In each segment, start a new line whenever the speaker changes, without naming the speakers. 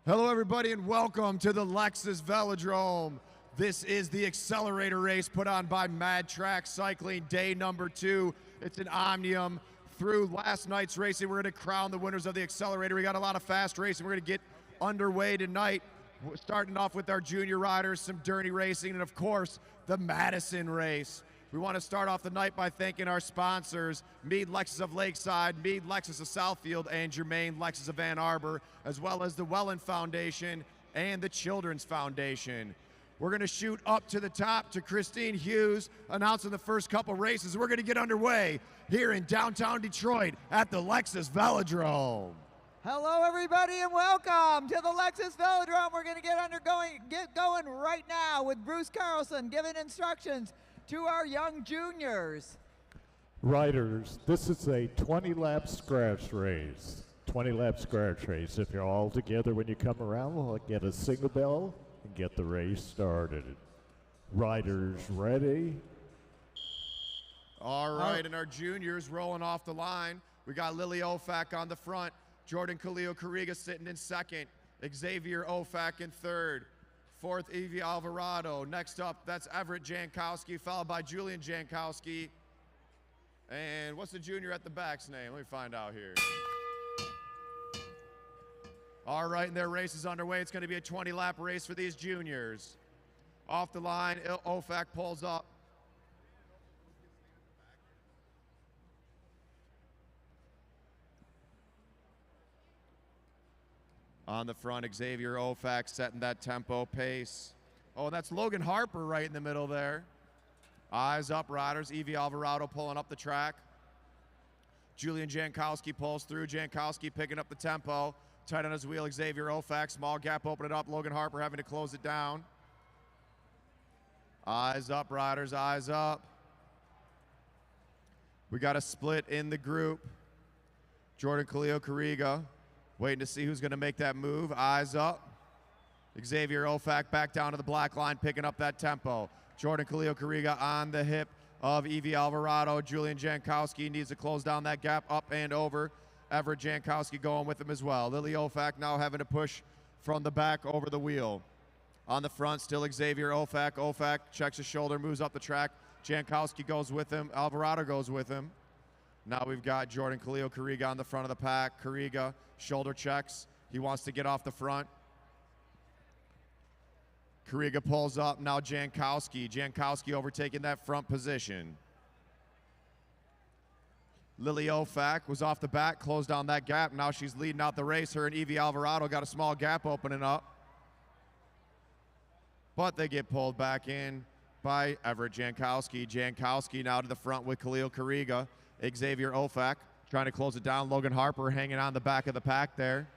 Hello, everybody, and welcome to the Lexus Velodrome. This is the Accelerator race put on by Mad Track Cycling, day number 2. It's an Omnium. Through last night's racing, we're going to crown the winners of the Accelerator. We got a lot of fast racing. We're going to get underway tonight, starting off with our junior riders, some Derny racing, and of course, the Madison race. We want to start off the night by thanking our sponsors, Meade Lexus of Lakeside, Meade Lexus of Southfield, and Germain Lexus of Ann Arbor, as well as the Welland Foundation and the Children's Foundation. We're going to shoot up to the top to Christine Hughes, announcing the first couple races. We're going to get underway here in downtown Detroit at the Lexus Velodrome.
Hello, everybody, and welcome to the Lexus Velodrome. We're going to get going right now with Bruce Carlson giving instructions to our young juniors.
Riders, this is a 20-lap scratch race. 20-lap scratch race. If you're all together when you come around, we'll get a signal bell and get the race started. Riders ready?
All right, and our juniors rolling off the line. We got Lily Ofak on the front, Jordan Khalil Carriga sitting in second, Xavier Ofak in third. Fourth, Evie Alvarado. Next up, that's Everett Jankowski, followed by Julian Jankowski. And what's the junior at the back's name? Let me find out here. All right, and their race is underway. It's going to be a 20-lap race for these juniors. Off the line, Ofak pulls up. On the front, Xavier Ofak setting that tempo pace. Oh, that's Logan Harper right in the middle there. Eyes up, riders. Evie Alvarado pulling up the track. Julian Jankowski pulls through. Jankowski picking up the tempo. Tight on his wheel, Xavier Ofak. Small gap, open it up. Logan Harper having to close it down. Eyes up, riders. Eyes up. We got a split in the group. Jordan Khalil Carriga waiting to see who's going to make that move. Eyes up. Xavier Ofak back down to the black line, picking up that tempo. Jordan Khalil Carriga on the hip of Evie Alvarado. Julian Jankowski needs to close down that gap up and over. Everett Jankowski going with him as well. Lily Ofak now having to push from the back over the wheel. On the front, still Xavier Ofak. Ofak checks his shoulder, moves up the track. Jankowski goes with him. Alvarado goes with him. Now we've got Jordan Khalil Carriga on the front of the pack. Carriga, shoulder checks. He wants to get off the front. Carriga pulls up. Now Jankowski. Jankowski overtaking that front position. Lily Ofak was off the back, closed down that gap. Now she's leading out the race. Her and Evie Alvarado got a small gap opening up. But they get pulled back in by Everett Jankowski. Jankowski now to the front with Khalil Carriga. Xavier Ofak trying to close it down. Logan Harper hanging on the back of the pack there.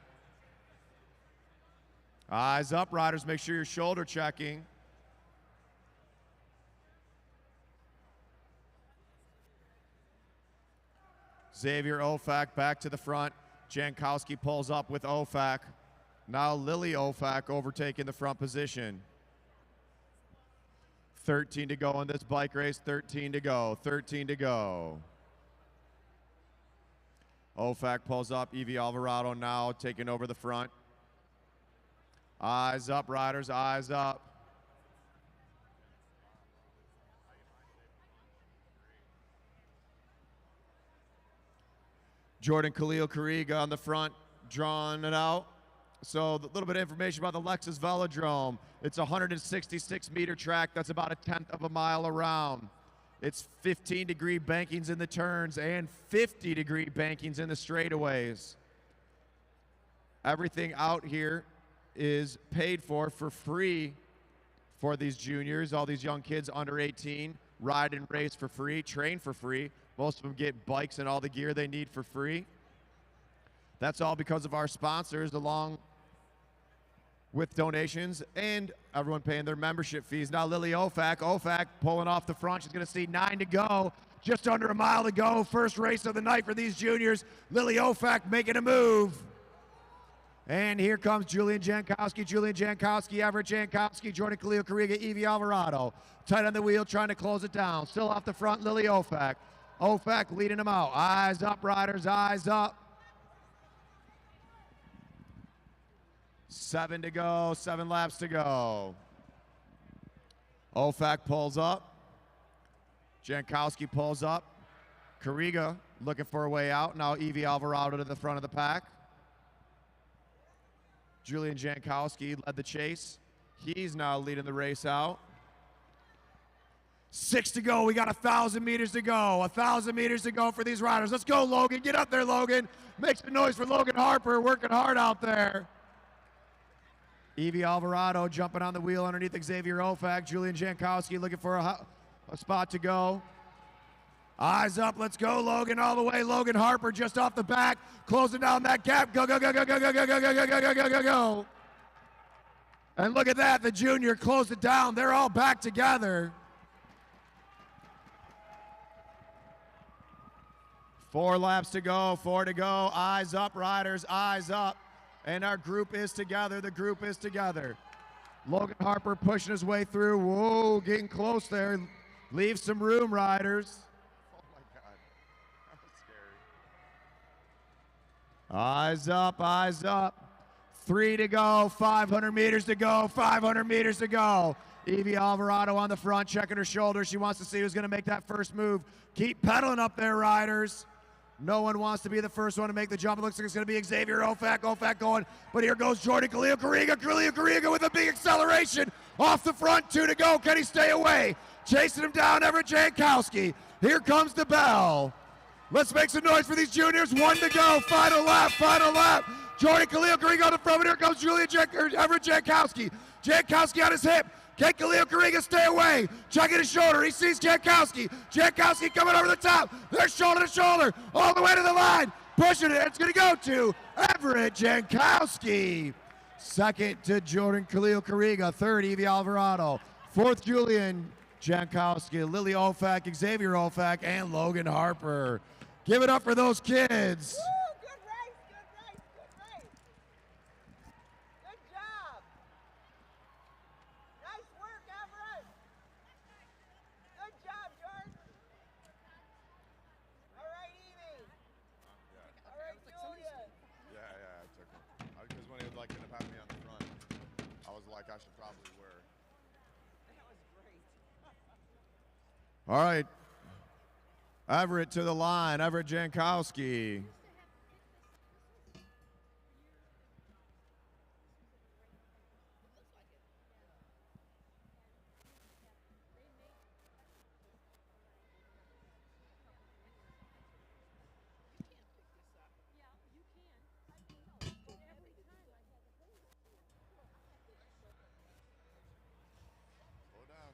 Eyes up, riders. Make sure you're shoulder checking. Xavier Ofak back to the front. Jankowski pulls up with Ofak. Now Lily Ofak overtaking the front position. 13 to go in this bike race. 13 to go. 13 to go. Ofak pulls up. Evie Alvarado now taking over the front. Eyes up, riders. Eyes up. Jordan Khalil Carriga on the front, drawing it out. So a little bit of information about the Lexus Velodrome. It's a 166-meter track. That's about a 1/10 of a mile around. It's 15-degree bankings in the turns and 50-degree bankings in the straightaways. Everything out here is paid for free for these juniors. All these young kids under 18 ride and race for free, train for free. Most of them get bikes and all the gear they need for free. That's all because of our sponsors, along with donations and everyone paying their membership fees. Now Lily Ofak pulling off the front. She's going to see 9 to go, just under a mile to go. First race of the night for these juniors. Lily Ofak making a move. And here comes Julian Jankowski, Everett Jankowski, Jordan Khalil Carriga, Evie Alvarado. Tight on the wheel, trying to close it down. Still off the front, Lily Ofak. Ofak leading them out. Eyes up, riders, eyes up. 7 to go, 7 laps to go. Ofak pulls up. Jankowski pulls up. Carriga looking for a way out. Now Evie Alvarado to the front of the pack. Julian Jankowski led the chase. He's now leading the race out. 6 to go. We got 1,000 meters to go. 1,000 meters to go for these riders. Let's go, Logan. Get up there, Logan. Make some noise for Logan Harper, working hard out there. Evie Alvarado jumping on the wheel underneath Xavier Ofak. Julian Jankowski looking for a spot to go. Eyes up. Let's go, Logan, all the way. Logan Harper just off the back, closing down that gap. Go, go, go, go, go, go, go, go, go, go, go, go, go, go. And look at that. The junior closed it down. They're all back together. 4 laps to go, 4 to go. Eyes up, riders, eyes up. And our group is together. The group is together. Logan Harper pushing his way through. Whoa, getting close there. Leave some room, riders.
Oh my God, that was scary.
Eyes up, eyes up. 3 to go, 500 meters to go, 500 meters to go. Evie Alvarado on the front, checking her shoulder. She wants to see who's going to make that first move. Keep pedaling up there, riders. No one wants to be the first one to make the jump. It looks like it's going to be Xavier Ofak. Ofak going, but here goes Jordan Khalil Carriga with a big acceleration off the front. 2 to go. Can he stay away? Chasing him down, Everett Jankowski. Here comes the bell. Let's make some noise for these juniors. 1 to go. Final lap, final lap. Jordan Khalil Carriga on the front, but here comes Everett Jankowski. Jankowski on his hip. Can Khalil Carriga stay away? Checking his shoulder. He sees Jankowski. Jankowski coming over the top. They're shoulder to shoulder. All the way to the line. Pushing it. It's going to go to Everett Jankowski. Second to Jordan Khalil Carriga. Third, Evie Alvarado. Fourth, Julian Jankowski. Lily Ofak, Xavier Ofak, and Logan Harper. Give it up for those kids.
Woo, good race, good race, good race. Good job. Nice work, Everett. Good job, Jordan. All right, Evie. All right, Julian.
Yeah, I took him. Because when he would like end up having me on the front, I was like, I should probably wear.
That was great.
All right. Everett to the line. Everett Jankowski.
Slow down.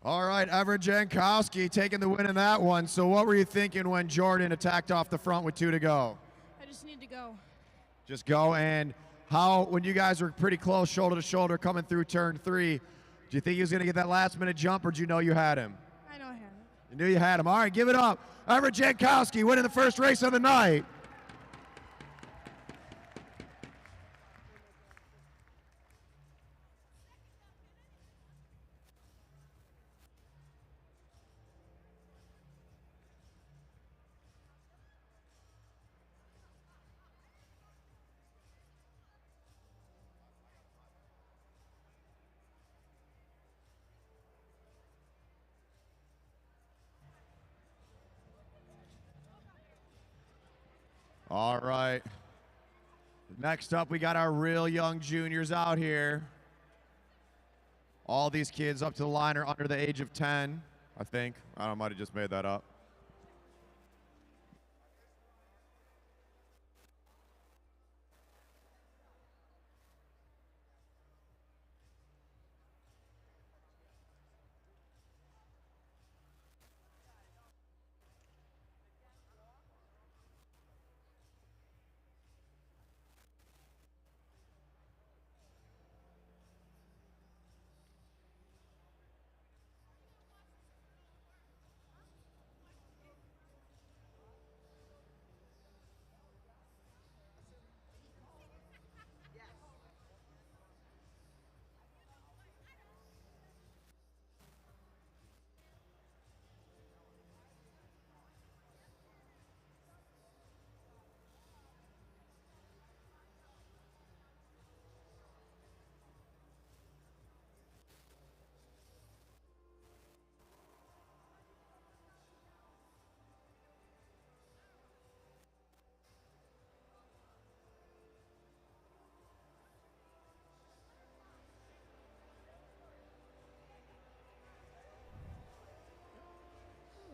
All right.
All right, Everett Jankowski taking the win in that one. So what were you thinking when Jordan attacked off the front with 2 to go?
I just need to go.
Just go. And how, when you guys were pretty close, shoulder to shoulder, coming through turn 3, do you think he was going to get that last-minute jump, or did you know you had him?
I know I have it.
You knew you had him. All right, give it up. Everett Jankowski winning the first race of the night. All right. Next up, we got our real young juniors out here. All these kids up to the line are under the age of 10, I think. I don't know, I might have just made that up.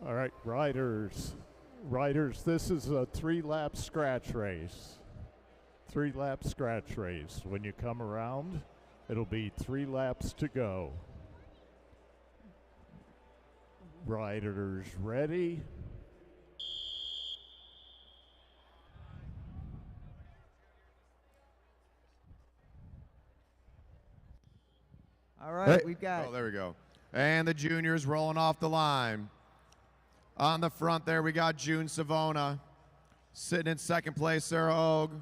All right, riders, this is a 3-lap scratch race. 3-lap scratch race. When you come around, it'll be 3 laps to go. Riders ready?
All right, we've got.
Oh, there we go. And the juniors rolling off the line. On the front there, we got June Savona. Sitting in second place, Sarah Ogue.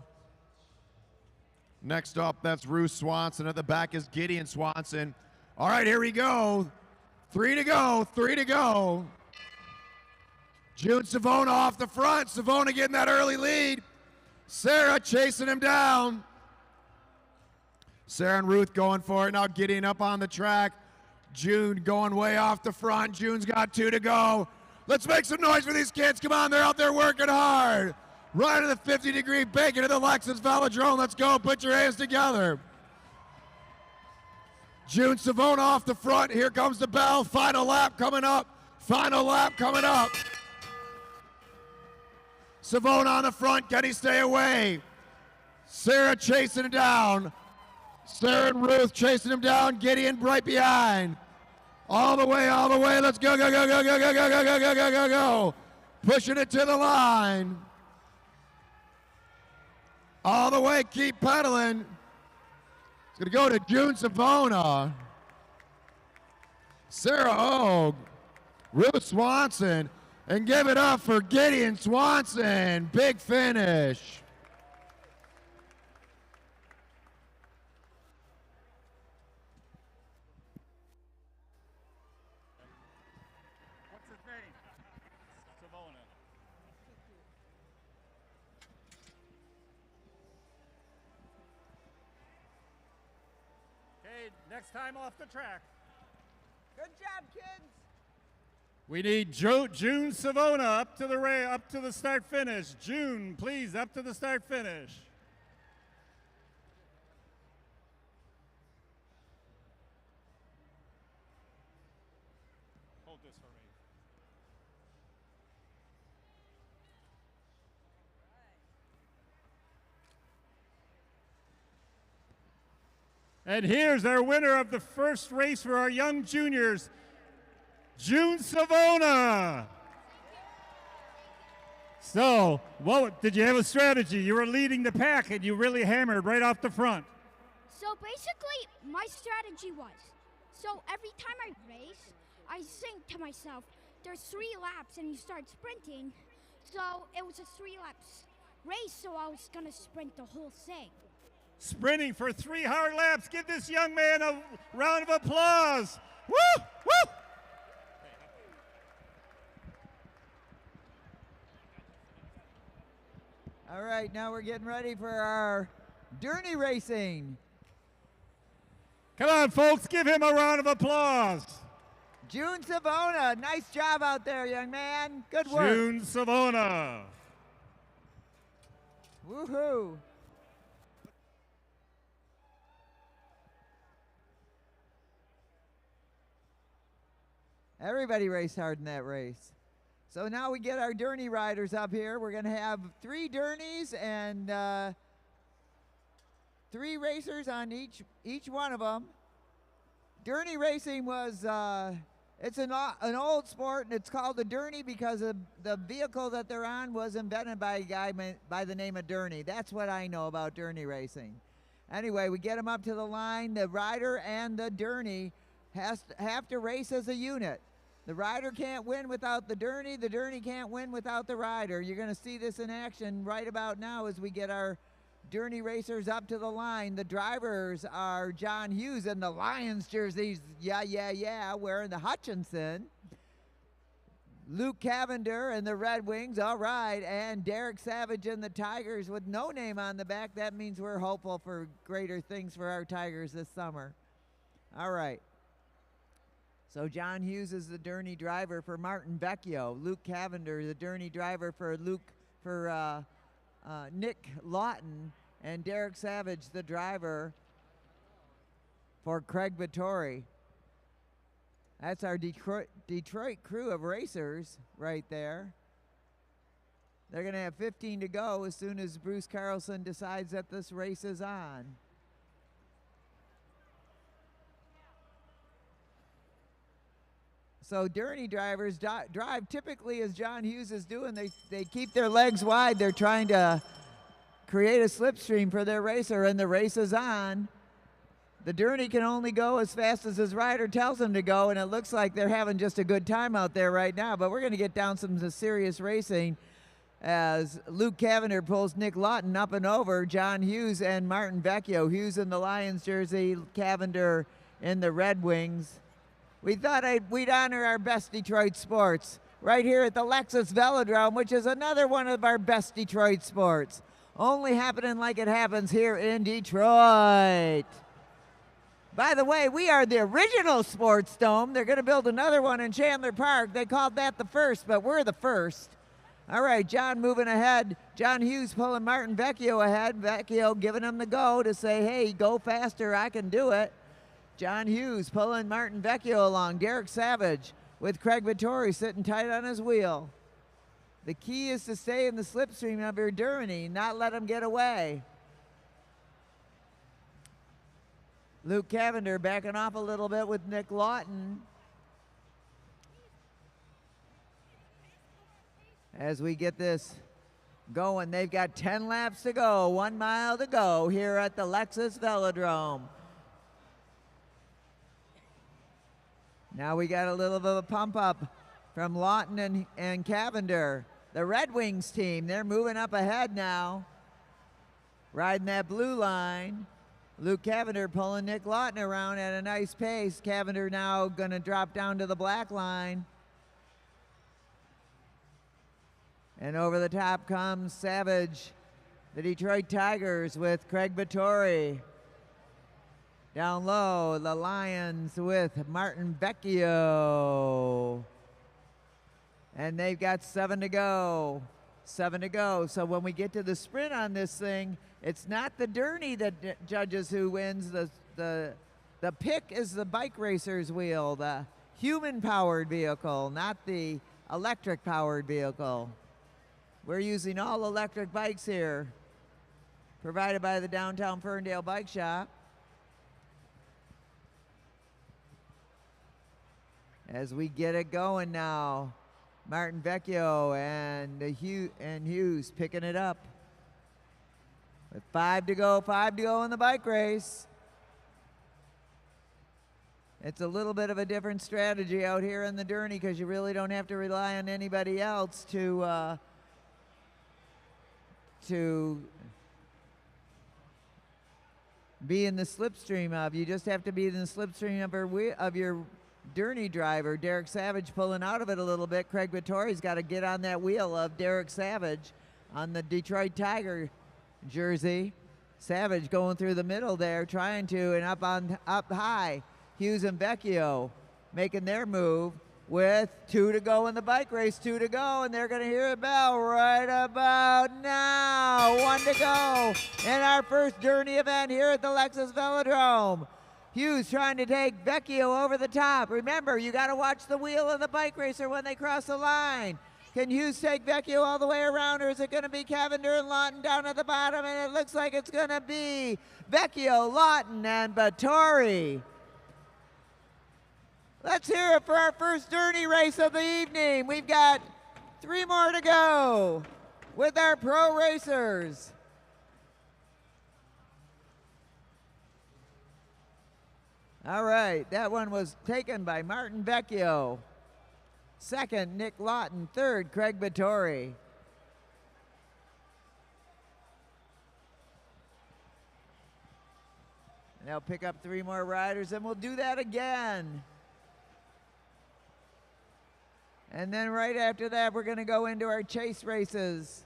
Next up, that's Ruth Swanson. At the back is Gideon Swanson. All right, here we go. 3 to go, 3 to go. June Savona off the front. Savona getting that early lead. Sarah chasing him down. Sarah and Ruth going for it. Now Gideon up on the track. June going way off the front. June's got 2 to go. Let's make some noise for these kids. Come on, they're out there working hard. Right to the 50-degree bacon to the Lexus Velodrome. Let's go. Put your hands together. June Savona off the front. Here comes the bell. Final lap coming up. Final lap coming up. Savona on the front. Can he stay away? Sarah chasing him down. Sarah and Ruth chasing him down. Gideon right behind. All the way, all the way. Let's go, go, go, go, go, go, go, go, go, go, go, go, go. Pushing it to the line. All the way, keep pedaling. It's going to go to June Savona. Sarah Ogue. Ruth Swanson. And give it up for Gideon Swanson. Big finish.
What's his name? Savona. Okay, next time off the track.
Good job, kids.
We need June Savona up to the start finish. June, please, up to the start finish. Hold this for me. And here's our winner of the first race for our young juniors, June Savona. So, did you have a strategy? You were leading the pack and you really hammered right off the front.
So basically, my strategy was, so every time I race, I think to myself, there's 3 laps and you start sprinting. So it was a 3 laps race, so I was gonna sprint the whole thing.
Sprinting for 3 hard laps. Give this young man a round of applause. Woo! Woo!
All right, now we're getting ready for our Derny racing.
Come on, folks, give him a round of applause.
June Savona, nice job out there, young man. Good work.
June Savona.
Woohoo. Everybody raced hard in that race. So now we get our Derny riders up here. We're going to have 3 Dernies and 3 racers on each one of them. Derny racing was, it's an old sport, and it's called the Derny because the vehicle that they're on was invented by a guy by the name of Derny. That's what I know about Derny racing. Anyway, we get them up to the line. The rider and the Derny have to race as a unit. The rider can't win without the Derny can't win without the rider. You're going to see this in action right about now as we get our Derny racers up to the line. The drivers are John Hughes in the Lions jerseys, yeah, wearing the Hutchinson. Luke Cavender and the Red Wings, all right, and Derek Savage and the Tigers with no name on the back. That means we're hopeful for greater things for our Tigers this summer. All right. So John Hughes is the Derny driver for Martin Vecchio. Luke Cavender, the Derny driver for Nick Lawton, and Derek Savage, the driver for Craig Vittori. That's our Detroit crew of racers right there. They're going to have 15 to go as soon as Bruce Carlson decides that this race is on. So Derny drivers drive typically as John Hughes is doing. They keep their legs wide. They're trying to create a slipstream for their racer, and the race is on. The Derny can only go as fast as his rider tells him to go, and it looks like they're having just a good time out there right now. But we're going to get down some serious racing as Luke Cavender pulls Nick Lawton up and over John Hughes and Martin Vecchio. Hughes in the Lions jersey, Cavender in the Red Wings. We thought we'd honor our best Detroit sports right here at the Lexus Velodrome, which is another one of our best Detroit sports. Only happening like it happens here in Detroit. By the way, we are the original Sports Dome. They're going to build another one in Chandler Park. They called that the first, but we're the first. All right, John moving ahead. John Hughes pulling Martin Vecchio ahead. Vecchio giving him the go to say, hey, go faster, I can do it. John Hughes pulling Martin Vecchio along. Derek Savage with Craig Vittori sitting tight on his wheel. The key is to stay in the slipstream of your Derny, not let him get away. Luke Cavender backing off a little bit with Nick Lawton. As we get this going, they've got 10 laps to go, 1 mile to go here at the Lexus Velodrome. Now we got a little bit of a pump up from Lawton and Cavender. The Red Wings team, they're moving up ahead now, riding that blue line. Luke Cavender pulling Nick Lawton around at a nice pace. Cavender now going to drop down to the black line. And over the top comes Savage, the Detroit Tigers with Craig Vittori. Down low, the Lions with Martin Vecchio. And they've got 7 to go. 7 to go. So when we get to the sprint on this thing, it's not the Derny that judges who wins. The pick is the bike racer's wheel, the human-powered vehicle, not the electric-powered vehicle. We're using all electric bikes here, provided by the downtown Ferndale Bike Shop. As we get it going now, Martin Vecchio and Hughes picking it up. With 5 to go in the bike race. It's a little bit of a different strategy out here in the Derny because you really don't have to rely on anybody else to be in the slipstream of. You just have to be in the slipstream of your Derny driver. Derek Savage pulling out of it a little bit. Craig Vittori's got to get on that wheel of Derek Savage on the Detroit Tiger jersey. Savage going through the middle there, trying to, and up high. Hughes and Vecchio making their move with 2 to go in the bike race, 2 to go, and they're going to hear a bell right about now. 1 to go in our first Derny event here at the Lexus Velodrome. Hughes trying to take Vecchio over the top. Remember, you got to watch the wheel of the bike racer when they cross the line. Can Hughes take Vecchio all the way around, or is it going to be Cavender and Lawton down at the bottom? And it looks like it's going to be Vecchio, Lawton, and Vittori. Let's hear it for our first Derny race of the evening. We've got 3 more to go with our pro racers. All right, that one was taken by Martin Vecchio. Second, Nick Lawton. Third, Craig Vittori. And they'll pick up 3 more riders, and we'll do that again. And then right after that, we're going to go into our chase races,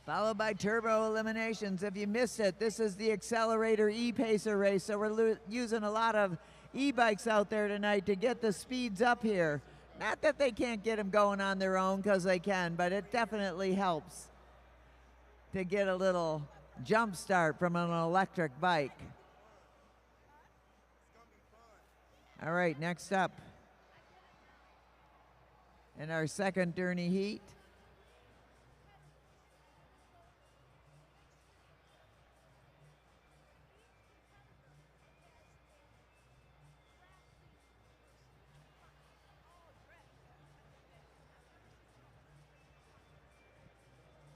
followed by turbo eliminations. If you missed it, this is the Accelerator E-Pacer race, so we're using a lot of e-bikes out there tonight to get the speeds up here. Not that they can't get them going on their own, because they can, but it definitely helps to get a little jump start from an electric bike. All right, next up in our second Derny heat,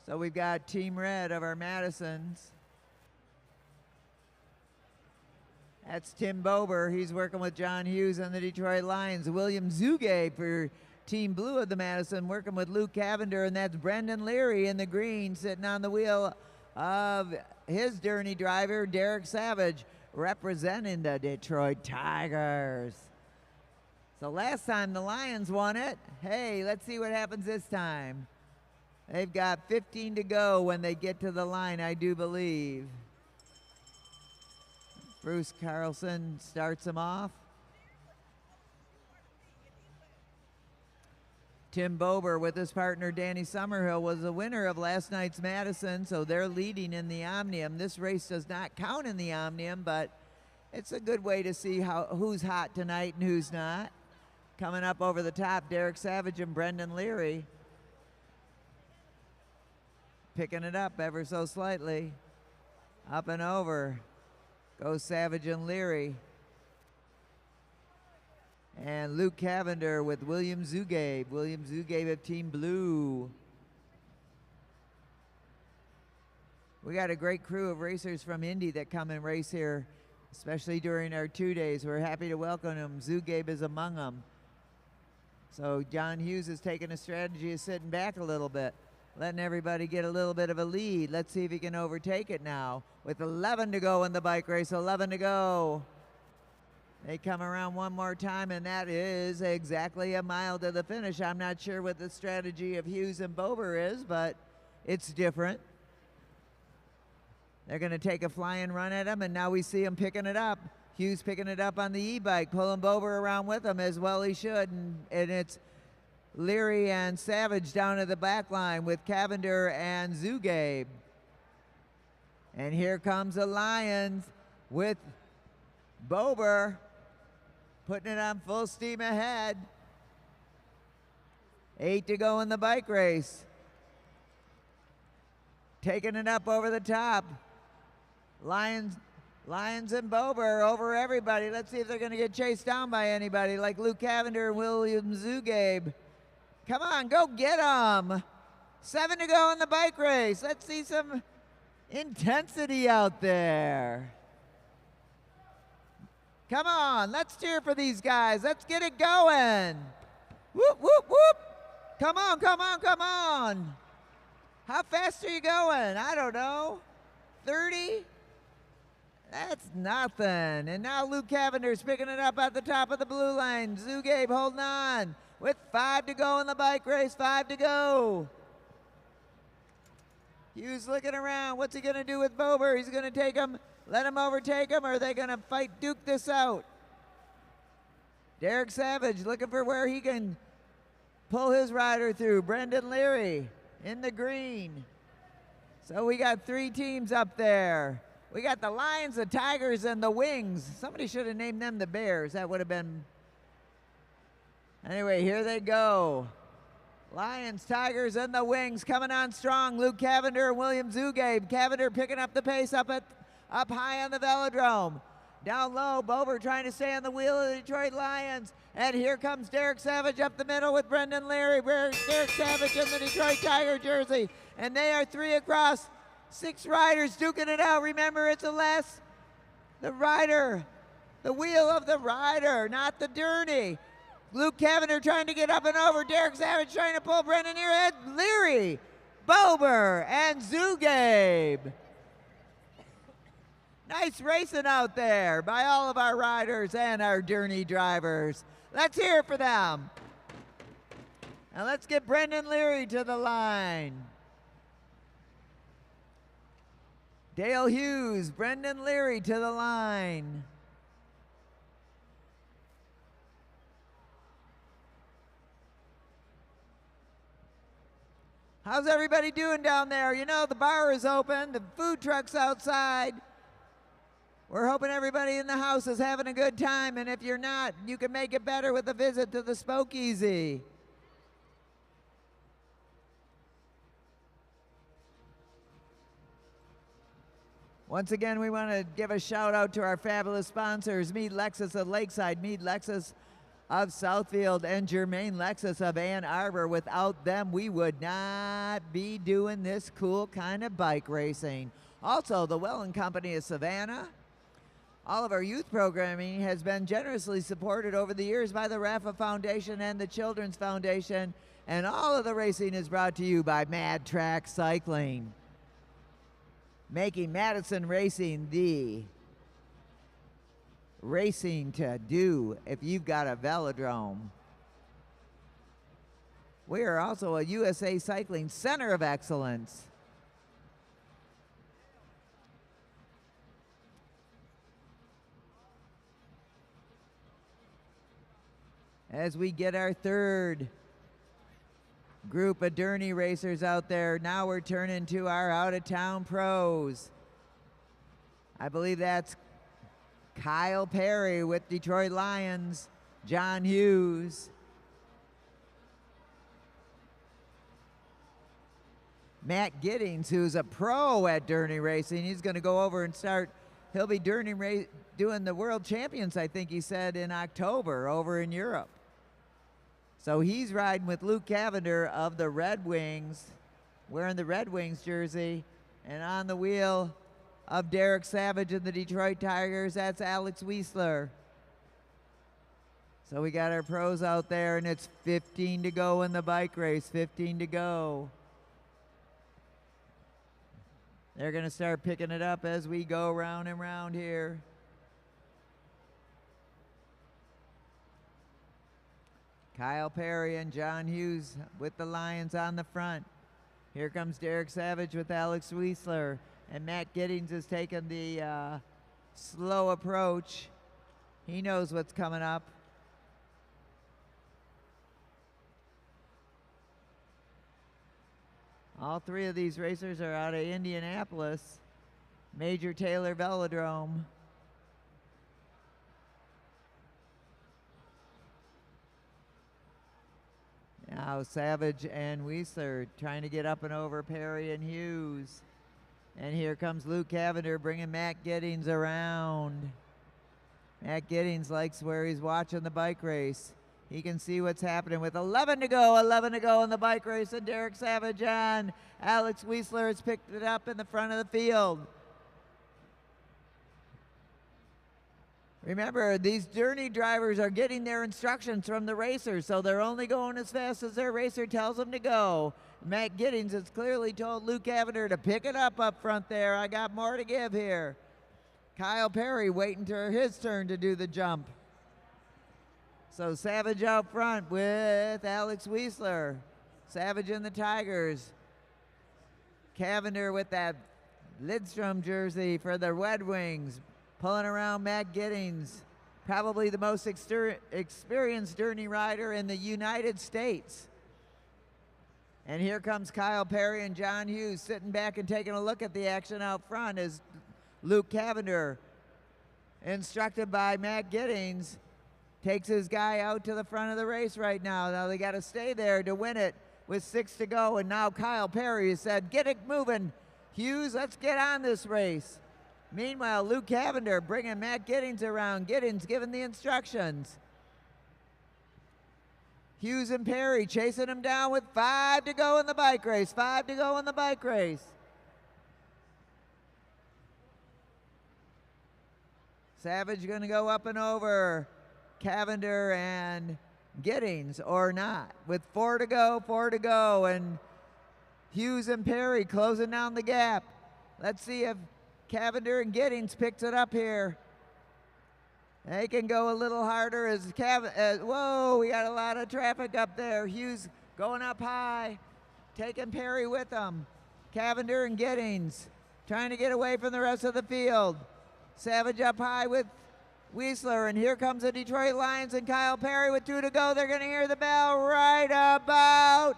so we've got Team Red of our Madisons. That's Tim Bober. He's working with John Hughes on the Detroit Lions. William Zugay for Team Blue of the Madison, working with Luke Cavender, and that's Brendan Leary in the green, sitting on the wheel of his Derny driver, Derek Savage, representing the Detroit Tigers. So last time the Lions won it. Hey, let's see what happens this time. They've got 15 to go when they get to the line, I do believe. Bruce Carlson starts them off. Tim Bober with his partner Danny Summerhill was the winner of last night's Madison, so they're leading in the Omnium. This race does not count in the Omnium, but it's a good way to see who's hot tonight and who's not. Coming up over the top, Derek Savage and Brendan Leary. Picking it up ever so slightly. Up and over goes Savage and Leary. And Luke Cavender with William Zugabe. William Zugabe of Team Blue. We got a great crew of racers from Indy that come and race here, especially during our 2 days. We're happy to welcome them. Zugabe is among them. So John Hughes is taking a strategy of sitting back a little bit, letting everybody get a little bit of a lead. Let's see if he can overtake it now. With 11 to go in the bike race, 11 to go. They come around one more time, and that is exactly a mile to the finish. I'm not sure what the strategy of Hughes and Bober is, but it's different. They're going to take a flying run at him, and now we see him picking it up. Hughes picking it up on the e-bike, pulling Bober around with him as well he should, and it's Leary and Savage down at the back line with Cavender and Zugabe. And here comes the Lions with Bober putting it on full steam ahead. 8 to go in the bike race. Taking it up over the top. Lions and Bober over everybody. Let's see if they're going to get chased down by anybody like Luke Cavender and William Zugabe. Come on, go get them. 7 to go in the bike race. Let's see some intensity out there. Come on, let's cheer for these guys. Let's get it going. Whoop, whoop, whoop. Come on, come on, come on. How fast are you going? I don't know. 30? That's nothing. And now Luke Cavender's picking it up at the top of the blue line. Zugabe holding on with 5 to go in the bike race. 5 to go. Hughes looking around. What's he going to do with Bober? He's going to take him, let him overtake him, or are they going to fight duke this out? Derek Savage looking for where he can pull his rider through. Brendan Leary in the green. So we got 3 teams up there. We got the Lions, the Tigers, and the Wings. Somebody should have named them the Bears. That would have been... Anyway, here they go. Lions, Tigers, and the Wings coming on strong. Luke Cavender and William Zugabe. Cavender picking up the pace up high on the velodrome. Down low, Bober trying to stay on the wheel of the Detroit Lions. And here comes Derek Savage up the middle with Brendan Leary. Derek Savage in the Detroit Tiger jersey. And they are 3 across. 6 riders duking it out. Remember, it's the rider, the wheel of the rider, not the Derny. Luke Cavender trying to get up and over. Derek Savage trying to pull Brendan Leary, Bober, and Zugabe. Nice racing out there by all of our riders and our Derny drivers. Let's hear it for them. And let's get Brendan Leary to the line. Dale Hughes, Brendan Leary to the line. How's everybody doing down there? You know, the bar is open, the food truck's outside. We're hoping everybody in the house is having a good time, and if you're not, you can make it better with a visit to the Spokeasy. Once again, we want to give a shout out to our fabulous sponsors, Mead Lexus of Lakeside, Mead Lexus of Southfield, and Germain Lexus of Ann Arbor. Without them, we would not be doing this cool kind of bike racing. Also, the Welland Company of Savannah. All of our youth programming has been generously supported over the years by the Rafa Foundation and the Children's Foundation, and all of the racing is brought to you by Mad Track Cycling, making Madison racing the racing to do if you've got a velodrome. We are also a USA Cycling Center of Excellence. As we get our third group of Derny racers out there, now we're turning to our out-of-town pros. I believe that's Kyle Perry with Detroit Lions, John Hughes, Matt Giddings, who's a pro at Derny racing. He's going to go over and start. He'll be doing the World Champions, I think he said, in October over in Europe. So he's riding with Luke Cavender of the Red Wings, wearing the Red Wings jersey, and on the wheel of Derek Savage and the Detroit Tigers, that's Alex Wiesler. So we got our pros out there, and it's 15 to go in the bike race, 15 to go. They're going to start picking it up as we go round and round here. Kyle Perry and John Hughes with the Lions on the front. Here comes Derek Savage with Alex Wiesler, and Matt Giddings is taking the slow approach. He knows what's coming up. All three of these racers are out of Indianapolis, Major Taylor Velodrome. Now Savage and Wiesler trying to get up and over Perry and Hughes. And here comes Luke Cavender bringing Matt Giddings around. Matt Giddings likes where he's watching the bike race. He can see what's happening with 11 to go in the bike race, and Derek Savage on. Alex Wiesler has picked it up in the front of the field. Remember, these Derny drivers are getting their instructions from the racers, so they're only going as fast as their racer tells them to go. Matt Giddings has clearly told Luke Cavender to pick it up front there. I got more to give here. Kyle Perry waiting for his turn to do the jump. So Savage out front with Alex Wiesler. Savage and the Tigers. Cavender with that Lidstrom jersey for the Red Wings. Pulling around Matt Giddings, probably the most experienced Derny rider in the United States. And here comes Kyle Perry and John Hughes sitting back and taking a look at the action out front as Luke Cavender, instructed by Matt Giddings, takes his guy out to the front of the race right now. Now they got to stay there to win it with 6 to go. And now Kyle Perry has said, get it moving. Hughes, let's get on this race. Meanwhile, Luke Cavender bringing Matt Giddings around. Giddings giving the instructions. Hughes and Perry chasing him down with 5 to go in the bike race. 5 to go in the bike race. Savage going to go up and over Cavender and Giddings, or not. With 4 to go, and Hughes and Perry closing down the gap. Let's see if Cavender and Giddings picks it up here. They can go a little harder as whoa, we got a lot of traffic up there. Hughes going up high, taking Perry with him. Cavender and Giddings trying to get away from the rest of the field. Savage up high with Wiesler, and here comes the Detroit Lions and Kyle Perry with 2 to go. They're going to hear the bell right about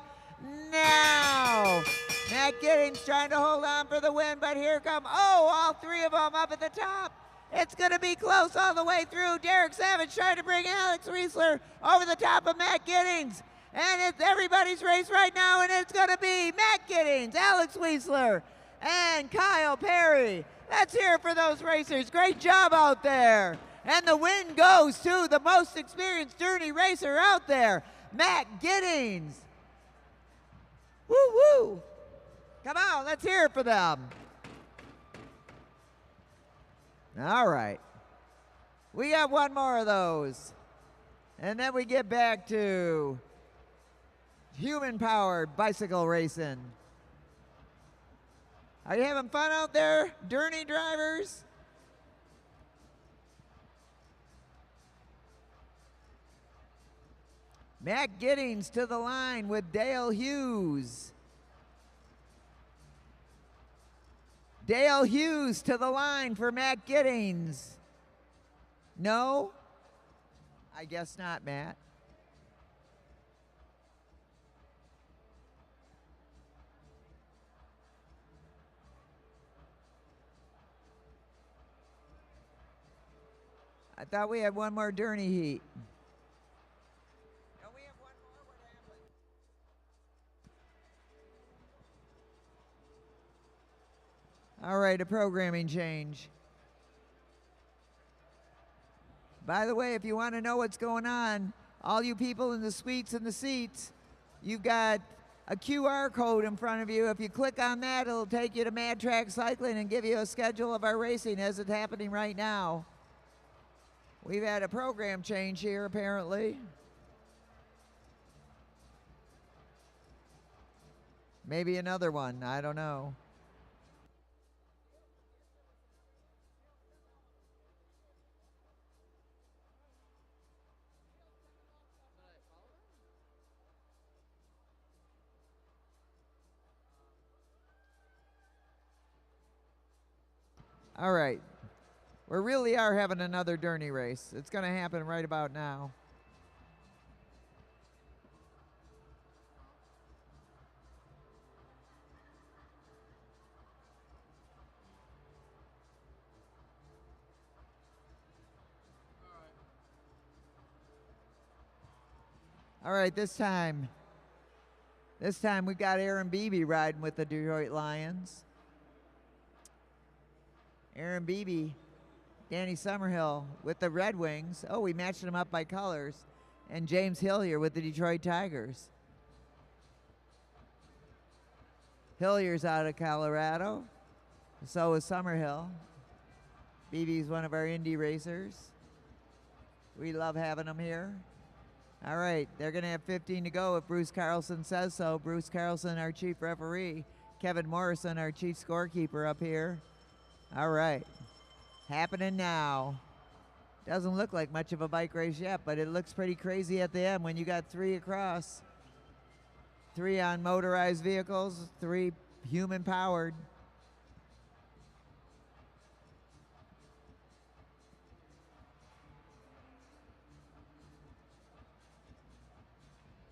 now. Matt Giddings trying to hold on for the win, but here come, all 3 of them up at the top. It's going to be close all the way through. Derek Savage trying to bring Alex Riesler over the top of Matt Giddings. And it's everybody's race right now, and it's going to be Matt Giddings, Alex Riesler, and Kyle Perry. Let's hear it for those racers. Great job out there. And the win goes to the most experienced Derny racer out there, Matt Giddings. Woo woo. Come on, let's hear it for them. All right. We got one more of those. And then we get back to human-powered bicycle racing. Are you having fun out there, Derny drivers? Matt Giddings to the line with Dale Hughes. Dale Hughes to the line for Matt Giddings. No? I guess not, Matt. I thought we had one more Derny heat. No, we have one more. What happened? All right, a programming change. By the way, if you want to know what's going on, all you people in the suites and the seats, you've got a QR code in front of you. If you click on that, it'll take you to Mad Track Cycling and give you a schedule of our racing as it's happening right now. We've had a program change here, apparently. Maybe another one, I don't know. All right. We really are having another Derny race. It's going to happen right about now. All right, this time we got Aaron Beebe riding with the Detroit Lions. Aaron Beebe, Danny Summerhill with the Red Wings. Oh, we matched them up by colors. And James Hillier with the Detroit Tigers. Hillier's out of Colorado. So is Summerhill. Beebe's one of our Indy racers. We love having them here. All right, they're going to have 15 to go if Bruce Carlson says so. Bruce Carlson, our chief referee. Kevin Morrison, our chief scorekeeper up here. All right. Happening now. Doesn't look like much of a bike race yet, but it looks pretty crazy at the end when you got 3 across. 3 on motorized vehicles, 3 human powered.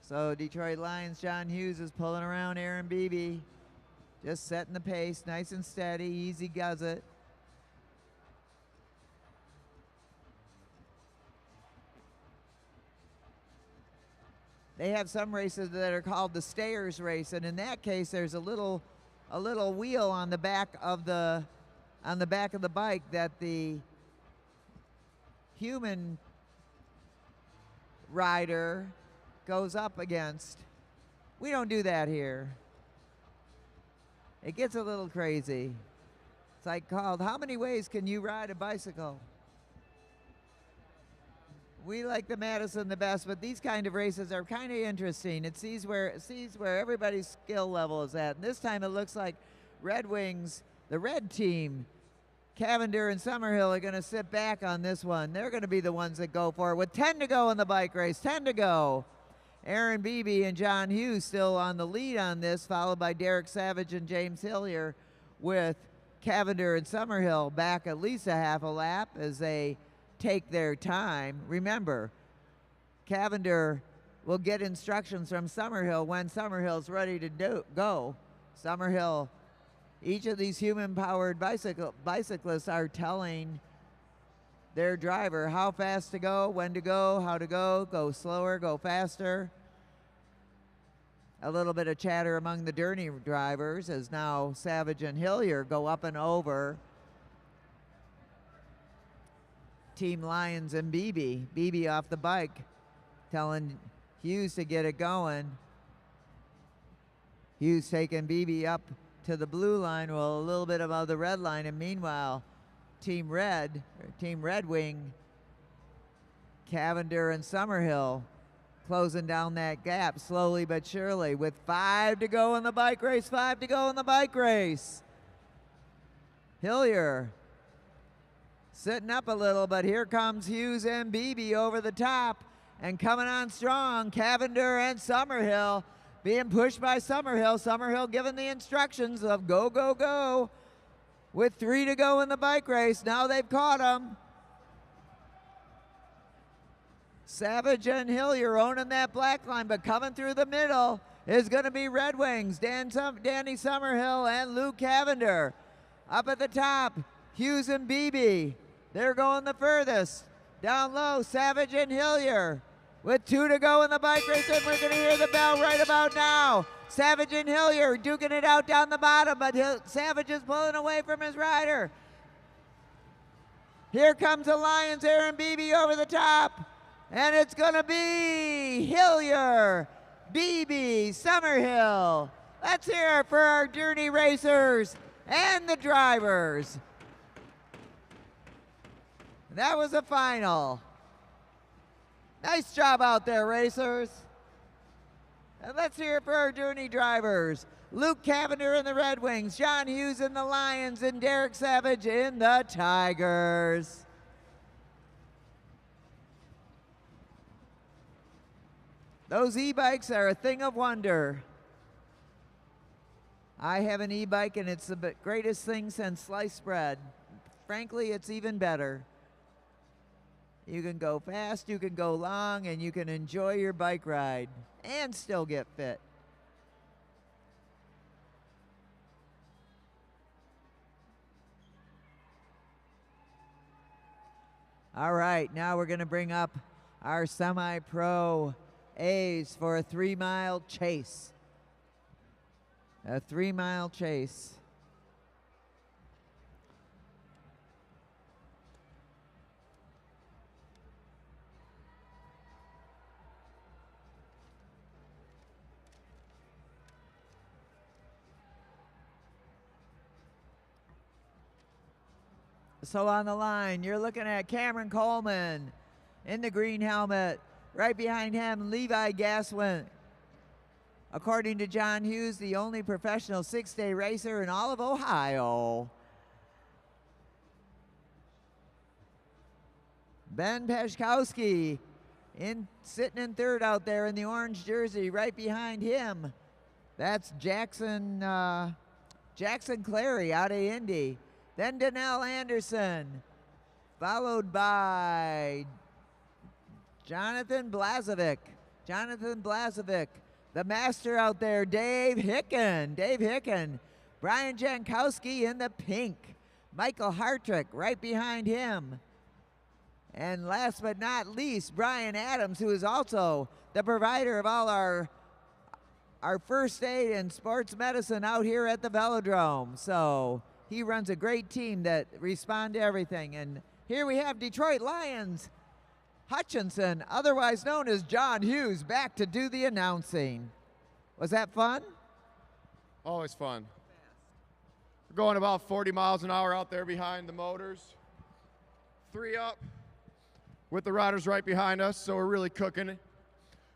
So Detroit Lions, John Hughes is pulling around Aaron Beebe. Just setting the pace, nice and steady, easy does it. They have some races that are called the stayers race, and in that case, there's a little wheel on the back of the bike that the human rider goes up against. We don't do that here. It gets a little crazy. It's like called, how many ways can you ride a bicycle? We like the Madison the best, but these kind of races are kind of interesting. It sees where everybody's skill level is at. And this time it looks like Red Wings, the red team, Cavender and Summerhill are going to sit back on this one. They're going to be the ones that go for it with 10 to go in the bike race. 10 to go. Aaron Beebe and John Hughes still on the lead on this, followed by Derek Savage and James Hillier, with Cavender and Summerhill back at least a half a lap as they take their time. Remember, Cavender will get instructions from Summerhill when Summerhill's ready to go. Summerhill, each of these human-powered bicyclists are telling their driver how fast to go, when to go, how to go slower, go faster. A little bit of chatter among the Derny drivers as now Savage and Hillier go up and over Team Lions and BB. BB off the bike, telling Hughes to get it going. Hughes taking BB up to the blue line, well, a little bit above the red line, and meanwhile, Team Red Wing, Cavender and Summerhill closing down that gap slowly but surely with 5 to go in the bike race, 5 to go in the bike race. Hillier sitting up a little, but here comes Hughes and BB over the top and coming on strong. Cavender and Summerhill being pushed by Summerhill. Summerhill giving the instructions of go, go, go. With 3 to go in the bike race, now they've caught him. Savage and Hillier owning that black line, but coming through the middle is going to be Red Wings, Danny Summerhill and Luke Cavender. Up at the top, Hughes and BB. They're going the furthest. Down low, Savage and Hillier. With 2 to go in the bike race, and we're going to hear the bell right about now. Savage and Hillier duking it out down the bottom, but Savage is pulling away from his rider. Here comes the Lions, Aaron Beebe over the top, and it's going to be Hillier, Beebe, Summerhill. Let's hear it for our Derny racers and the drivers. That was the final. Nice job out there, racers. And let's hear it for our Derny drivers. Luke Cavender in the Red Wings, John Hughes in the Lions, and Derek Savage in the Tigers. Those e-bikes are a thing of wonder. I have an e-bike and it's the greatest thing since sliced bread. Frankly, it's even better. You can go fast, you can go long, and you can enjoy your bike ride and still get fit. All right, now we're going to bring up our semi-pro A's for a 3-mile chase. A 3-mile chase. So on the line, you're looking at Cameron Coleman in the green helmet. Right behind him, Levi Gaswin. According to John Hughes, the only professional 6-day racer in all of Ohio. Ben Peszkowski sitting in third out there in the orange jersey. Right behind him, that's Jackson Clary out of Indy. Then Donnell Anderson, followed by Jonathan Blazovic. The master out there, Dave Hicken. Brian Jankowski in the pink. Michael Hartrick right behind him. And last but not least, Brian Adams, who is also the provider of all our first aid and sports medicine out here at the velodrome. So he runs a great team that respond to everything. And here we have Detroit Lions Hutchinson, otherwise known as John Hughes, back to do the announcing. Was that fun?
Always fun. We're going about 40 miles an hour out there behind the motors. 3 up with the riders right behind us, so we're really cooking it.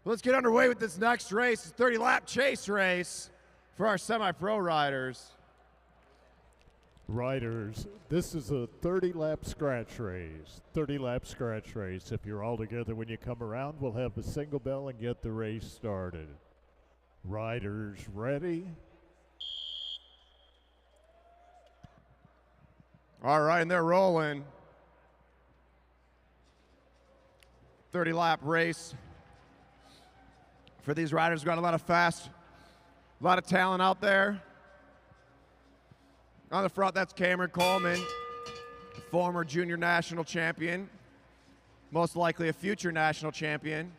Let's get underway with this next race. It's a 30-lap chase race for our semi-pro riders.
Riders, this is a 30-lap scratch race. 30-lap scratch race. If you're all together when you come around, we'll have a single bell and get the race started. Riders ready?
All right, and they're rolling. 30-lap race. For these riders, we've got a lot of talent out there. On the front, that's Cameron Coleman. former junior national champion, most likely a future national champion.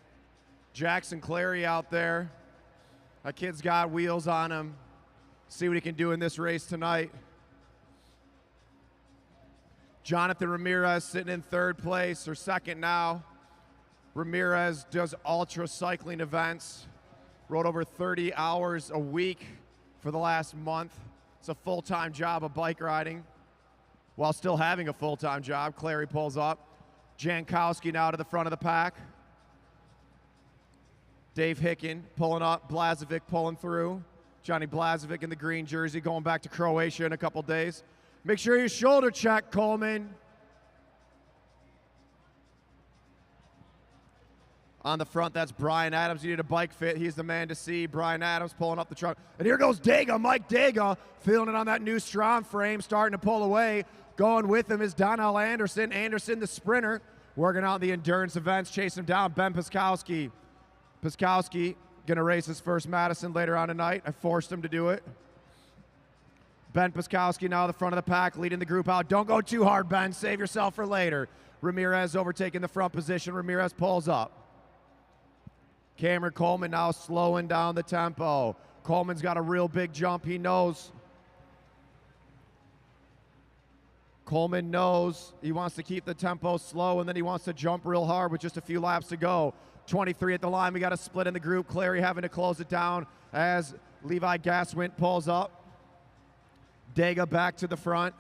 Jackson Clary out there. That kid's got wheels on him. See what he can do in this race tonight. Jonathan Ramirez sitting in third place, or second now. Ramirez does ultra cycling events. Rode over 30 hours a week for the last month. It's a full-time job of bike riding while still having a full-time job. Clary pulls up. Jankowski now to the front of the pack. Dave Hicken pulling up. Blazevic pulling through. Johnny Blazevic in the green jersey going back to Croatia in a couple days. Make sure you shoulder check, Coleman. On the front, that's Brian Adams. You need a bike fit. He's the man to see. Brian Adams pulling up the truck. And here goes Dega, Mike Dega, feeling it on that new Strom frame, starting to pull away. Going with him is Donnell Anderson. Anderson, the sprinter, working out the endurance events, chasing him down. Ben Piskowski. Piskowski going to race his first Madison later on tonight. I forced him to do it. Ben Piskowski now the front of the pack, leading the group out. Don't go too hard, Ben. Save yourself for later. Ramirez overtaking the front position. Ramirez pulls up. Cameron Coleman now slowing down the tempo. Coleman's got a real big jump. He knows. Coleman knows he wants to keep the tempo slow, and then he wants to jump real hard with just a few laps to go. 23 at the line. We got a split in the group. Clary having to close it down as Levi Gaswint pulls up. Dega back to the front.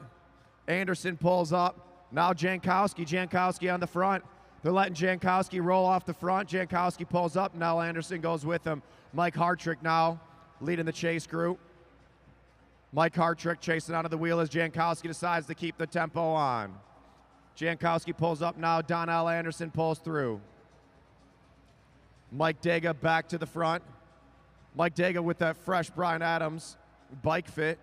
Anderson pulls up. Now Jankowski. Jankowski on the front. They're letting Jankowski roll off the front. Jankowski pulls up. Now Anderson goes with him. Mike Hartrick now leading the chase group. Mike Hartrick chasing out of the wheel as Jankowski decides to keep the tempo on. Jankowski pulls up now. Donnell Anderson pulls through. Mike Dega back to the front. Mike Dega with that fresh Brian Adams bike fit.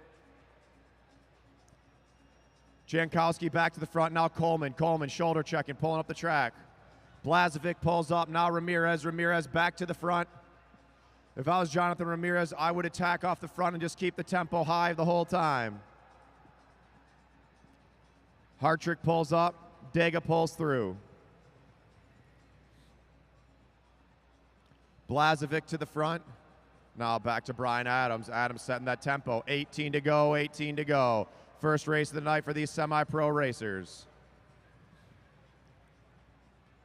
Jankowski back to the front. Now Coleman. Coleman shoulder checking, pulling up the track. Blazevic pulls up. Now Ramirez. Ramirez back to the front. If I was Jonathan Ramirez, I would attack off the front and just keep the tempo high the whole time. Hartrick pulls up. Dega pulls through. Blazevic to the front. Now back to Brian Adams. Adams setting that tempo. 18 to go, 18 to go. First race of the night for these semi-pro racers.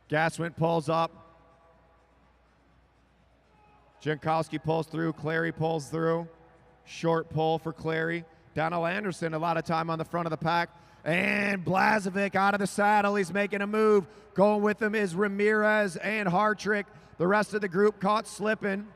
Gaswint pulls up. Jankowski pulls through. Clary pulls through. Short pull for Clary. Donnell Anderson, a lot of time on the front of the pack. And Blazevic out of the saddle. He's making a move. Going with him is Ramirez and Hartrick. The rest of the group caught slipping.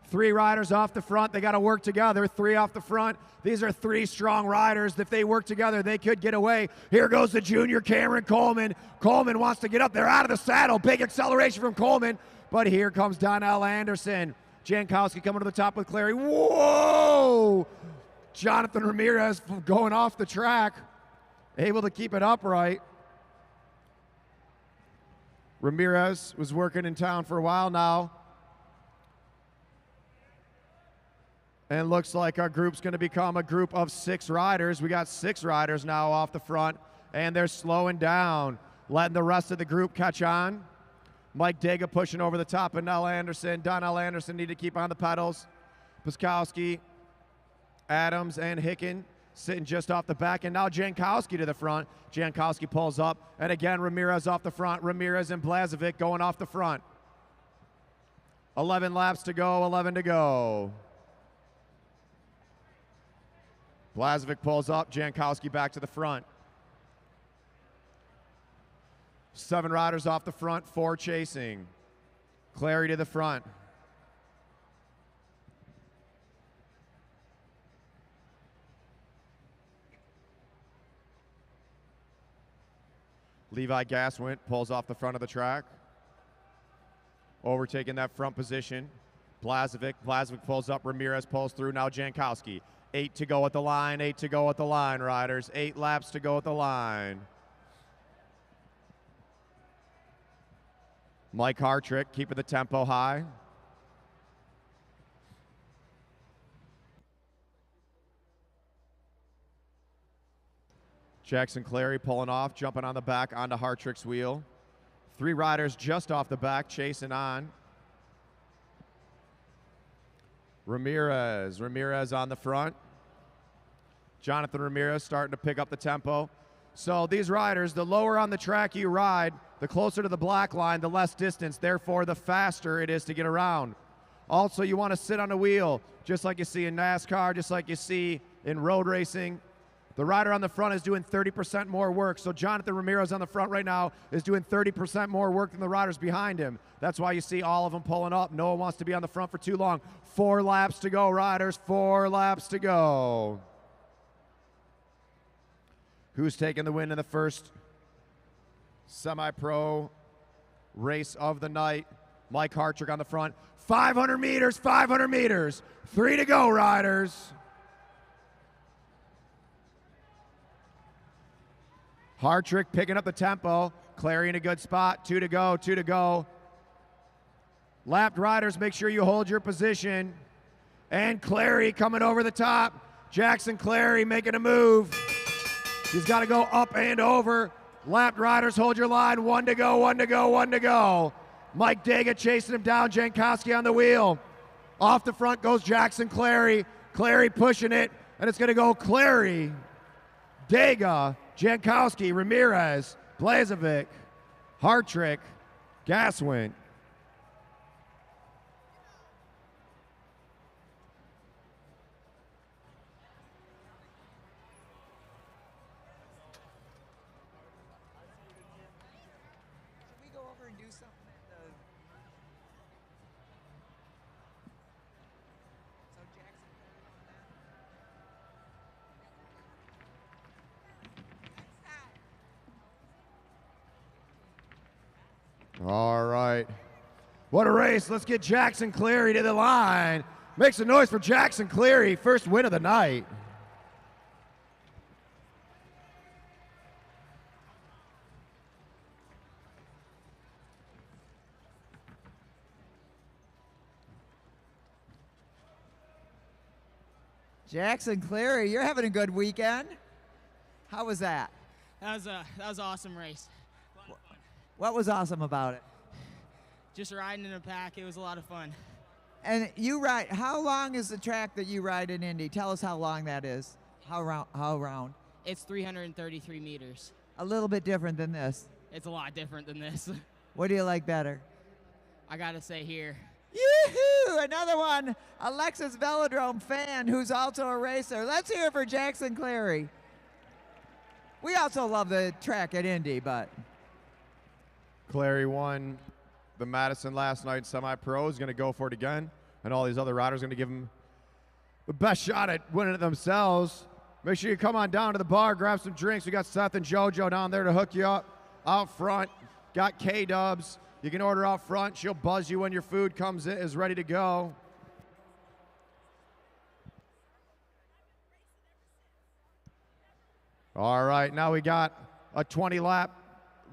3 riders off the front. They got to work together. 3 off the front. These are 3 strong riders. If they work together, they could get away. Here goes the junior Cameron Coleman. Coleman wants to get up there out of the saddle. Big acceleration from Coleman. But here comes Donnell Anderson. Jankowski coming to the top with Clary. Whoa! Jonathan Ramirez going off the track. Able to keep it upright. Ramirez was working in town for a while now. And looks like our group's going to become a group of 6 riders. We got 6 riders now off the front, and they're slowing down, letting the rest of the group catch on. Mike Dega pushing over the top of Donnell Anderson. Donnell Anderson need to keep on the pedals. Piskowski, Adams, and Hicken sitting just off the back, and now Jankowski to the front. Jankowski pulls up, and again Ramirez off the front. Ramirez and Blazevic going off the front. 11 laps to go, 11 to go. Blazevic pulls up, Jankowski back to the front. 7 riders off the front, 4 chasing. Clary to the front. Levi Gaswint pulls off the front of the track. Overtaking that front position. Blazevic pulls up, Ramirez pulls through, now Jankowski. 8 to go at the line, 8 to go at the line, riders. 8 laps to go at the line. Mike Hartrick keeping the tempo high. Jackson Clary pulling off, jumping on the back onto Hartrick's wheel. 3 riders just off the back, chasing on. Ramirez on the front. Jonathan Ramirez starting to pick up the tempo. So these riders, the lower on the track you ride, the closer to the black line, the less distance, therefore the faster it is to get around. Also, you want to sit on a wheel, just like you see in NASCAR, just like you see in road racing. The rider on the front is doing 30% more work. So Jonathan Ramirez on the front right now is doing 30% more work than the riders behind him. That's why you see all of them pulling up. No one wants to be on the front for too long. 4 laps to go, riders. 4 laps to go. Who's taking the win in the first semi-pro race of the night? Mike Hartrick on the front. 500 meters, 500 meters. 3 to go, riders. Hartrick picking up the tempo. Clary in a good spot. 2 to go, 2 to go. Lapped riders, make sure you hold your position. And Clary coming over the top. Jackson Clary making a move. He's got to go up and over. Lapped riders, hold your line. 1 to go, 1 to go, 1 to go. Mike Daga chasing him down. Jankowski on the wheel. Off the front goes Jackson Clary. Clary pushing it, and it's going to go Clary, Daga, Jankowski, Ramirez, Blazovic, Hartrick, Gaswin. All right. What a race. Let's get Jackson Clary to the line. Make some noise for Jackson Clary. First win of the night.
Jackson Clary, you're having a good weekend. How was that?
That was an awesome race. A lot of fun.
What was awesome about it?
Just riding in a pack, it was a lot of fun.
And you ride, how long is the track that you ride in Indy? Tell us how long that is. How round?
It's 333 meters.
A little bit different than this.
It's a lot different than this.
What do you like better?
I gotta say here.
Yoo-hoo! Another one, Alexis Velodrome fan who's also a racer. Let's hear it for Jackson Clary. We also love the track at Indy, but.
Clary won the Madison last night semi-pro. Is going to go for it again. And all these other riders are going to give him the best shot at winning it themselves. Make sure you come on down to the bar, grab some drinks. We got Seth and JoJo down there to hook you up. Out front, got K-Dubs. You can order out front. She'll buzz you when your food comes in, is ready to go. All right, now we got a 20-lap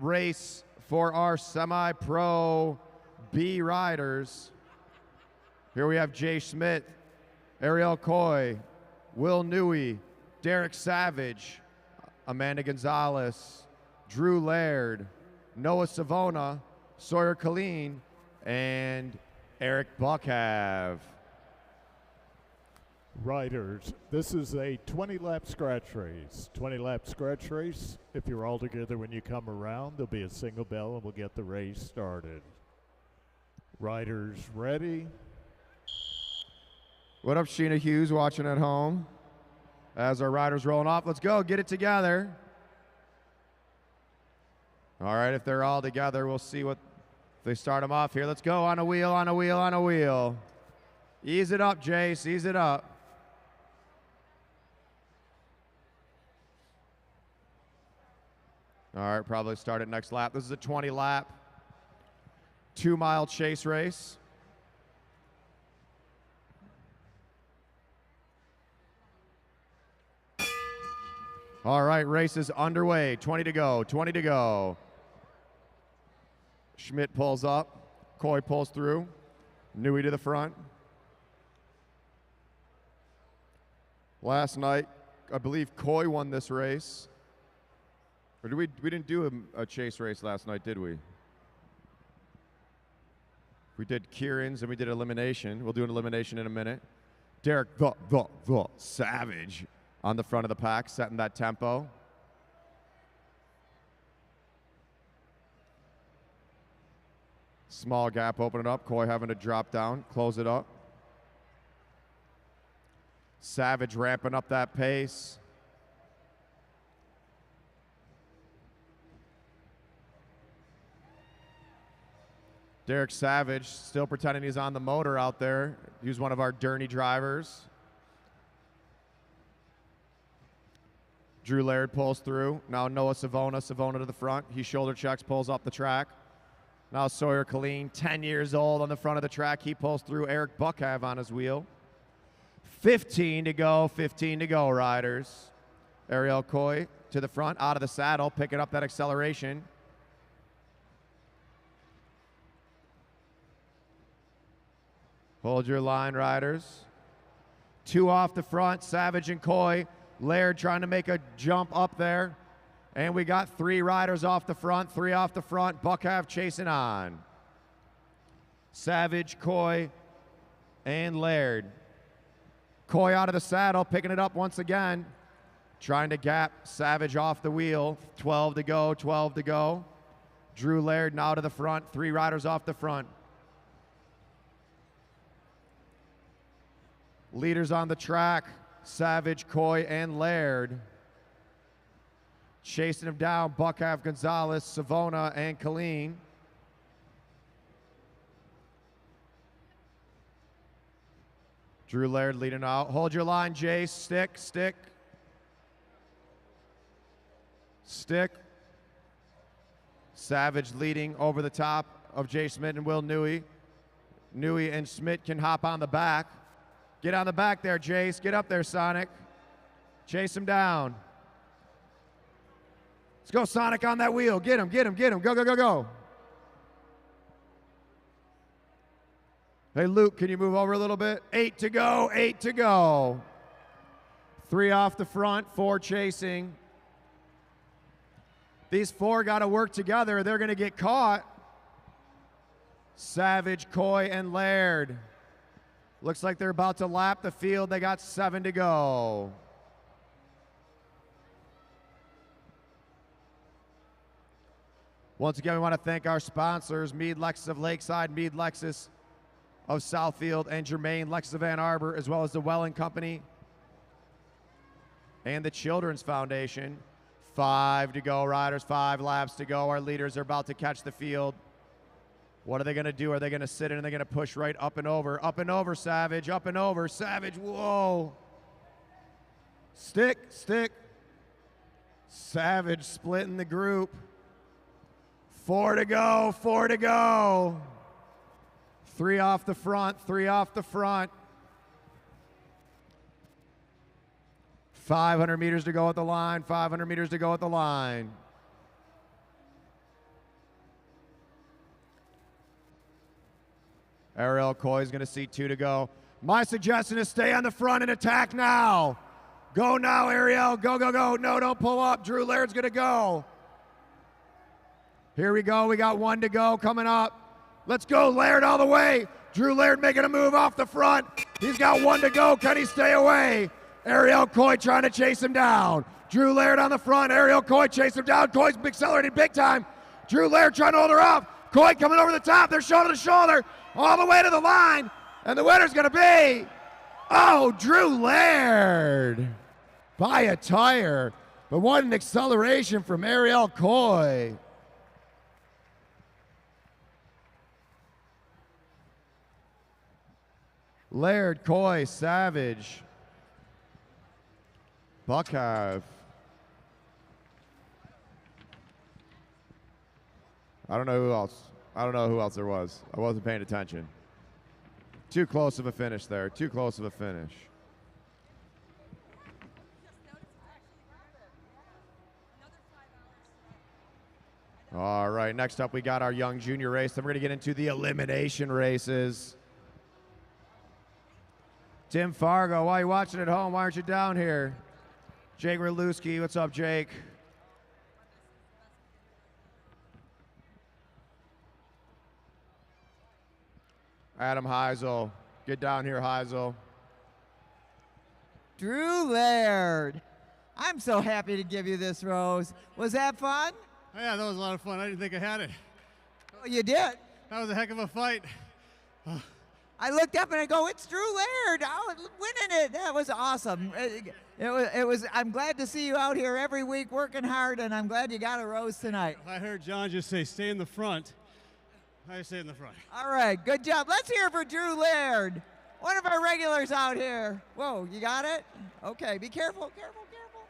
race for our semi-pro B riders. Here we have Jay Schmidt, Ariel Coy, Will Newey, Derek Savage, Amanda Gonzalez, Drew Laird, Noah Savona, Sawyer Colleen, and Eric Buckhav.
Riders, this is a 20-lap scratch race. 20-lap scratch race. If you're all together when you come around, there'll be a single bell and we'll get the race started. Riders ready?
What up, Sheena Hughes watching at home? As our riders rolling off, let's go, get it together. All right, if they're all together, we'll see what they start them off here. Let's go on a wheel, on a wheel, on a wheel. Ease it up, Jace, ease it up. All right, probably start at next lap. This is a 20-lap, 2-mile chase race. All right, race is underway. 20 to go, 20 to go. Schmidt pulls up. Coy pulls through. Newey to the front. Last night, I believe Coy won this race. Or did we didn't do a chase race last night, did we? We did Kieran's and we did elimination. We'll do an elimination in a minute. Derek the Savage on the front of the pack, setting that tempo. Small gap, open it up. Coy having to drop down, close it up. Savage ramping up that pace. Derek Savage still pretending he's on the motor out there. He's one of our Derny drivers. Drew Laird pulls through. Now Noah Savona to the front. He shoulder checks, pulls up the track. Now Sawyer Colleen, 10 years old on the front of the track. He pulls through. Eric Buckhav on his wheel. 15 to go, riders. Ariel Coy to the front, out of the saddle, picking up that acceleration. Hold your line, riders. 2 off the front, Savage and Coy. Laird trying to make a jump up there. And we got 3 riders off the front, 3 off the front. Buckhav chasing on. Savage, Coy, and Laird. Coy out of the saddle, picking it up once again. Trying to gap Savage off the wheel. 12 to go. Drew Laird now to the front, 3 riders off the front. Leaders on the track, Savage, Coy, and Laird. Chasing him down, Buckhav, Gonzalez, Savona, and Colleen. Drew Laird leading out. Hold your line, Jace. Stick. Savage leading over the top of Jay Smith and Will Newey. Newey and Smith can hop on the back. Get on the back there, Jace. Get up there, Sonic. Chase him down. Let's go, Sonic, on that wheel. Get him. Go. Hey, Luke, can you move over a little bit? 8 to go. 3 off the front, 4 chasing. These 4 got to work together. They're going to get caught. Savage, Coy, and Laird. Looks like they're about to lap the field. They got 7 to go. Once again, we want to thank our sponsors, Meade Lexus of Lakeside, Meade Lexus of Southfield, and Germain Lexus of Ann Arbor, as well as the Welling Company and the Children's Foundation. 5 to go, riders, 5 laps to go. Our leaders are about to catch the field. What are they going to do? Are they going to sit in and they're going to push right up and over? Up and over, Savage. Up and over, Savage. Whoa. Stick. Savage splitting the group. 4 to go. 3 off the front. 500 meters to go at the line. Ariel Coy is going to see 2 to go. My suggestion is stay on the front and attack now. Go now, Ariel. Go. No, don't pull up. Drew Laird's going to go. Here we go. We got 1 to go coming up. Let's go, Laird, all the way. Drew Laird making a move off the front. He's got 1 to go. Can he stay away? Ariel Coy trying to chase him down. Drew Laird on the front. Ariel Coy chase him down. Coy's accelerating big time. Drew Laird trying to hold her off. Coy coming over the top. They're shoulder to shoulder all the way to the line. And the winner's going to be, Drew Laird by a tire. But what an acceleration from Ariel Coy. Laird, Coy, Savage, Buckhav. I don't know who else there was. I wasn't paying attention. Too close of a finish there. All right, next up we got our young junior race. Then we're going to get into the elimination races. Tim Fargo, why are you watching at home? Why aren't you down here? Jake Ralewski, what's up, Jake? Adam Heisel. Get down here, Heisel.
Drew Laird. I'm so happy to give you this rose. Was that fun?
Oh, yeah, that was a lot of fun. I didn't think I had it.
Oh, you did.
That was a heck of a fight.
I looked up and I go, it's Drew Laird. Oh, winning it. That was awesome. It was. I'm glad to see you out here every week working hard, and I'm glad you got a rose tonight.
I heard John just say, stay in the front. I stay in the front.
All right, good job. Let's hear it for Drew Laird, one of our regulars out here. Whoa, you got it? Okay, be careful, careful, careful.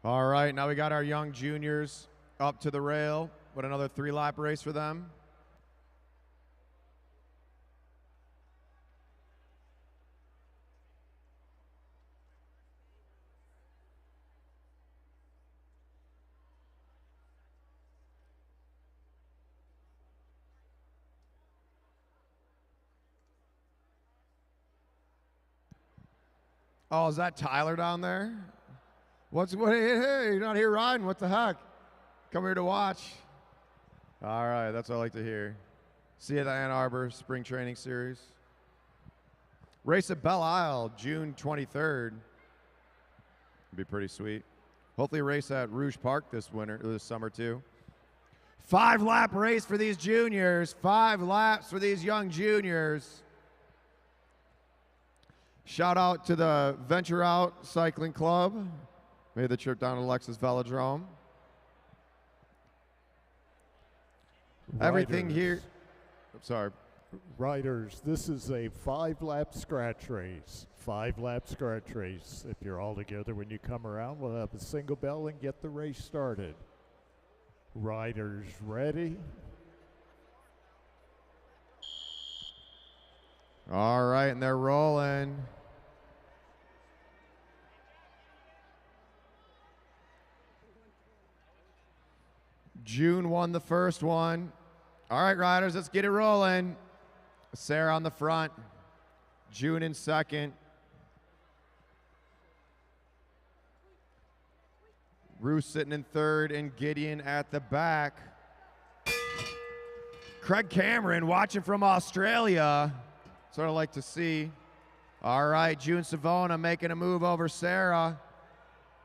All right, now we got our young juniors up to the rail. What another 3-lap race for them. Oh, is that Tyler down there? What? Hey, you're not here riding. What the heck? Come here to watch. All right, that's what I like to hear. See you at the Ann Arbor Spring Training Series. Race at Belle Isle, June 23rd. Be pretty sweet. Hopefully, a race at Rouge Park this summer too. 5-lap race for these juniors. 5 laps for these young juniors. Shout out to the Venture Out Cycling Club. Made the trip down to Lexus Velodrome. Everything here. I'm sorry.
Riders, this is a 5-lap scratch race. 5-lap scratch race. If you're all together when you come around, we'll have a single bell and get the race started. Riders ready?
All right, and they're rolling. June won the first one. All right, riders, let's get it rolling. Sarah on the front. June in second. Ruth sitting in third, and Gideon at the back. Craig Cameron watching from Australia. Sort of like to see. All right, June Savona making a move over Sarah.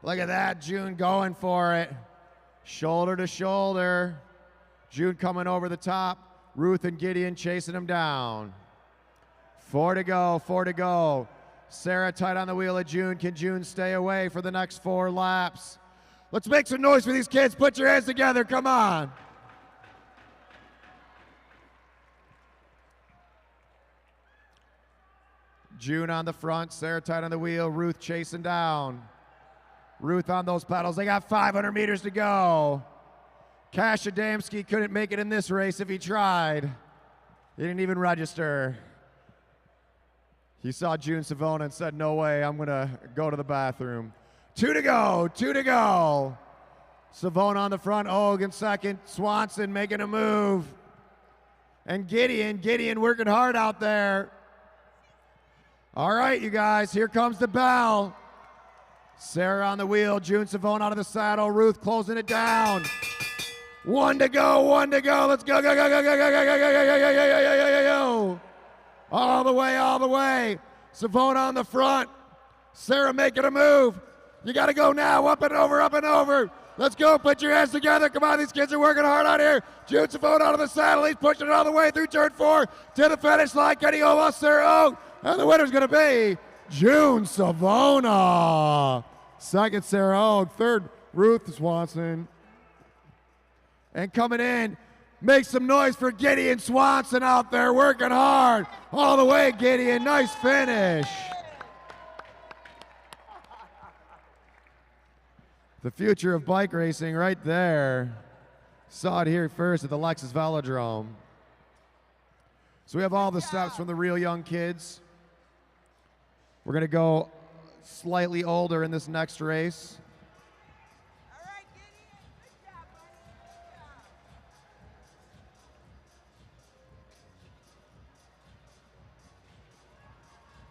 Look at that, June going for it. Shoulder to shoulder. June coming over the top. Ruth and Gideon chasing him down. 4 to go, 4 to go. Sarah tight on the wheel of June. Can June stay away for the next 4 laps? Let's make some noise for these kids. Put your hands together, come on. June on the front, Sarah tight on the wheel, Ruth chasing down. Ruth on those pedals. They got 500 meters to go. Cash Adamski couldn't make it in this race if he tried. He didn't even register. He saw June Savona and said, no way, I'm going to go to the bathroom. 2 to go, 2 to go. Savona on the front, Og in second. Swanson making a move. And Gideon working hard out there. All right, you guys, here comes the bell. Sarah on the wheel, June Savona out of the saddle, Ruth closing it down. 1 to go, 1 to go. Let's go, go, go, go, go, go, go, go, go, go, go, go, go, go. All the way, all the way. Savona on the front. Sarah making a move. You got to go now, up and over, up and over. Let's go, put your hands together. Come on, these kids are working hard out here. June Savona out of the saddle. He's pushing it all the way through turn 4 to the finish line. Can he go off Sarah Og? And the winner's going to be June Savona. Second, Sarah Og. Third, Ruth Swanson. And coming in, make some noise for Gideon Swanson out there working hard. All the way, Gideon. Nice finish. The future of bike racing right there. Saw it here first at the Lexus Velodrome. So we have all the steps from the real young kids. We're going to go slightly older in this next race.
All right, Gideon. Good job, buddy.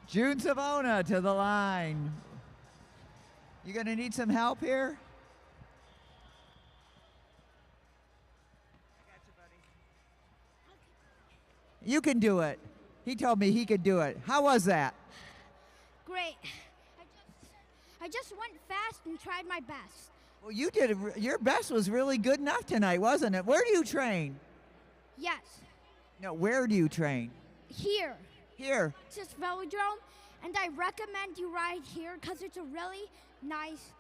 Good job. June Savona to the line. You gonna need some help here? I got you, buddy. You can do it. He told me he could do it. How was that?
Great. I just went fast and tried my best.
Well, you did. Your best was really good enough tonight, wasn't it? Where do you train?
Yes.
No, where do you train?
Here.
Here.
It's this velodrome, and I recommend you ride here because it's a really nice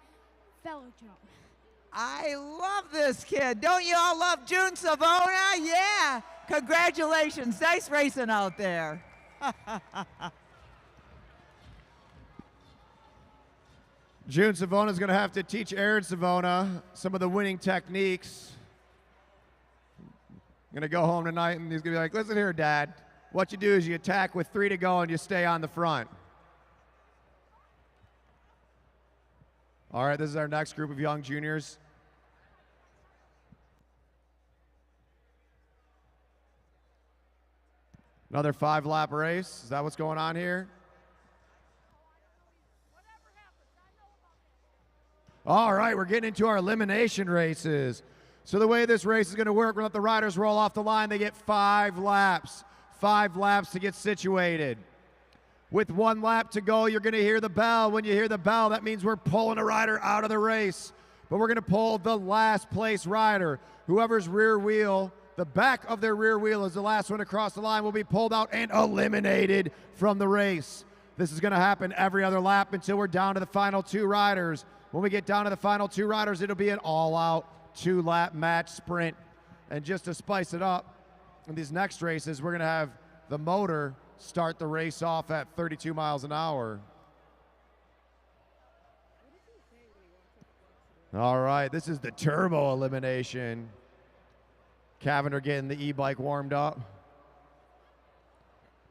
velodrome.
I love this kid. Don't you all love June Savona? Yeah. Congratulations. Nice racing out there.
June Savona is going to have to teach Aaron Savona some of the winning techniques. Going to go home tonight and he's going to be like, listen here, Dad. What you do is you attack with 3 to go and you stay on the front. All right, this is our next group of young juniors. Another 5-lap race. Is that what's going on here? All right, we're getting into our elimination races. So the way this race is going to work, we're going to let the riders roll off the line. They get 5 laps. 5 laps to get situated. With 1 lap to go, you're going to hear the bell. When you hear the bell, that means we're pulling a rider out of the race. But we're going to pull the last place rider. Whoever's rear wheel, the back of their rear wheel is the last one across the line, will be pulled out and eliminated from the race. This is going to happen every other lap until we're down to the final 2 riders. When we get down to the final 2 riders, it'll be an all-out 2-lap match sprint. And just to spice it up, in these next races, we're going to have the motor start the race off at 32 miles an hour. All right, this is the turbo elimination. Cavender getting the e-bike warmed up.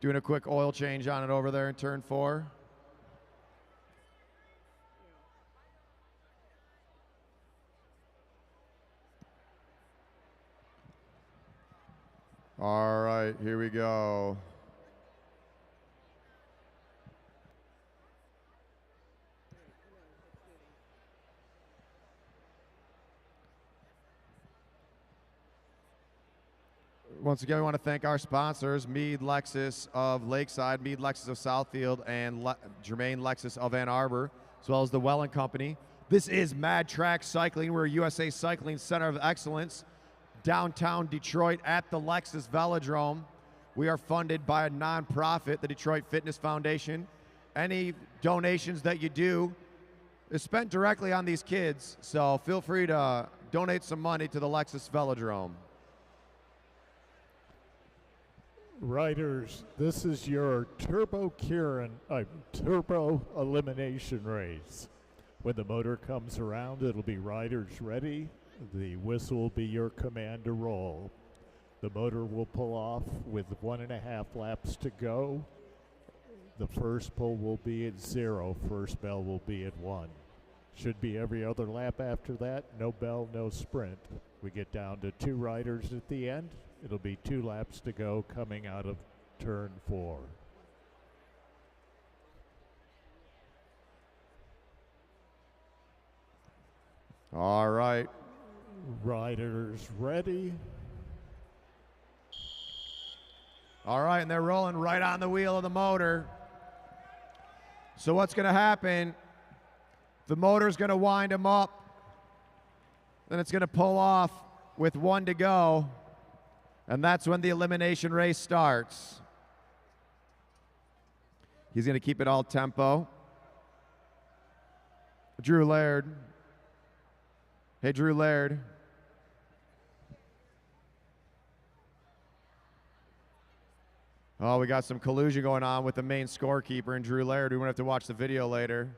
Doing a quick oil change on it over there in turn 4. All right, here we go. Once again, we want to thank our sponsors, Meade Lexus of Lakeside, Meade Lexus of Southfield, and Germain Lexus of Ann Arbor, as well as the Welland Company. This is Mad Track Cycling. We're a USA Cycling Center of Excellence, downtown Detroit at the Lexus Velodrome. We are funded by a nonprofit, the Detroit Fitness Foundation. Any donations that you do is spent directly on these kids, so feel free to donate some money to the Lexus Velodrome.
Riders, this is your turbo elimination race. When the motor comes around, it'll be riders ready. The whistle will be your command to roll. The motor will pull off with 1.5 laps to go. The first pull will be at 0. First bell will be at 1. Should be every other lap after that. No bell, no sprint. We get down to 2 riders at the end. It'll be 2 laps to go coming out of turn 4.
All right.
Riders ready.
All right, and they're rolling right on the wheel of the motor. So what's going to happen, the motor's going to wind them up, then it's going to pull off with 1 to go, and that's when the elimination race starts. He's going to keep it all tempo. Drew Laird. Hey, Drew Laird. Oh, we got some collusion going on with the main scorekeeper and Drew Laird. We won't have to watch the video later.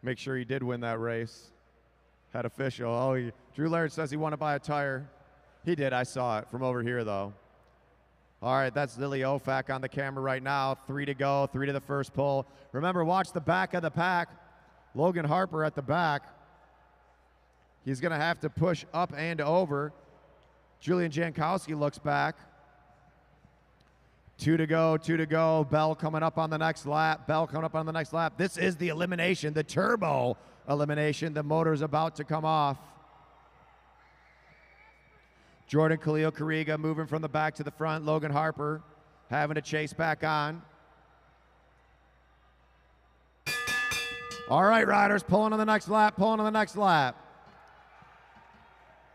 Make sure he did win that race. Head official. Oh, Drew Laird says he won it by a tire. He did. I saw it from over here, though. All right, that's Lily Ofak on the camera right now. 3 to go, 3 to the first pull. Remember, watch the back of the pack. Logan Harper at the back. He's going to have to push up and over. Julian Jankowski looks back. 2 to go, 2 to go. Bell coming up on the next lap. Bell coming up on the next lap. This is the elimination, the turbo elimination. The motor's about to come off. Jordan Khalil Kariga moving from the back to the front. Logan Harper having to chase back on. All right, riders, pulling on the next lap, pulling on the next lap.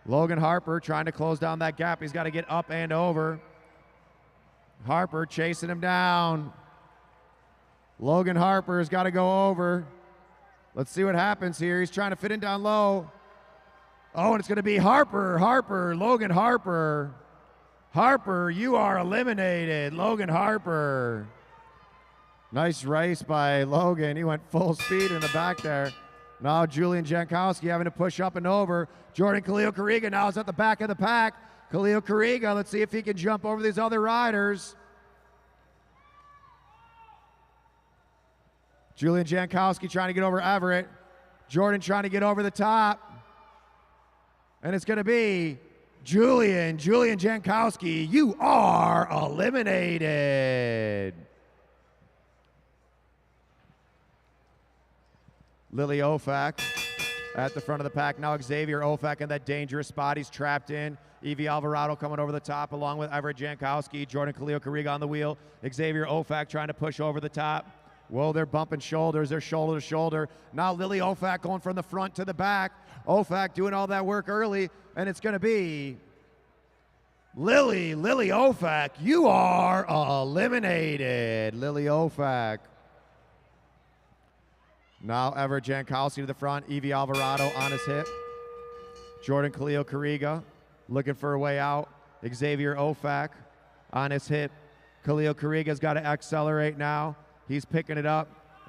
Logan Harper trying to close down that gap. He's got to get up and over. Harper chasing him down. Logan Harper's got to go over. Let's see what happens here. He's trying to fit in down low. Oh, and it's going to be Harper, Logan Harper. Harper, you are eliminated. Logan Harper. Nice race by Logan. He went full speed in the back there. Now Julian Jankowski having to push up and over. Jordan Khalil Kariga now is at the back of the pack. Khalil Kariga, let's see if he can jump over these other riders. Julian Jankowski trying to get over Everett. Jordan trying to get over the top. And it's going to be Julian Jankowski. You are eliminated. Lily Ofak at the front of the pack. Now Xavier Ofak in that dangerous spot. He's trapped in. Evie Alvarado coming over the top along with Everett Jankowski. Jordan Khalil Kariga on the wheel. Xavier Ofak trying to push over the top. Whoa, they're bumping shoulders. They're shoulder to shoulder. Now Lily Ofak going from the front to the back. Ofak doing all that work early, and it's going to be Lily Ofak. You are eliminated, Lily Ofak. Now Everett Jankowski to the front. Evie Alvarado on his hip. Jordan Khalil Kariga looking for a way out. Xavier Ofak on his hip. Khalil Kariga's got to accelerate now. He's picking it up.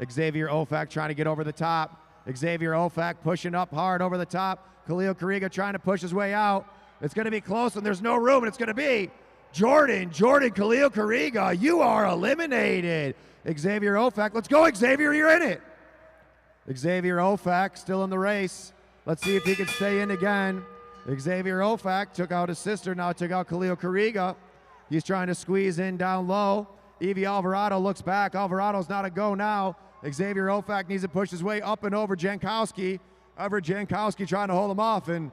Xavier Ofak trying to get over the top. Xavier Ofak pushing up hard over the top. Khalil Kariga trying to push his way out. It's going to be close, and there's no room, and it's going to be Jordan Khalil Kariga. You are eliminated. Xavier Ofak. Let's go, Xavier. You're in it. Xavier Ofak still in the race. Let's see if he can stay in again. Xavier Ofak took out his sister, now took out Khalil Kariga. He's trying to squeeze in down low. Evie Alvarado looks back. Alvarado's not a go now. Xavier Ofak needs to push his way up and over Jankowski. Everett Jankowski trying to hold him off, and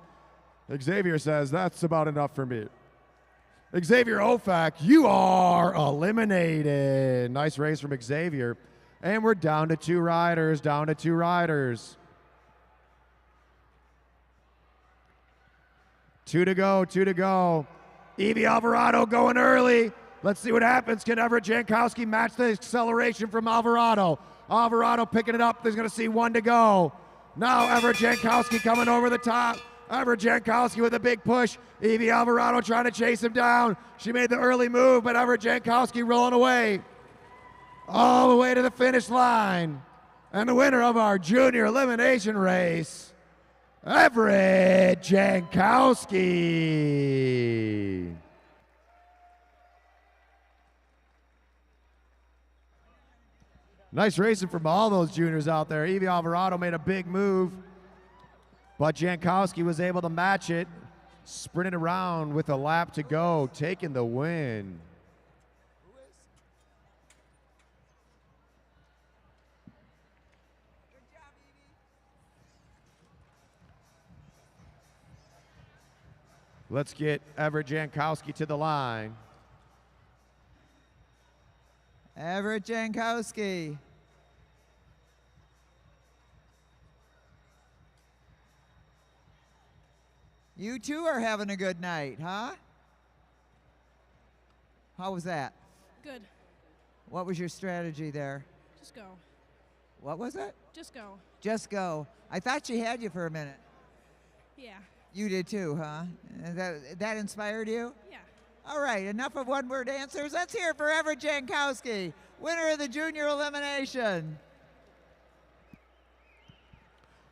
Xavier says, that's about enough for me. Xavier Ofak, you are eliminated. Nice race from Xavier. And we're down to two riders, down to two riders. Two to go. Evie Alvarado going early. Let's see what happens. Can Everett Jankowski match the acceleration from Alvarado? Alvarado picking it up. There's going to see one to go. Now Everett Jankowski coming over the top. Everett Jankowski with a big push. Evie Alvarado trying to chase him down. She made the early move, but Everett Jankowski rolling away. All the way to the finish line. And the winner of our junior elimination race, Everett Jankowski. Nice racing from all those juniors out there. Evie Alvarado made a big move, but Jankowski was able to match it, sprinting around with a lap to go, taking the win. Let's get Everett Jankowski to the line.
Everett Jankowski. You two are having a good night, huh? How was that?
Good.
What was your strategy there?
Just go.
What was it?
Just go.
Just go. I thought she had you for a minute.
Yeah.
You did too, huh? That inspired you?
Yeah.
All right, enough of one-word answers. Let's hear it for Everett Jankowski, winner of the junior elimination.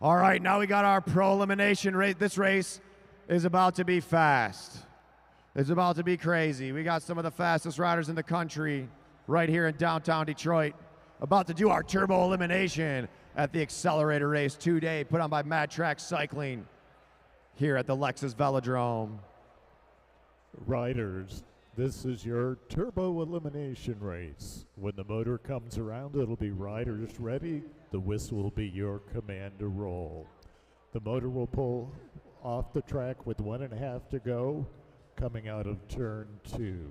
All right, now we got our pro elimination race. This race is about to be fast. It's about to be crazy. We got some of the fastest riders in the country right here in downtown Detroit about to do our turbo elimination at the Accelerator race today, put on by Mad Track Cycling here at the Lexus Velodrome.
Riders, this is your turbo elimination race. When the motor comes around, it'll be riders ready. The whistle will be your command to roll. The motor will pull off the track with 1.5 to go, coming out of turn 2.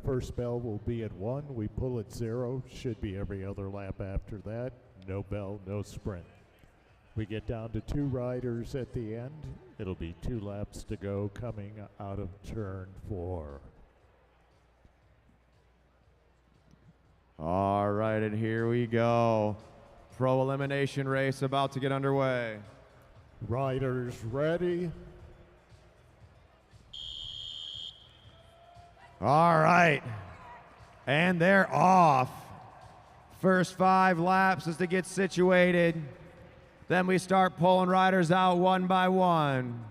First bell will be at 1. We pull at 0. Should be every other lap after that. No bell, no sprint. We get down to 2 riders at the end. It'll be 2 laps to go coming out of turn 4.
All right, and here we go. Pro elimination race about to get underway.
Riders ready.
All right, and they're off. First 5 laps is to get situated. Then we start pulling riders out one by one.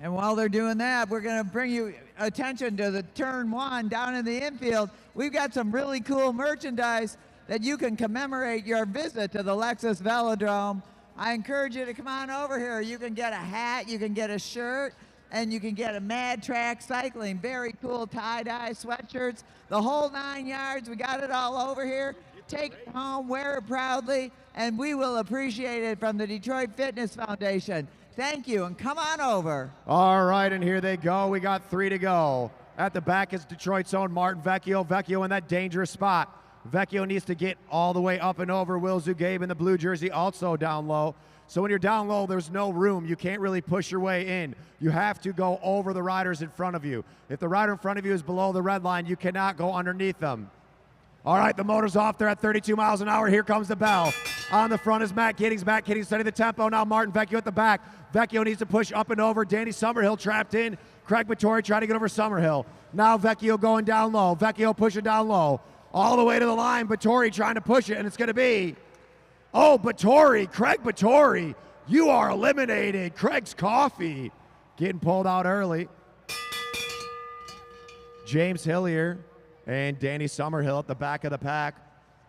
And while they're doing that, we're going to bring you attention to the turn 1 down in the infield. We've got some really cool merchandise that you can commemorate your visit to the Lexus Velodrome. I encourage you to come on over here. You can get a hat, you can get a shirt, and you can get a Mad Track Cycling. Very cool tie-dye sweatshirts, the whole 9 yards. We got it all over here. Take it home, wear it proudly, and we will appreciate it from the Detroit Fitness Foundation. Thank you, and come on over.
All right, and here they go. We got 3 to go. At the back is Detroit's own Martin Vecchio. Vecchio in that dangerous spot. Vecchio needs to get all the way up and over. Will Zugabe in the blue jersey also down low. So when you're down low, there's no room. You can't really push your way in. You have to go over the riders in front of you. If the rider in front of you is below the red line, you cannot go underneath them. All right, the motor's off there at 32 miles an hour. Here comes the bell. On the front is Matt Giddings. Matt Giddings setting the tempo. Now Martin Vecchio at the back. Vecchio needs to push up and over. Danny Summerhill trapped in. Craig Vittori trying to get over Summerhill. Now Vecchio going down low. Vecchio pushing down low. All the way to the line. Vittori trying to push it, and it's going to be, oh, Vittori, Craig Vittori, you are eliminated. Craig's Coffee getting pulled out early. James Hillier and Danny Summerhill at the back of the pack.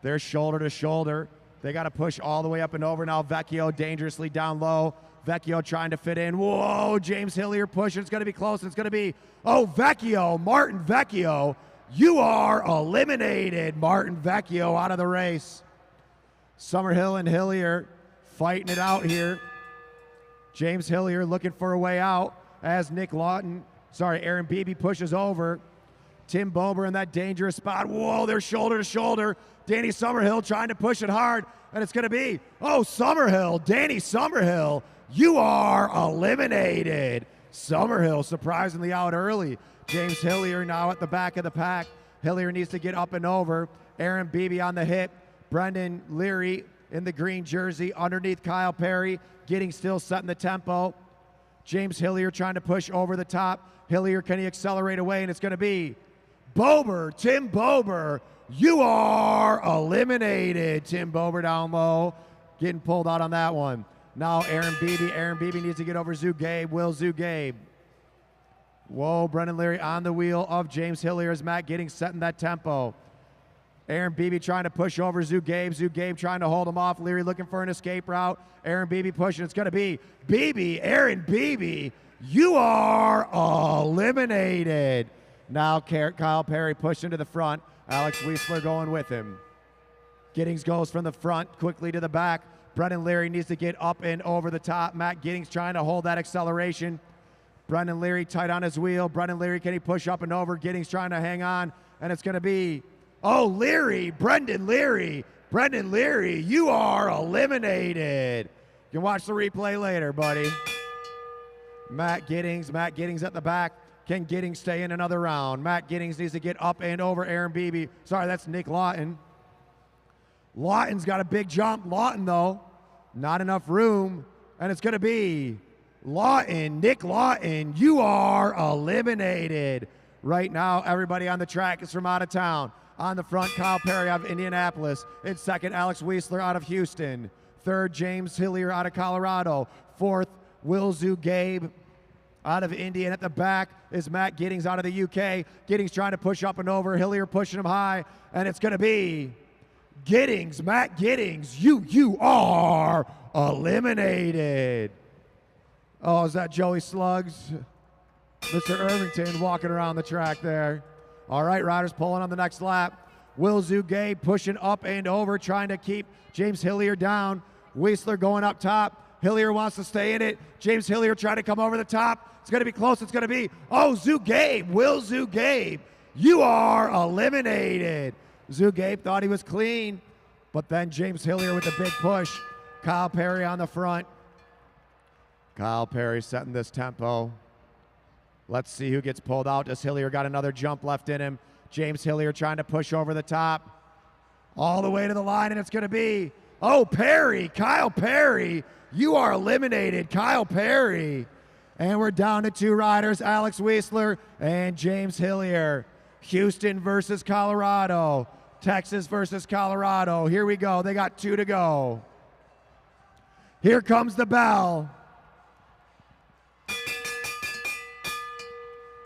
They're shoulder to shoulder. They got to push all the way up and over. Now Vecchio dangerously down low. Vecchio trying to fit in. Whoa, James Hillier pushing. It's going to be close. It's going to be, oh, Vecchio, Martin Vecchio. You are eliminated, Martin Vecchio, out of the race. Summerhill and Hillier fighting it out here. James Hillier looking for a way out as Aaron Beebe pushes over. Tim Bober in that dangerous spot. Whoa, they're shoulder to shoulder. Danny Summerhill trying to push it hard, and it's going to be, oh, Summerhill, Danny Summerhill, you are eliminated. Summerhill surprisingly out early. James Hillier now at the back of the pack. Hillier needs to get up and over. Aaron Beebe on the hip. Brendan Leary in the green jersey underneath Kyle Perry. Giddings still setting the tempo. James Hillier trying to push over the top. Hillier, can he accelerate away? And it's going to be Bober, Tim Bober. You are eliminated. Tim Bober down low. Getting pulled out on that one. Now Aaron Beebe. Aaron Beebe needs to get over Zugabe. Will Zugabe. Whoa, Brendan Leary on the wheel of James Hillier as Matt Giddings setting that tempo. Aaron Beebe trying to push over Zugabe. Zugabe trying to hold him off. Leary looking for an escape route. Aaron Beebe pushing. It's going to be Beebe, Aaron Beebe. You are eliminated. Now Kyle Perry pushed into the front. Alex Wiesler going with him. Giddings goes from the front quickly to the back. Brendan Leary needs to get up and over the top. Matt Giddings trying to hold that acceleration. Brendan Leary tight on his wheel. Brendan Leary, can he push up and over? Giddings trying to hang on, and it's going to be, oh, Leary, Brendan Leary. Brendan Leary, you are eliminated. You can watch the replay later, buddy. Matt Giddings at the back. Can Giddings stay in another round? Matt Giddings needs to get up and over Aaron Beebe. Sorry, that's Nick Lawton. Lawton's got a big jump. Lawton, though, not enough room, and it's going to be Lawton, Nick Lawton, you are eliminated. Right now, everybody on the track is from out of town. On the front, Kyle Perry out of Indianapolis. In second, Alex Wiesler out of Houston. Third, James Hillier out of Colorado. Fourth, Will Zugabe out of Indy. And at the back is Matt Giddings out of the UK. Giddings trying to push up and over. Hillier pushing him high. And it's going to be Giddings, Matt Giddings, you are eliminated. Oh, is that Joey Slugs? Mr. Irvington walking around the track there. All right, riders pulling on the next lap. Will Zugabe pushing up and over, trying to keep James Hillier down. Wiesler going up top. Hillier wants to stay in it. James Hillier trying to come over the top. It's going to be close. It's going to be, oh, Zugabe, Will Zugabe. you are eliminated. Zugape thought he was clean, but then James Hillier with the big push. Kyle Perry on the front. Kyle Perry setting this tempo. Let's see who gets pulled out. Does Hillier got another jump left in him? James Hillier trying to push over the top. All the way to the line, and it's going to be, oh, Perry, Kyle Perry. You are eliminated, Kyle Perry. And we're down to 2 riders, Alex Weisler and James Hillier. Houston versus Colorado. Texas versus Colorado. Here we go. They got 2 to go. Here comes the bell.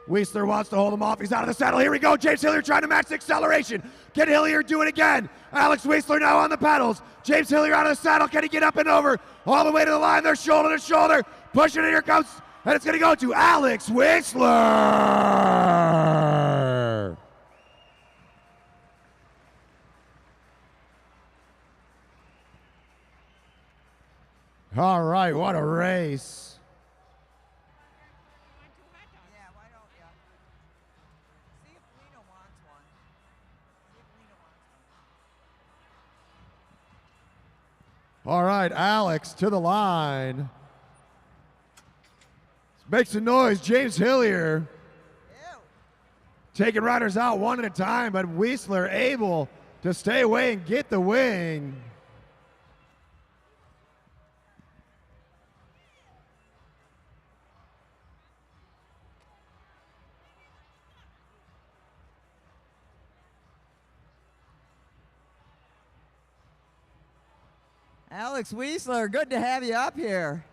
Weisler wants to hold him off. He's out of the saddle. Here we go. James Hillier trying to match the acceleration. Can Hillier do it again? Alex Weisler now on the pedals. James Hillier out of the saddle. Can he get up and over? All the way to the line. They're shoulder to shoulder. Pushing it. Here comes. And it's going to go to Alex Weisler. All right. What a race. All right, Alex to the line. Make some noise, James Hillier. Taking riders out one at a time, but Weisler able to stay away and get the wing.
Alex Weisler, good to have you up here.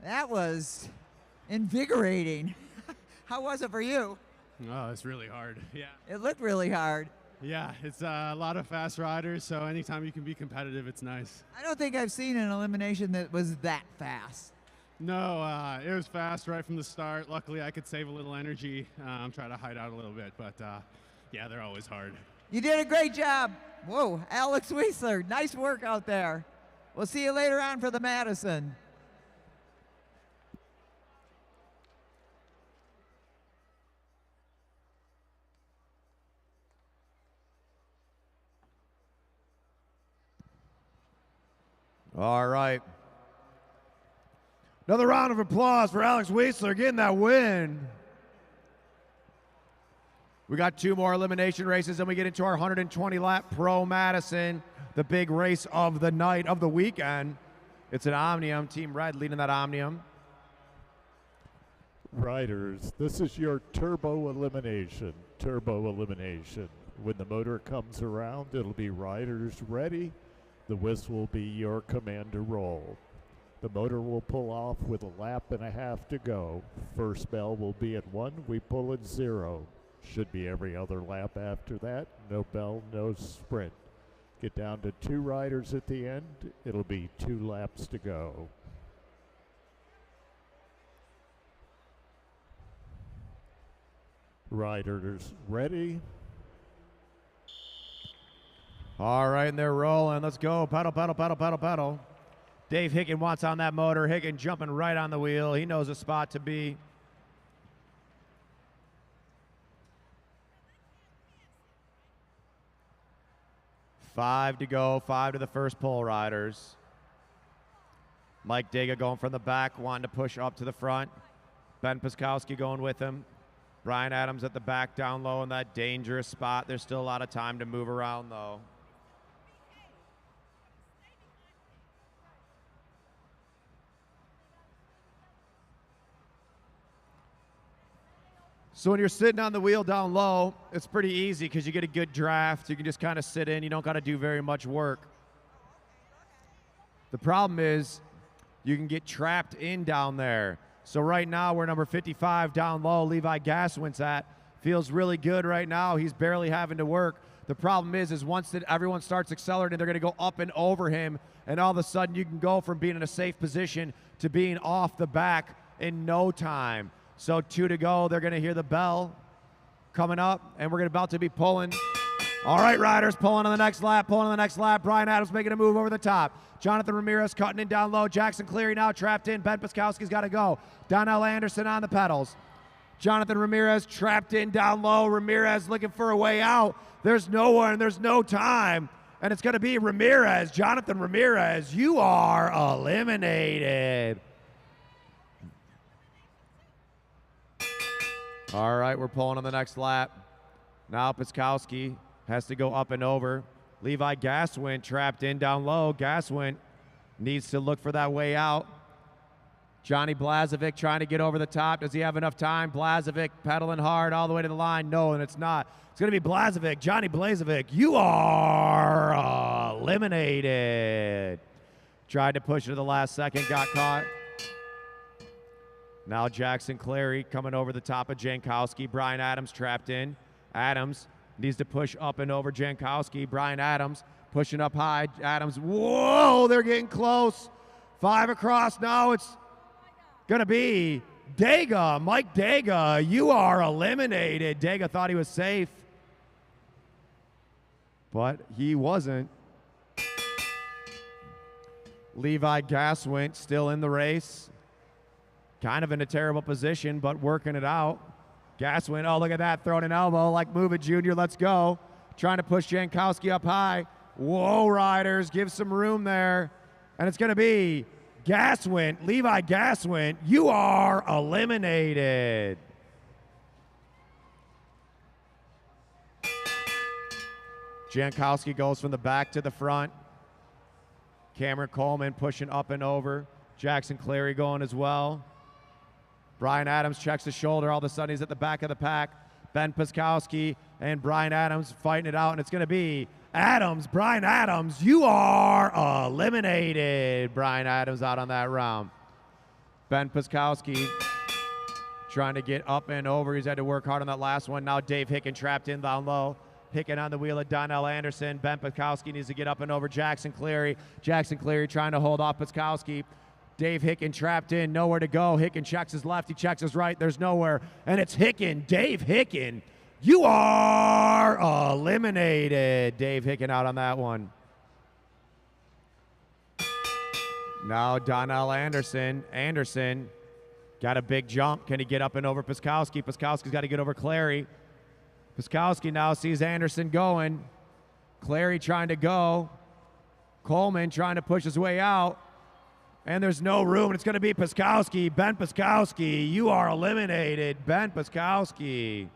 That was invigorating. How was it for you?
Oh, it's really hard. Yeah.
It looked really hard.
Yeah, it's a lot of fast riders, so anytime you can be competitive, it's nice.
I don't think I've seen an elimination that was that fast.
No, it was fast right from the start. Luckily, I could save a little energy. I'm trying to hide out a little bit, but yeah, they're always hard.
You did a great job. Whoa, Alex Weisler, nice work out there. We'll see you later on for the Madison.
All right. Another round of applause for Alex Weisler getting that win. We got 2 more elimination races, and we get into our 120-lap Pro Madison, the big race of the night, of the weekend. It's an Omnium, Team Red leading that Omnium.
Riders, this is your turbo elimination. Turbo elimination. When the motor comes around, it'll be riders ready. The whistle will be your command to roll. The motor will pull off with a lap and a half to go. First bell will be at 1, we pull at 0. Should be every other lap after that. No bell, no sprint. Get down to 2 riders at the end. It'll be 2 laps to go. Riders ready.
All right, and they're rolling. Let's go. Pedal, pedal, pedal, pedal, pedal. Dave Hicken wants on that motor. Hicken jumping right on the wheel. He knows a spot to be. Five to go. 5 to the first pole riders. Mike Dega going from the back, wanting to push up to the front. Ben Piskowski going with him. Brian Adams at the back down low in that dangerous spot. There's still a lot of time to move around, though. So when you're sitting on the wheel down low, it's pretty easy because you get a good draft. You can just kind of sit in. You don't got to do very much work. The problem is you can get trapped in down there. So right now we're number 55 down low. Levi Gaswin's at. Feels really good right now. He's barely having to work. The problem is once everyone starts accelerating, they're going to go up and over him. And all of a sudden you can go from being in a safe position to being off the back in no time. So 2 to go. They're going to hear the bell coming up, and we're about to be pulling. All right, riders, pulling on the next lap, pulling on the next lap. Brian Adams making a move over the top. Jonathan Ramirez cutting in down low. Jackson Cleary now trapped in. Ben Piskowski's got to go. Donnell Anderson on the pedals. Jonathan Ramirez trapped in down low. Ramirez looking for a way out. There's no one, there's no time. And it's going to be Ramirez. Jonathan Ramirez, you are eliminated. All right, we're pulling on the next lap. Now Piskowski has to go up and over. Levi Gaswin trapped in down low. Gaswin needs to look for that way out. Johnny Blazovic trying to get over the top. Does he have enough time? Blazovic pedaling hard all the way to the line. No, and it's not. It's going to be Blazovic. Johnny Blazovic, you are eliminated. Tried to push it to the last second, got caught. Now Jackson Clary coming over the top of Jankowski. Brian Adams trapped in. Adams needs to push up and over Jankowski. Brian Adams pushing up high. Adams, whoa, they're getting close. 5 across now. It's going to be Dega. Mike Dega, you are eliminated. Dega thought he was safe, but he wasn't. Levi Gaswin still in the race. Kind of in a terrible position, but working it out. Gaswin, oh, look at that, throwing an elbow, like, move it, Junior, let's go. Trying to push Jankowski up high. Whoa, riders, give some room there. And it's going to be Gaswin, Levi Gaswin, you are eliminated. Jankowski goes from the back to the front. Cameron Coleman pushing up and over. Jackson Clary going as well. Brian Adams checks the shoulder. All of a sudden, he's at the back of the pack. Ben Piskowski and Brian Adams fighting it out, and it's going to be Adams. Brian Adams, you are eliminated. Brian Adams out on that round. Ben Piskowski trying to get up and over. He's had to work hard on that last one. Now Dave Hicken trapped in down low. Hicken on the wheel of Donnell Anderson. Ben Piskowski needs to get up and over Jackson Clary. Jackson Clary trying to hold off Piskowski. Dave Hicken trapped in, nowhere to go. Hicken checks his left, he checks his right, there's nowhere. And it's Hicken, Dave Hicken. You are eliminated. Dave Hicken out on that one. Now Donnell Anderson. Anderson got a big jump. Can he get up and over Piskowski? Piskowski's got to get over Clary. Piskowski now sees Anderson going. Clary trying to go. Coleman trying to push his way out. And there's no room, and it's going to be Piskowski. Ben Piskowski, you are eliminated. Ben Piskowski.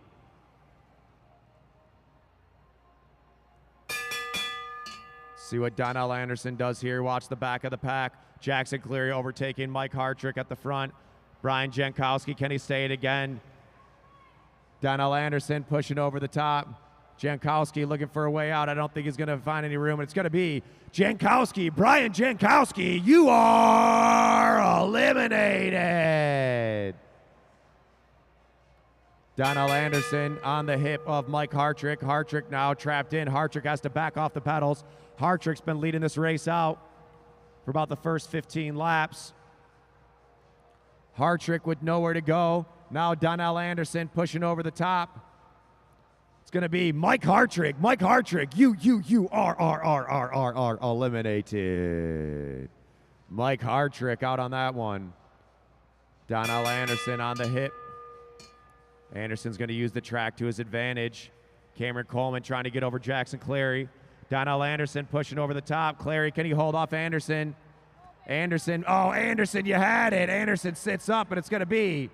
See what Donnell Anderson does here. Watch the back of the pack. Jackson Clary overtaking Mike Hartrick at the front. Brian Jankowski, can he say it again? Donnell Anderson pushing over the top. Jankowski looking for a way out. I don't think he's going to find any room. It's going to be Jankowski. Brian Jankowski, you are eliminated. Donnell Anderson on the hip of Mike Hartrick. Hartrick now trapped in. Hartrick has to back off the pedals. Hartrick's been leading this race out for about the first 15 laps. Hartrick with nowhere to go. Now Donnell Anderson pushing over the top. It's going to be Mike Hartrick. Mike Hartrick, you are eliminated. Mike Hartrick out on that one. Donnell Anderson on the hip. Anderson's going to use the track to his advantage. Cameron Coleman trying to get over Jackson Clary. Donnell Anderson pushing over the top. Clary, can he hold off Anderson? Anderson, oh, Anderson, you had it. Anderson sits up, and it's going to be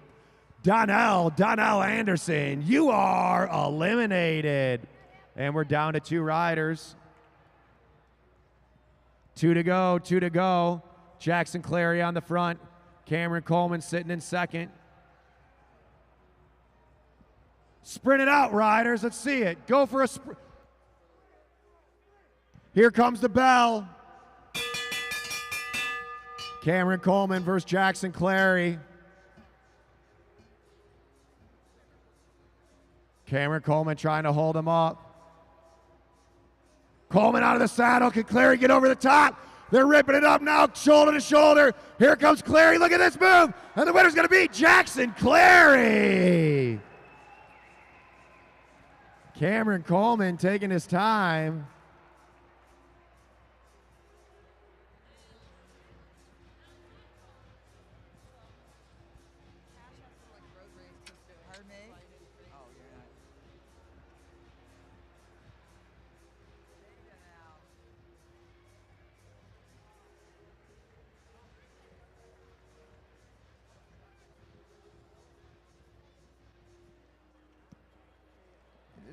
Donnell Anderson, you are eliminated. And we're down to 2 riders. 2 to go. Jackson Clary on the front. Cameron Coleman sitting in second. Sprint it out, riders. Let's see it. Go for a sprint. Here comes the bell. Cameron Coleman versus Jackson Clary. Cameron Coleman trying to hold him up. Coleman out of the saddle. Can Clary get over the top? They're ripping it up now, shoulder to shoulder. Here comes Clary. Look at this move. And the winner's going to be Jackson Clary. Cameron Coleman taking his time.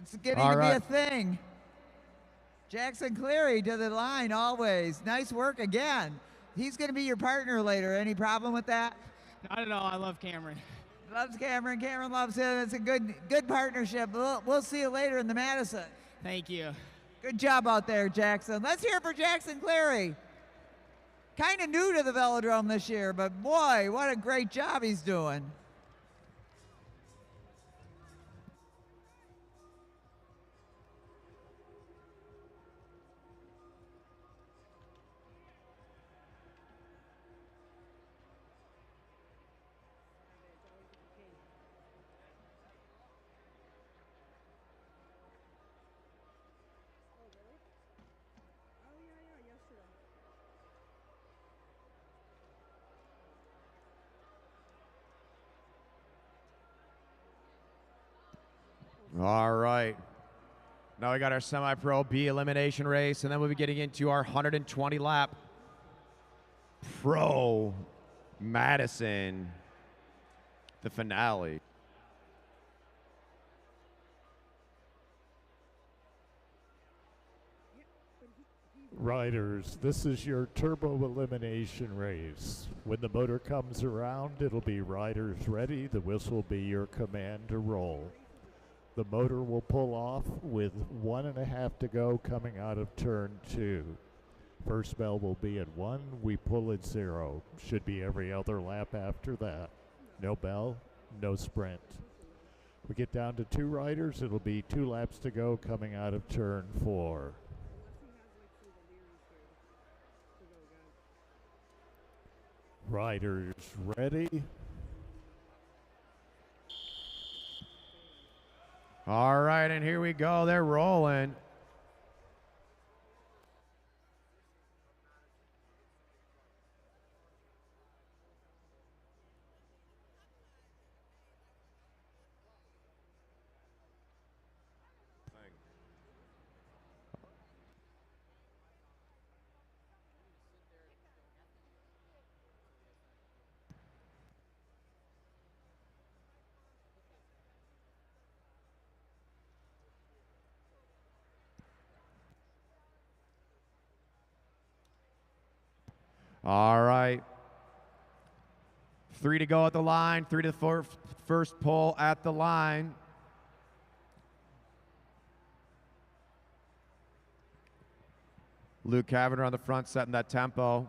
It's getting
All
to
right.
be a thing. Jackson Cleary to the line always. Nice work again. He's going to be your partner later. Any problem with that?
Not at all. I love Cameron.
Loves Cameron. Cameron loves him. It's a good partnership. We'll see you later in the Madison.
Thank you.
Good job out there, Jackson. Let's hear it for Jackson Cleary. Kind of new to the velodrome this year, but boy, what a great job he's doing.
All right. Now we got our semi-pro B elimination race, and then we'll be getting into our 120 lap pro Madison, the finale.
Riders, this is your turbo elimination race. When the motor comes around, it'll be riders ready. The whistle will be your command to roll. The motor will pull off with 1.5 to go coming out of turn 2. First bell will be at 1, we pull at 0. Should be every other lap after that. No bell, no sprint. We get down to 2 riders, it'll be 2 laps to go coming out of turn 4. Riders ready.
All right, and here we go. They're rolling. All right. 3 to go at the line. 3 to the first pull at the line. Luke Cavender on the front setting that tempo.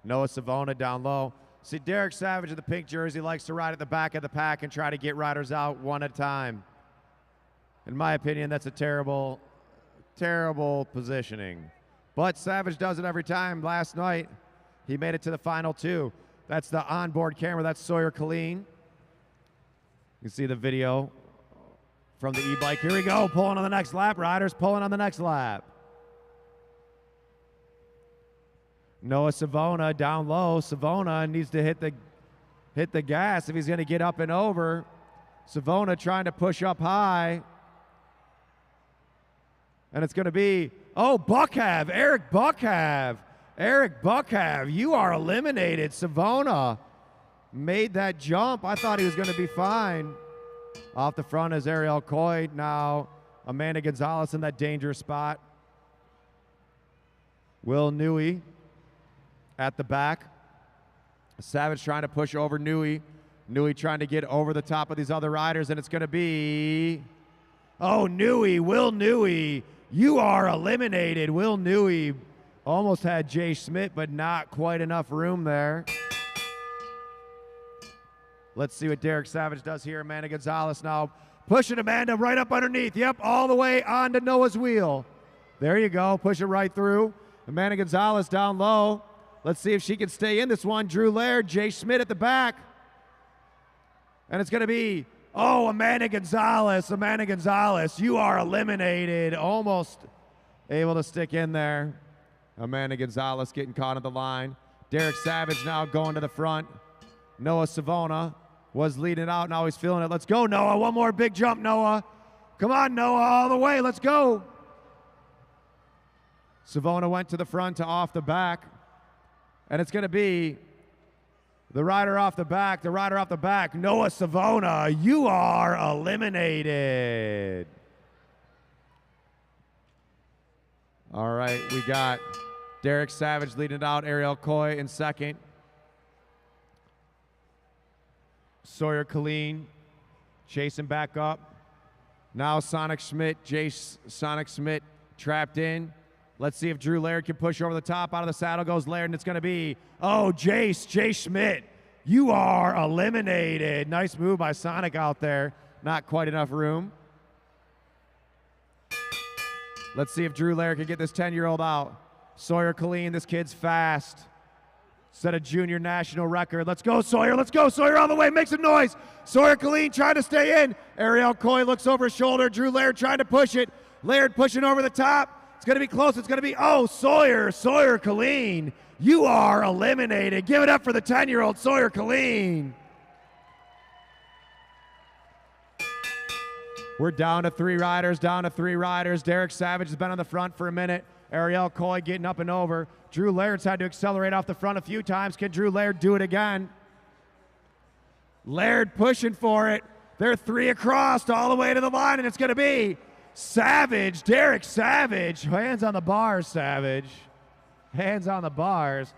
Noah Savona down low. See, Derek Savage in the pink jersey likes to ride at the back of the pack and try to get riders out one at a time. In my opinion, that's a terrible, terrible positioning. But Savage does it every time. Last night, he made it to the final 2. That's the onboard camera. That's Sawyer Colleen. You can see the video from the e-bike. Here we go, pulling on the next lap. Riders pulling on the next lap. Noah Savona down low. Savona needs to hit the gas if he's going to get up and over. Savona trying to push up high. And it's going to be, oh, Buckhav, Eric Buckhav. Eric Buckhav, you are eliminated. Savona made that jump. I thought he was going to be fine. Off the front is Ariel Coy. Now Amanda Gonzalez in that dangerous spot. Will Newey at the back. Savage trying to push over Newey. Newey trying to get over the top of these other riders, and it's going to be, oh, Newey, Will Newey, you are eliminated. Will Newey almost had Jay Schmidt, but not quite enough room there. Let's see what Derek Savage does here. Amanda Gonzalez now pushing Amanda right up underneath. Yep, all the way onto Noah's wheel. There you go, push it right through. Amanda Gonzalez down low. Let's see if she can stay in this one. Drew Laird, Jay Schmidt at the back. And it's going to be, oh, Amanda Gonzalez, you are eliminated. Almost able to stick in there. Amanda Gonzalez getting caught on the line. Derek Savage now going to the front. Noah Savona was leading out. Now he's feeling it. Let's go, Noah. One more big jump, Noah. Come on, Noah, all the way. Let's go. Savona went to the front to off the back. And it's going to be the rider off the back, Noah Savona, you are eliminated. All right, we got Derek Savage leading it out, Ariel Coy in second. Sawyer Colleen chasing back up. Now Sonic Schmidt, Sonic Schmidt trapped in. Let's see if Drew Laird can push over the top. Out of the saddle goes Laird, and it's going to be, Jay Schmidt. You are eliminated. Nice move by Sonic out there. Not quite enough room. Let's see if Drew Laird can get this 10-year-old out. Sawyer Colleen, this kid's fast. Set a junior national record. Let's go, Sawyer. Let's go, Sawyer, all the way. Make some noise. Sawyer Colleen trying to stay in. Ariel Coy looks over his shoulder. Drew Laird trying to push it. Laird pushing over the top. It's going to be close. It's going to be, Sawyer Colleen. You are eliminated. Give it up for the 10-year-old Sawyer Colleen. We're down to 3 riders, Derek Savage has been on the front for a minute. Ariel Coy getting up and over. Drew Laird's had to accelerate off the front a few times. Can Drew Laird do it again? Laird pushing for it. They're 3 across all the way to the line, and it's going to be Savage, Derek Savage. Hands on the bars, Savage. Hands on the bars.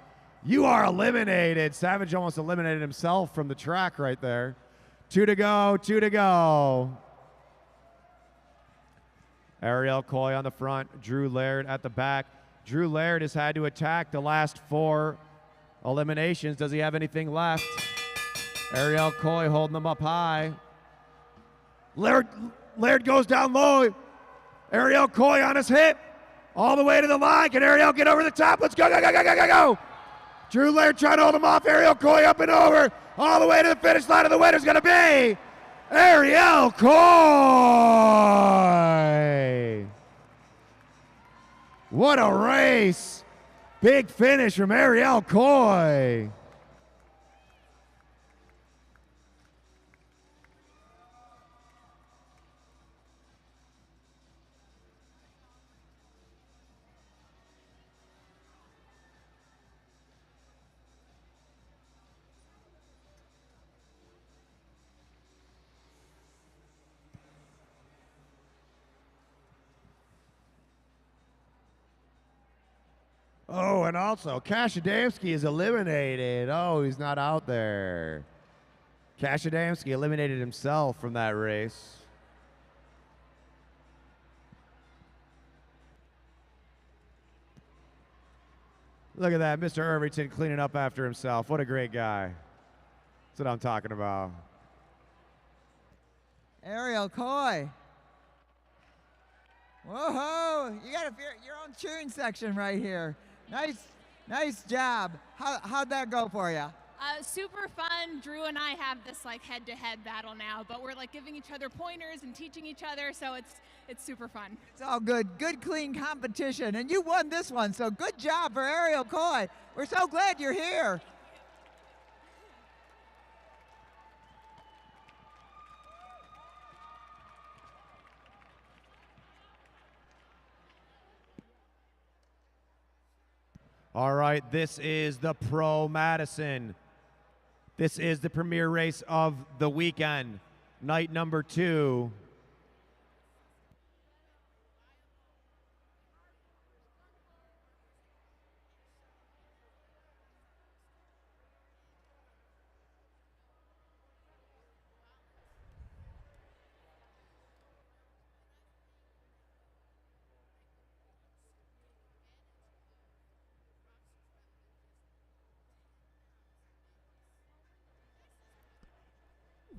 You are eliminated. Savage almost eliminated himself from the track right there. 2 to go. Ariel Coy on the front, Drew Laird at the back. Drew Laird has had to attack the last 4 eliminations. Does he have anything left? Ariel Coy holding them up high. Laird goes down low. Ariel Coy on his hip. All the way to the line. Can Ariel get over the top? Let's go. Drew Laird trying to hold him off. Ariel Coy up and over. All the way to the finish line, of the winner's going to be Ariel Coy. What a race. Big finish from Ariel Coy. Oh, and also, Kashadamsky is eliminated. Oh, he's not out there. Kashadamsky eliminated himself from that race. Look at that, Mr. Irvington cleaning up after himself. What a great guy. That's what I'm talking about.
Ariel Coy. Whoa, you got your own tune section right here. Nice job. How'd that go for you?
Super fun. Drew and I have this like head-to-head battle now, but we're like giving each other pointers and teaching each other, so it's super fun.
It's all good, clean competition, and you won this one, so good job for Ariel Coy. We're so glad you're here.
All right, this is the Pro Madison. This is the premier race of the weekend, night number 2.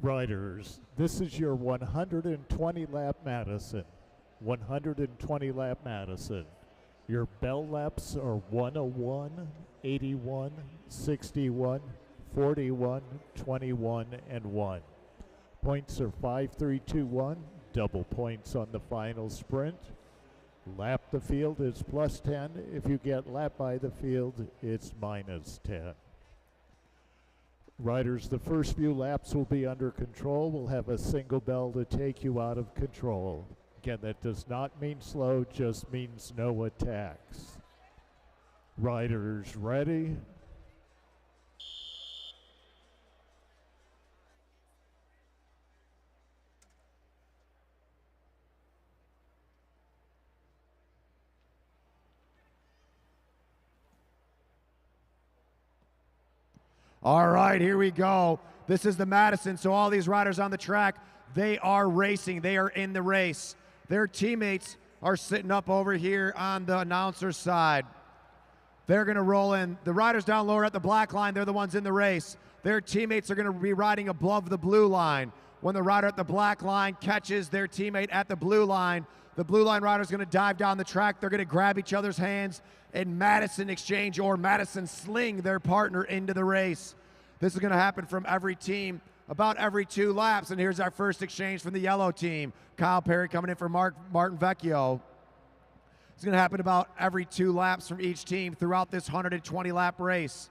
Riders, this is your 120 lap Madison. 120 lap Madison. Your bell laps are 101, 81, 61, 41, 21, and 1. Points are 5, 3, 2, 1. Double points on the final sprint. Lap the field is plus 10. If you get lapped by the field, it's minus 10. Riders, the first few laps will be under control. We'll have a single bell to take you out of control. Again, that does not mean slow, just means no attacks. Riders ready?
All right, here we go. This is the Madison, so all these riders on the track, they are racing. They are in the race. Their teammates are sitting up over here on the announcer's side. They're going to roll in. The riders down lower at the black line, they're the ones in the race. Their teammates are going to be riding above the blue line. When the rider at the black line catches their teammate at the blue line rider is going to dive down the track. They're going to grab each other's hands and Madison exchange or Madison sling their partner into the race. This is going to happen from every team about every 2 laps. And here's our first exchange from the yellow team. Kyle Perry coming in for Martin Vecchio. It's going to happen about every 2 laps from each team throughout this 120-lap race.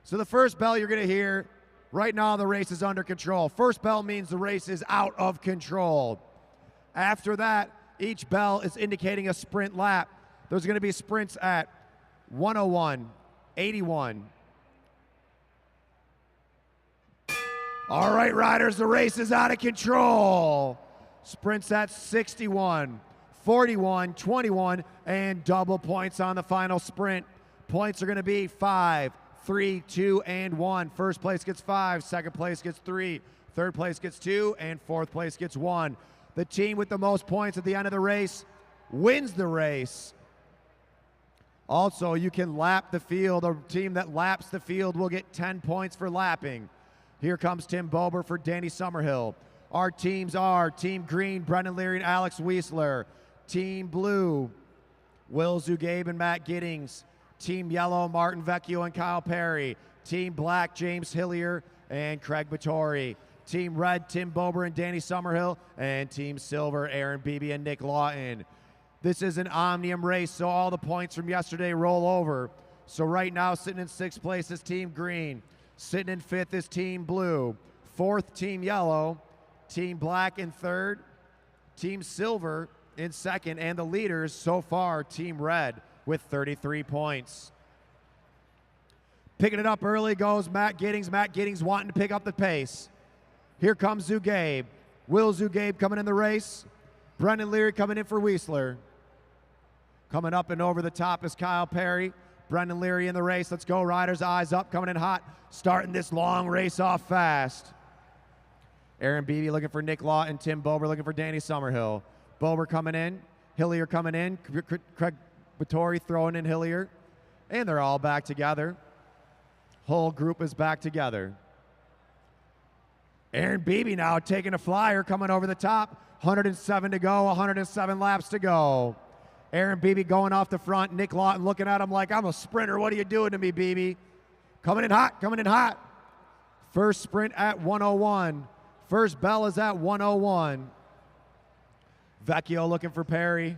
So the first bell you're going to hear, right now the race is under control. First bell means the race is out of control. After that, each bell is indicating a sprint lap. There's going to be sprints at 101, 81. All right, riders, the race is out of control. Sprints at 61, 41, 21, and double points on the final sprint. Points are going to be 5, 3, 2, and 1. First place gets 5, second place gets 3, third place gets 2, and fourth place gets 1. The team with the most points at the end of the race wins the race. Also, you can lap the field. A team that laps the field will get 10 points for lapping. Here comes Tim Bober for Danny Summerhill. Our teams are Team Green, Brendan Leary and Alex Wiesler. Team Blue, Will Zugabe and Matt Giddings. Team Yellow, Martin Vecchio and Kyle Perry. Team Black, James Hillier and Craig Vittori. Team Red, Tim Bober and Danny Summerhill. And Team Silver, Aaron Beebe and Nick Lawton. This is an Omnium race, so all the points from yesterday roll over. So right now, sitting in 6th place is Team Green. Sitting in 5th is Team Blue. 4th, Team Yellow. Team Black in 3rd. Team Silver in 2nd. And the leaders so far, Team Red with 33 points. Picking it up early goes Matt Giddings. Matt Giddings wanting to pick up the pace. Here comes Zugabe. Will Zugabe coming in the race. Brendan Leary coming in for Wiesler. Coming up and over the top is Kyle Perry. Brendan Leary in the race. Let's go, riders. Eyes up, coming in hot. Starting this long race off fast. Aaron Beebe looking for Nick Lawton. Tim Bober looking for Danny Summerhill. Bober coming in. Hillier coming in. Craig Vittori throwing in Hillier. And they're all back together. Whole group is back together. Aaron Beebe now taking a flyer, coming over the top. 107 to go, 107 laps to go. Aaron Beebe going off the front. Nick Lawton looking at him like, I'm a sprinter. What are you doing to me, Beebe? Coming in hot, coming in hot. First sprint at 101. First bell is at 101. Vecchio looking for Perry.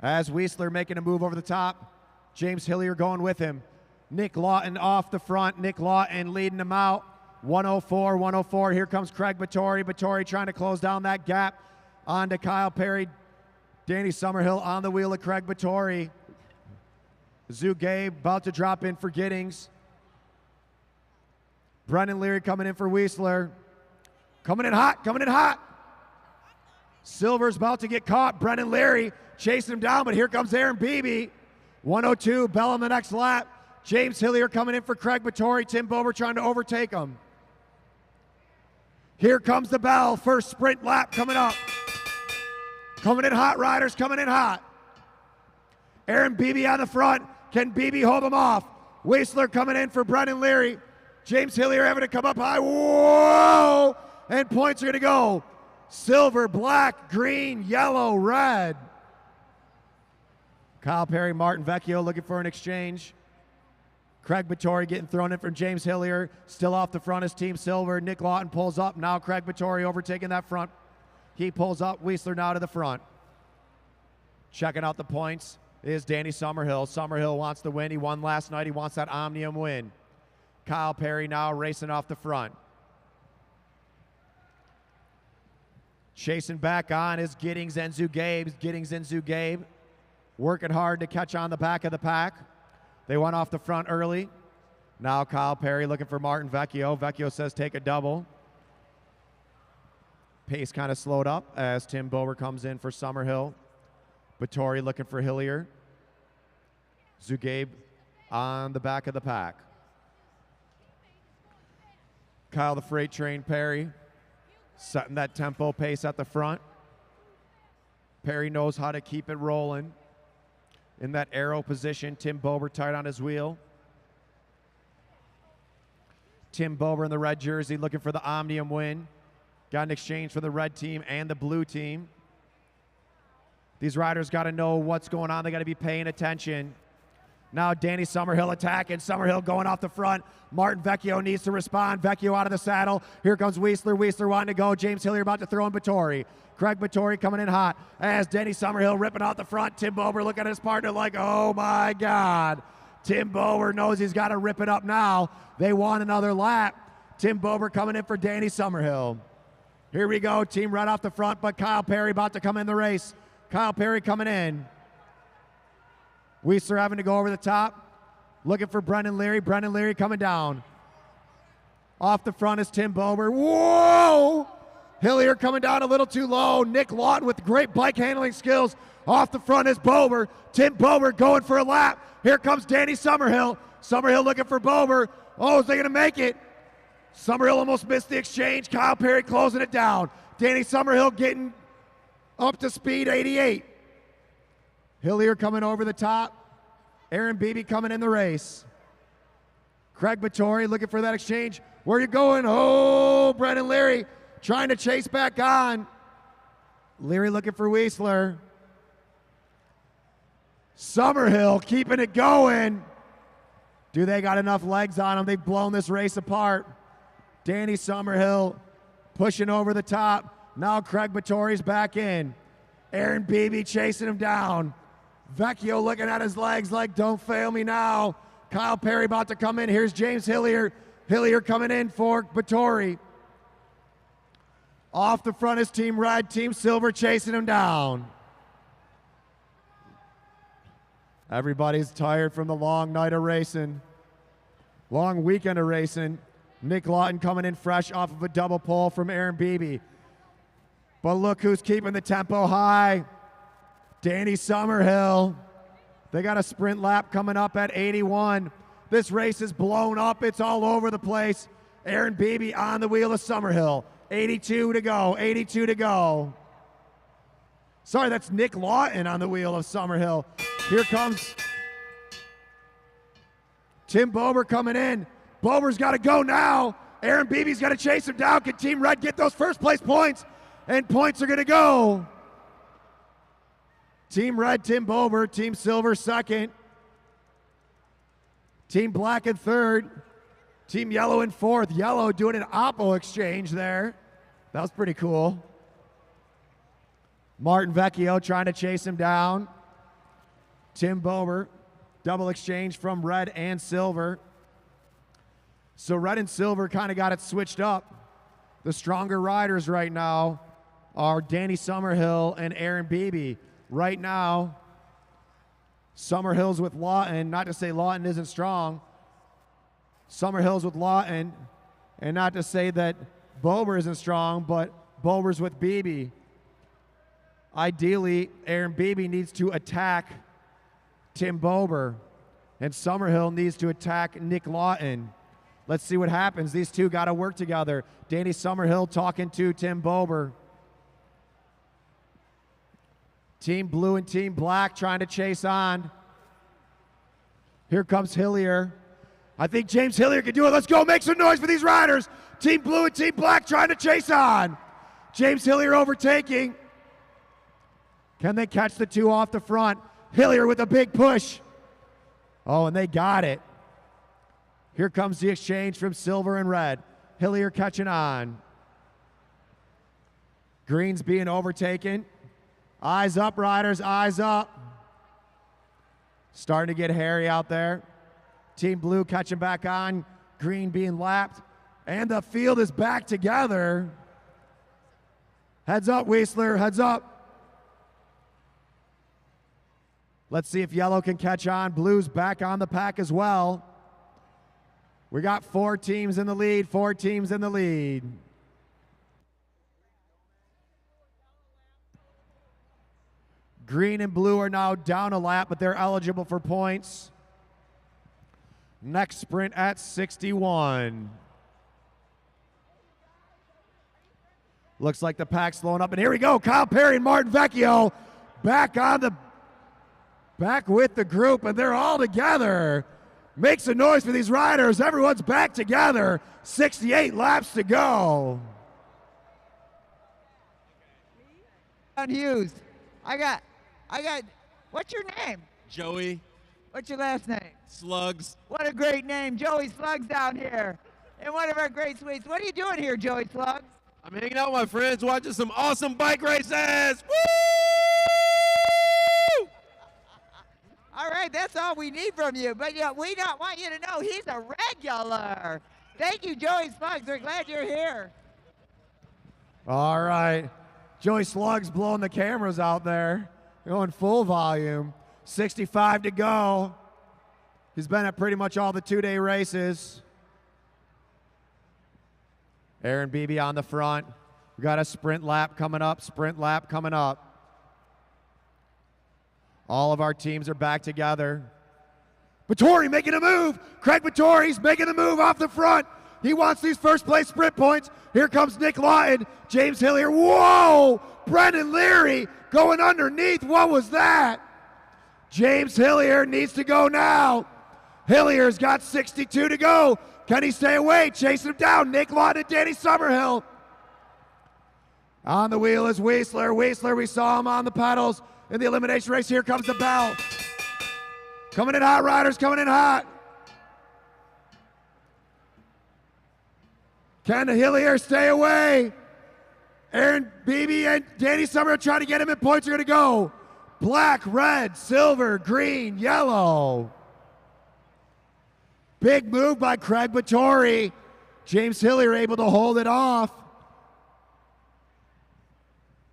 As Wiesler making a move over the top. James Hillier going with him. Nick Lawton off the front. Nick Lawton leading him out. 104, 104. Here comes Craig Vittori. Vittori trying to close down that gap onto Kyle Perry. Danny Summerhill on the wheel of Craig Vittori. Zugabe about to drop in for Giddings. Brendan Leary coming in for Wiesler. Coming in hot, coming in hot. Silver's about to get caught. Brendan Leary chasing him down, but here comes Aaron Beebe. 102, bell on the next lap. James Hillier coming in for Craig Vittori. Tim Bober trying to overtake him. Here comes the bell. First sprint lap coming up. Coming in hot, riders coming in hot. Aaron Beebe on the front. Can Beebe hold him off? Wiesler coming in for Brendan Leary. James Hillier having to come up high. Whoa! And points are going to go. Silver, black, green, yellow, red. Kyle Perry, Martin Vecchio looking for an exchange. Craig Vittori getting thrown in from James Hillier. Still off the front is Team Silver. Nick Lawton pulls up. Now Craig Vittori overtaking that front. He pulls up. Wiesler now to the front. Checking out the points is Danny Summerhill. Summerhill wants to win. He won last night. He wants that Omnium win. Kyle Perry now racing off the front. Chasing back on is Giddings and Zugabe. Giddings and Zugabe working hard to catch on the back of the pack. They went off the front early. Now Kyle Perry looking for Martin Vecchio. Vecchio says take a double. Pace kind of slowed up as Tim Bober comes in for Summerhill. Vittori looking for Hillier. Zugabe on the back of the pack. Kyle the Freight Train Perry setting that tempo pace at the front. Perry knows how to keep it rolling in that arrow position. Tim Bober tight on his wheel. Tim Bober in the red jersey looking for the Omnium win. Got an exchange for the red team and the blue team. These riders got to know what's going on. They got to be paying attention. Now Danny Summerhill attacking. Summerhill going off the front. Martin Vecchio needs to respond. Vecchio out of the saddle. Here comes Weisler. Weisler wanting to go. James Hillier about to throw in Battori. Craig Battori coming in hot as Danny Summerhill ripping out the front. Tim Bober looking at his partner like, oh my God. Tim Bober knows he's got to rip it up now. They want another lap. Tim Bober coming in for Danny Summerhill. Here we go. Team right off the front, but Kyle Perry about to come in the race. Kyle Perry coming in. Weisler having to go over the top. Looking for Brendan Leary. Brendan Leary coming down. Off the front is Tim Bober. Whoa! Hillier coming down a little too low. Nick Lawton with great bike handling skills. Off the front is Bober. Tim Bober going for a lap. Here comes Danny Summerhill. Summerhill looking for Bober. Oh, is they going to make it? Summerhill almost missed the exchange. Kyle Perry closing it down. Danny Summerhill getting up to speed 88. Hillier coming over the top. Aaron Beebe coming in the race. Craig Battori looking for that exchange. Where are you going? Oh, Brendan Leary trying to chase back on. Leary looking for Weisler. Summerhill keeping it going. Do they got enough legs on them? They've blown this race apart. Danny Summerhill pushing over the top. Now Craig Battori's back in. Aaron Beebe chasing him down. Vecchio looking at his legs like, don't fail me now. Kyle Perry about to come in. Here's James Hillier. Hillier coming in for Battori. Off the front is Team Red. Team Silver chasing him down. Everybody's tired from the long night of racing. Long weekend of racing. Nick Lawton coming in fresh off of a double pole from Aaron Beebe. But look who's keeping the tempo high. Danny Summerhill. They got a sprint lap coming up at 81. This race is blown up. It's all over the place. Aaron Beebe on the wheel of Summerhill. 82 to go. 82 to go. Sorry, that's Nick Lawton on the wheel of Summerhill. Here comes Tim Bober coming in. Bober's got to go now. Aaron Beebe's got to chase him down. Can Team Red get those first place points? And points are going to go. Team Red, Tim Bober. Team Silver, second. Team Black in third. Team Yellow in fourth. Yellow doing an Oppo exchange there. That was pretty cool. Martin Vecchio trying to chase him down. Tim Bober, double exchange from Red and Silver. So Red and Silver kind of got it switched up. The stronger riders right now are Danny Summerhill and Aaron Beebe. Right now, Summerhill's with Lawton. Not to say Lawton isn't strong. Summerhill's with Lawton. And not to say that Bober isn't strong, but Bober's with Beebe. Ideally, Aaron Beebe needs to attack Tim Bober, and Summerhill needs to attack Nick Lawton. Let's see what happens. These two got to work together. Danny Summerhill talking to Tim Bober. Team Blue and Team Black trying to chase on. Here comes Hillier. I think James Hillier can do it. Let's go. Make some noise for these riders. Team Blue and Team Black trying to chase on. James Hillier overtaking. Can they catch the two off the front? Hillier with a big push. Oh, and they got it. Here comes the exchange from Silver and Red. Hillier catching on. Green's being overtaken. Eyes up, riders, eyes up. Starting to get hairy out there. Team Blue catching back on. Green being lapped. And the field is back together. Heads up, Weisler, heads up. Let's see if Yellow can catch on. Blue's back on the pack as well. We got 4 teams in the lead, 4 teams in the lead. Green and Blue are now down a lap, but they're eligible for points. Next sprint at 61. Looks like the pack's slowing up, and here we go. Kyle Perry and Martin Vecchio back with the group, and they're all together. Make some noise for these riders. Everyone's back together. 68 laps to go.
Hughes, I got, what's your name?
Joey.
What's your last name?
Slugs.
What a great name, Joey Slugs down here. In one of our great suites. What are you doing here, Joey Slugs?
I'm hanging out with my friends watching some awesome bike races. Woo!
All right, that's all we need from you. But yeah, we don't want you to know he's a regular. Thank you, Joey Slugs. We're glad you're here.
All right. Joey Slugs blowing the cameras out there. Going full volume. 65 to go. He's been at pretty much all the two-day races. Aaron Beebe on the front. We got a sprint lap coming up, All of our teams are back together. Vettori making a move. Craig Vettori's making the move off the front. He wants these first place sprint points. Here comes Nick Lawton. James Hillier. Whoa! Brendan Leary going underneath. What was that? James Hillier needs to go now. Hillier's got 62 to go. Can he stay away? Chasing him down. Nick Lawton and Danny Summerhill. On the wheel is Weisler. Weisler, we saw him on the pedals in the elimination race. Here comes the bell. Coming in hot, riders, coming in hot. Can Hillier stay away? Aaron Beebe and Danny Summerhill trying to get him in points are going to go. Black, red, silver, green, yellow. Big move by Craig Vettori. James Hillier able to hold it off.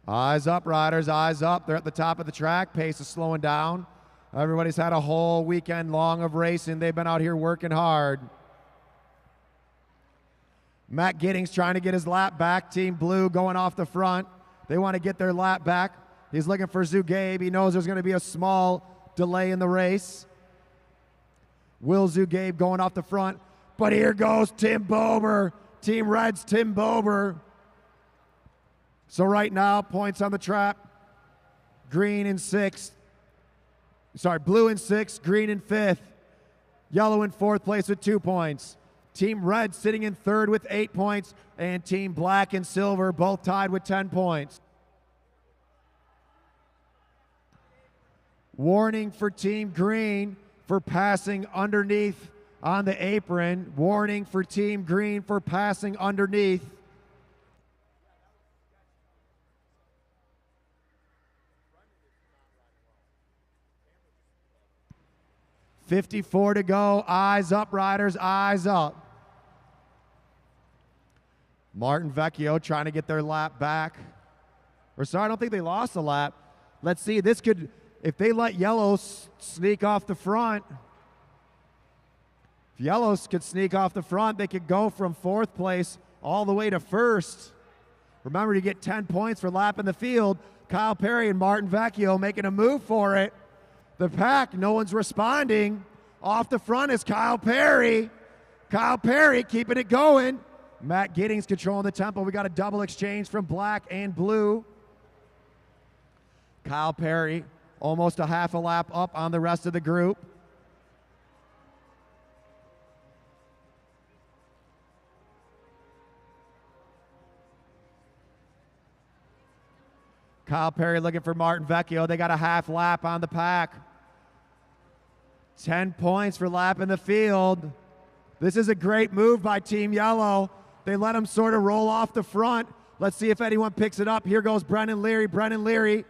Eyes up, riders, eyes up. They're at the top of the track. Pace is slowing down. Everybody's had a whole weekend long of racing. They've been out here working hard. Matt Giddings trying to get his lap back. Team Blue going off the front. They want to get their lap back. He's looking for Zugabe. He knows there's going to be a small delay in the race. Will Zugabe going off the front. But here goes Tim Bober. Team Red's Tim Bober. So right now, points on the trap. Green in sixth. Sorry, blue in sixth, green in fifth. Yellow in fourth place with 2 points. Team Red sitting in third with 8 points. And Team Black and Silver both tied with 10 points. Warning for Team Green for passing underneath on the apron. Warning for Team Green for passing underneath. .54 to go. Eyes up, riders. Eyes up. Martin Vecchio trying to get their lap back. Or sorry, I don't think they lost a lap. Let's see. This could, if they let Yellow sneak off the front, if Yellows could sneak off the front, they could go from fourth place all the way to first. Remember, you get 10 points for lapping the field. Kyle Perry and Martin Vecchio making a move for it. The pack, no one's responding. Off the front is Kyle Perry. Kyle Perry keeping it going. Matt Giddings controlling the tempo. We got a double exchange from black and blue. Kyle Perry almost a half a lap up on the rest of the group. Kyle Perry looking for Martin Vecchio. They got a half lap on the pack. 10 points for lapping the field. This is a great move by Team Yellow. They let him sort of roll off the front. Let's see if anyone picks it up. Here goes Brendan Leary. Brendan Leary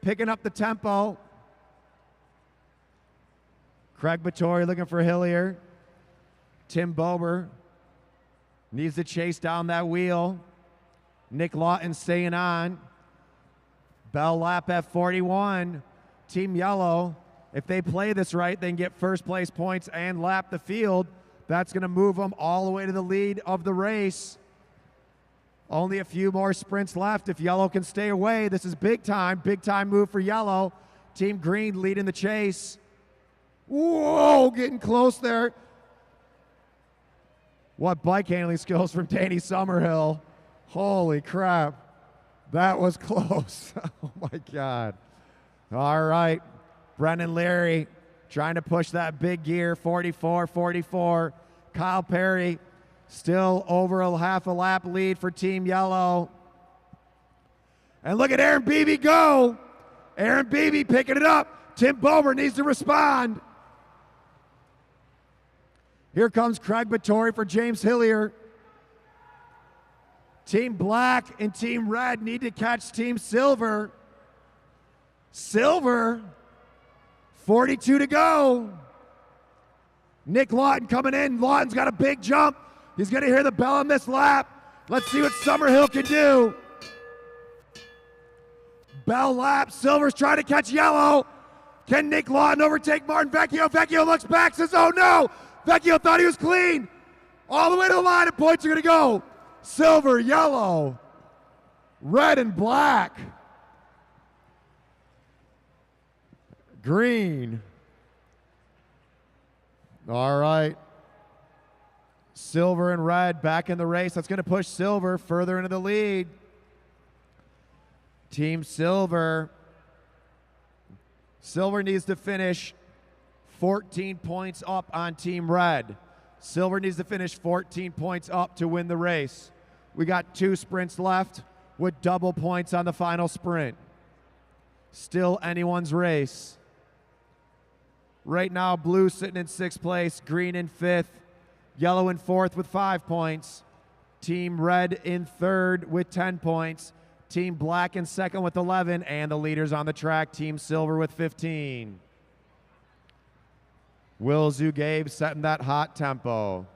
picking up the tempo. Craig Vettori looking for Hillier. Tim Bober needs to chase down that wheel. Nick Lawton staying on. Bell lap at 41. Team Yellow, if they play this right, they can get first place points and lap the field. That's going to move them all the way to the lead of the race. Only a few more sprints left. If Yellow can stay away, this is big time move for Yellow. Team Green leading the chase. Whoa, getting close there. What bike handling skills from Danny Summerhill. Holy crap. That was close. Oh my God. All right. Brendan Leary trying to push that big gear, 44-44. Kyle Perry still over a half a lap lead for Team Yellow. And look at Aaron Beebe go. Aaron Beebe picking it up. Tim Bober needs to respond. Here comes Craig Vittori for James Hillier. Team Black and Team Red need to catch Team Silver. Silver, 42 to go. Nick Lawton coming in. Lawton's got a big jump. He's going to hear the bell on this lap. Let's see what Summerhill can do. Bell lap. Silver's trying to catch Yellow. Can Nick Lawton overtake Martin Vecchio? Vecchio looks back, says, oh no. Vecchio thought he was clean. All the way to the line, and points are going to go. Silver, yellow, red and black, green. All right. Silver and red back in the race. That's going to push Silver further into the lead. Team Silver. Silver needs to finish 14 points up on Team Red. Silver needs to finish 14 points up to win the race. We got 2 sprints left with double points on the final sprint. Still anyone's race. Right now, blue sitting in 6th place, green in 5th, yellow in 4th with 5 points. Team Red in 3rd with 10 points. Team Black in 2nd with 11, and the leaders on the track, Team Silver with 15. Will Zugabe setting that hot tempo.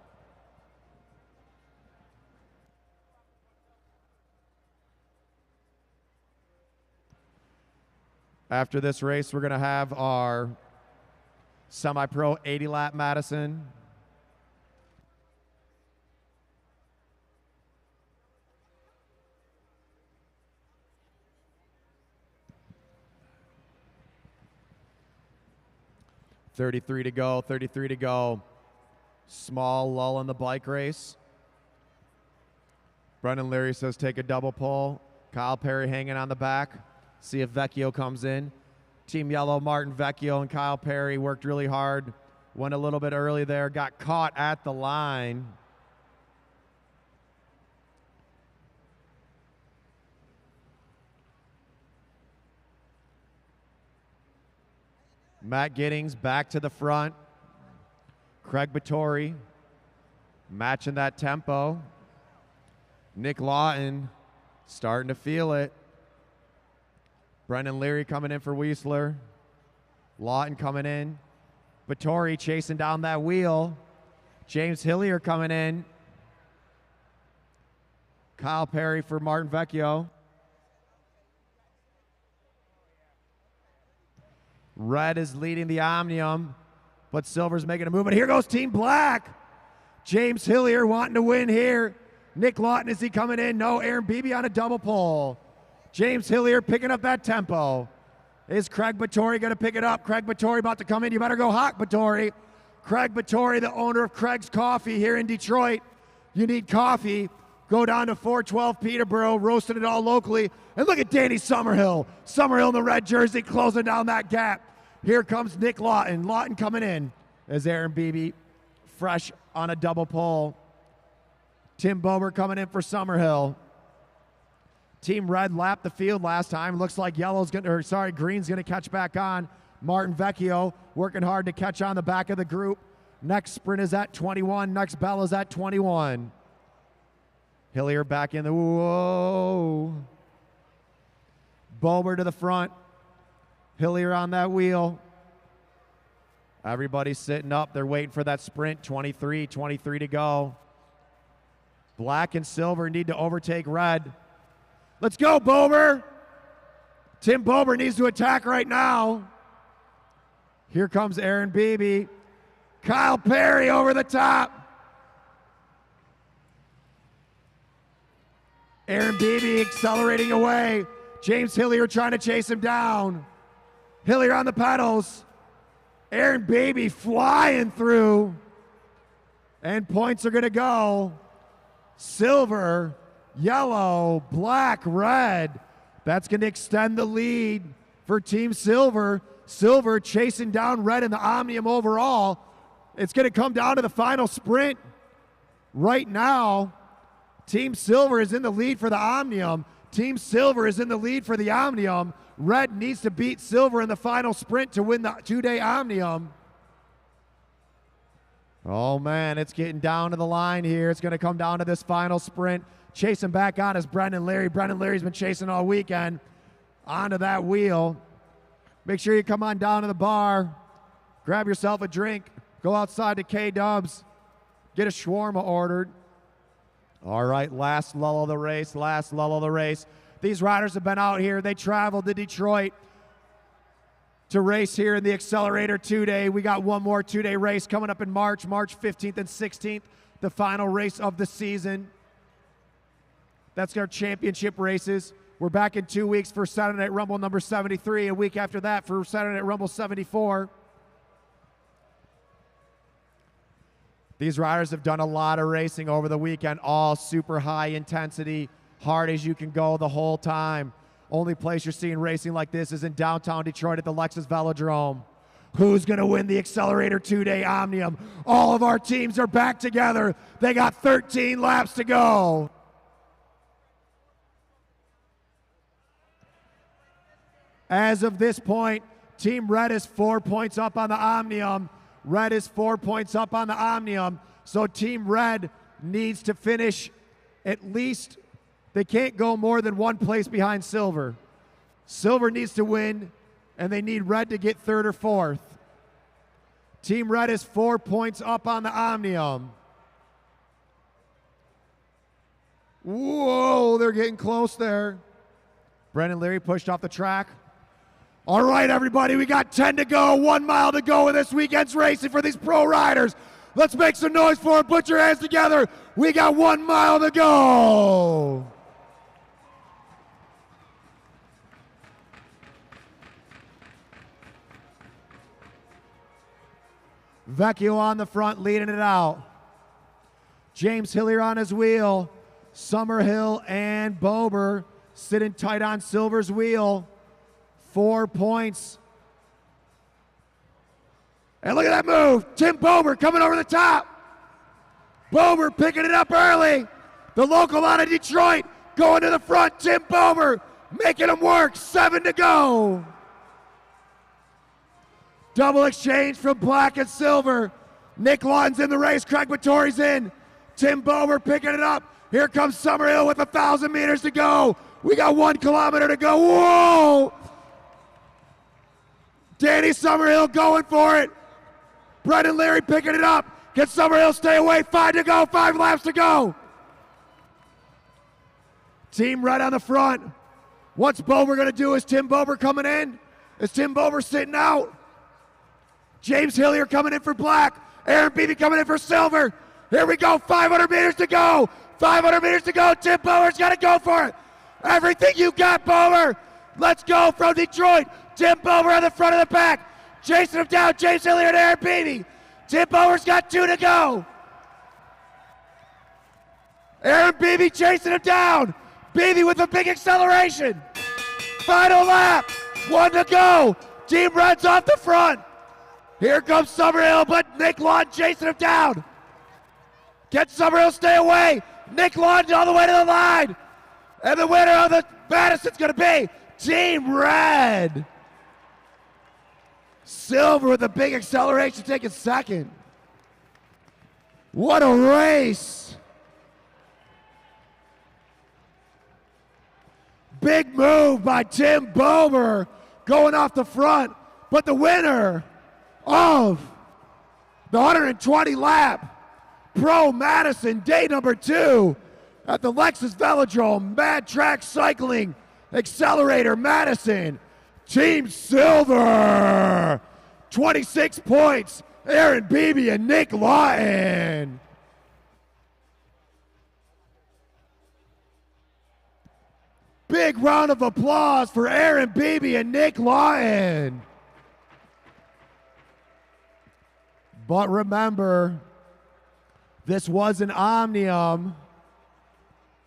After this race, we're going to have our semi-pro 80-lap Madison. .33 to go, 33 to go. Small lull in the bike race. Brendan Leary says take a double pull. Kyle Perry hanging on the back. See if Vecchio comes in. Team Yellow, Martin Vecchio and Kyle Perry worked really hard. Went a little bit early there, got caught at the line. Matt Giddings back to the front. Craig Vittori matching that tempo. Nick Lawton starting to feel it. Brendan Leary coming in for Weisler. Lawton coming in. Vittori chasing down that wheel. James Hillier coming in. Kyle Perry for Martin Vecchio. Red is leading the Omnium, but Silver's making a movement. Here goes Team Black. James Hillier wanting to win here. Nick Lawton, is he coming in? No, Aaron Beebe on a double pole. James Hillier picking up that tempo. Is Craig Vittori going to pick it up? Craig Vittori about to come in. You better go hot, Vittori. Craig Vittori, the owner of Craig's Coffee here in Detroit. You need coffee. Go down to 412 Peterborough, roasting it all locally. And look at Danny Summerhill. Summerhill in the red jersey closing down that gap. Here comes Nick Lawton. Lawton coming in as Aaron Beebe fresh on a double pole. Tim Bober coming in for Summerhill. Team Red lapped the field last time. Looks like green's gonna catch back on. Martin Vecchio working hard to catch on the back of the group. Next sprint is at 21. Next bell is at 21. Hillier back in the, whoa. Bober to the front. Hillier on that wheel. Everybody's sitting up. They're waiting for that sprint. 23 to go. Black and Silver need to overtake Red. Let's go, Bober. Tim Bober needs to attack right now. Here comes Aaron Beebe. Kyle Perry over the top. Aaron Beebe accelerating away. James Hillier trying to chase him down. Hillier on the pedals. Aaron Beebe flying through. And points are going to go silver, yellow, black, red. That's going to extend the lead for Team Silver. Silver chasing down red in the Omnium overall. It's going to come down to the final sprint. Right now, Team Silver is in the lead for the Omnium. Team Silver is in the lead for the Omnium. Red needs to beat Silver in the final sprint to win the two-day Omnium. Oh, man, it's getting down to the line here. It's going to come down to this final sprint. Chasing back on is Brendan Leary. Brendan Leary's been chasing all weekend. Onto that wheel. Make sure you come on down to the bar. Grab yourself a drink. Go outside to K-Dubs. Get a shawarma ordered. All right, last lull of the race, last lull of the race. These riders have been out here. They traveled to Detroit to race here in the Accelerator 2-day. We got one more 2-day race coming up in March 15th and 16th, the final race of the season. That's our championship races. We're back in 2 weeks for Saturday Night Rumble number 73, a week after that for Saturday Night Rumble 74. These riders have done a lot of racing over the weekend, all super high intensity, hard as you can go the whole time. Only place you're seeing racing like this is in downtown Detroit at the Lexus Velodrome. Who's going to win the Accelerator 2-day Omnium? All of our teams are back together. They got 13 laps to go. As of this point, Team Red is 4 points up on the Omnium. Red is 4 points up on the Omnium. So Team Red needs to finish at least, they can't go more than one place behind Silver. Silver needs to win, and they need Red to get third or fourth. Team Red is 4 points up on the Omnium. Whoa, they're getting close there. Brendan Leary pushed off the track. All right, everybody, we got 10 to go, 1 mile to go in this weekend's racing for these pro riders. Let's make some noise for it. Put your hands together. We got 1 mile to go. Vecchio on the front, leading it out. James Hillier on his wheel. Summerhill and Bober sitting tight on Silver's wheel. 4 points. And look at that move. Tim Bober coming over the top. Bober picking it up early. The local out of Detroit going to the front. Tim Bober making him work. 7 to go. Double exchange from black and silver. Nick Lawton's in the race. Craig Vittori's in. Tim Bober picking it up. Here comes Summerhill with 1,000 meters to go. We got 1 kilometer to go. Whoa! Danny Summerhill going for it. Brendan Leary picking it up. Can Summerhill stay away? 5 to go. 5 laps to go. Team Red on the front. What's Bober going to do? Is Tim Bober coming in? Is Tim Bober sitting out? James Hillier coming in for black. Aaron Beebe coming in for silver. Here we go. 500 meters to go. 500 meters to go. Tim Bober's got to go for it. Everything you got, Bober. Let's go from Detroit. Tim Bober on the front of the pack. Chasing him down. James Hillier and Aaron Beebe. Tim Bober's got 2 to go. Aaron Beebe chasing him down. Beebe with a big acceleration. Final lap. 1 to go. Team Red's off the front. Here comes Summerhill, but Nick Lawton chasing him down. Can Summerhill stay away? Nick Lawton all the way to the line. And the winner of the Madison's going to be Team Red. Silver with a big acceleration taking second. What a race. Big move by Tim Bober going off the front. But the winner of the 120 lap Pro Madison day number 2 at the Lexus Velodrome Mad Track Cycling Accelerator Madison. Team Silver, 26 points, Aaron Beebe and Nick Lawton. Big round of applause for Aaron Beebe and Nick Lawton. But remember, This was an Omnium,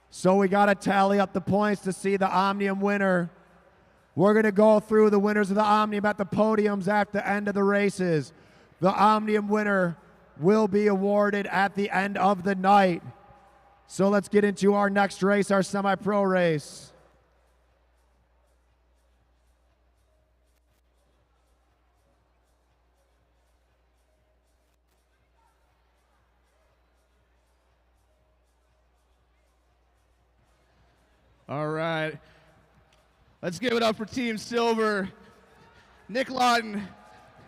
so we got to tally up the points to see the Omnium winner. We're going to go through the winners of the Omnium at the podiums at the end of the races. The Omnium winner will be awarded at the end of the night. So let's get into our next race, our semi-pro race.
All right. Let's give it up for Team Silver. Nick Lawton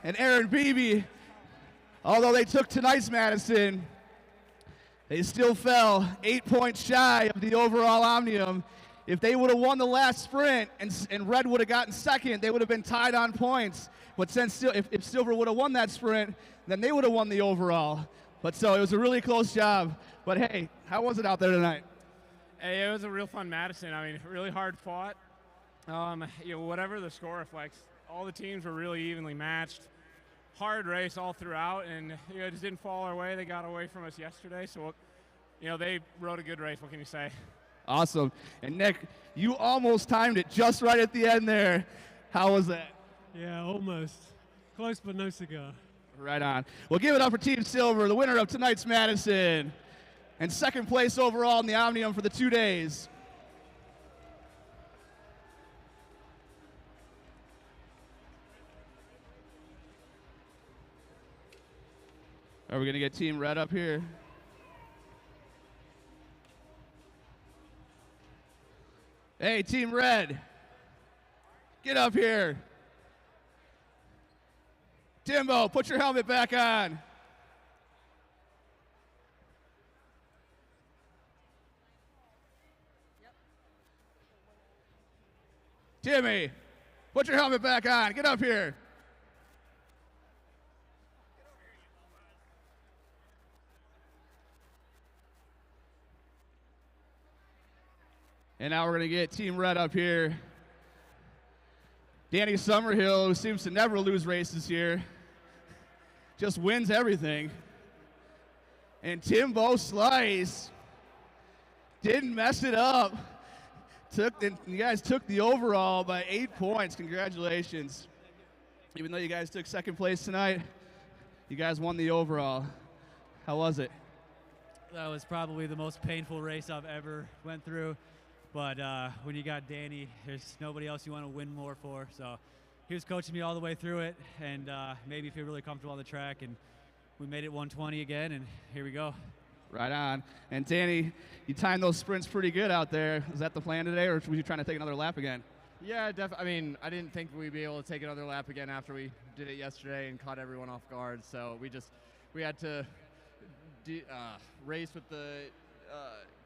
and Aaron Beebe. Although they took tonight's Madison, they still fell 8 points shy of the overall Omnium. If they would have won the last sprint and Red would have gotten second, they would have been tied on points. But since if Silver would have won that sprint, then they would have won the overall. But so it was a really close job. But hey, how was it out there tonight?
Hey, it was a real fun Madison. I mean, really hard fought. Whatever the score reflects, all the teams were really evenly matched. Hard race all throughout, and it just didn't fall our way. They got away from us yesterday, so they rode a good race. What can you say?
Awesome. And Nick, you almost timed it just right at the end there. How was that?
Yeah, almost. Close but no cigar.
Right on. Well, give it up for Team Silver, the winner of tonight's Madison, and second place overall in the Omnium for the 2 days. Are we going to get Team Red up here? Hey, Team Red, get up here. Timbo, put your helmet back on. Timmy, put your helmet back on. Get up here. And now we're going to get Team Red up here. Danny Summerhill, who seems to never lose races here, just wins everything. And Timbo Slice didn't mess it up. You guys took the overall by 8 points. Congratulations. Even though you guys took second place tonight, you guys won the overall. How was it?
That was probably the most painful race I've ever went through. But when you got Danny, there's nobody else you want to win more for. So he was coaching me all the way through it and made me feel really comfortable on the track. And we made it 120 again, and here we go.
Right on. And Danny, you timed those sprints pretty good out there. Is that the plan today, or were you trying to take another lap again?
Yeah, I mean, I didn't think we'd be able to take another lap again after we did it yesterday and caught everyone off guard. So we had to race with the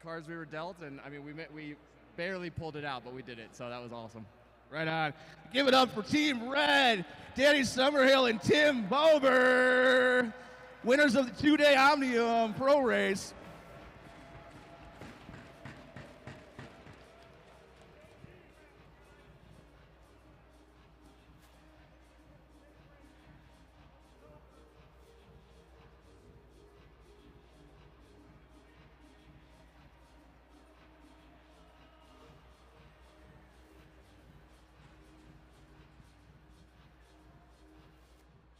cards we were dealt, and I mean, we barely pulled it out, but we did it, so that was awesome.
Right on. Give it up for Team Red, Danny Summerhill and Tim Bober, winners of the 2-day Omnium Pro Race.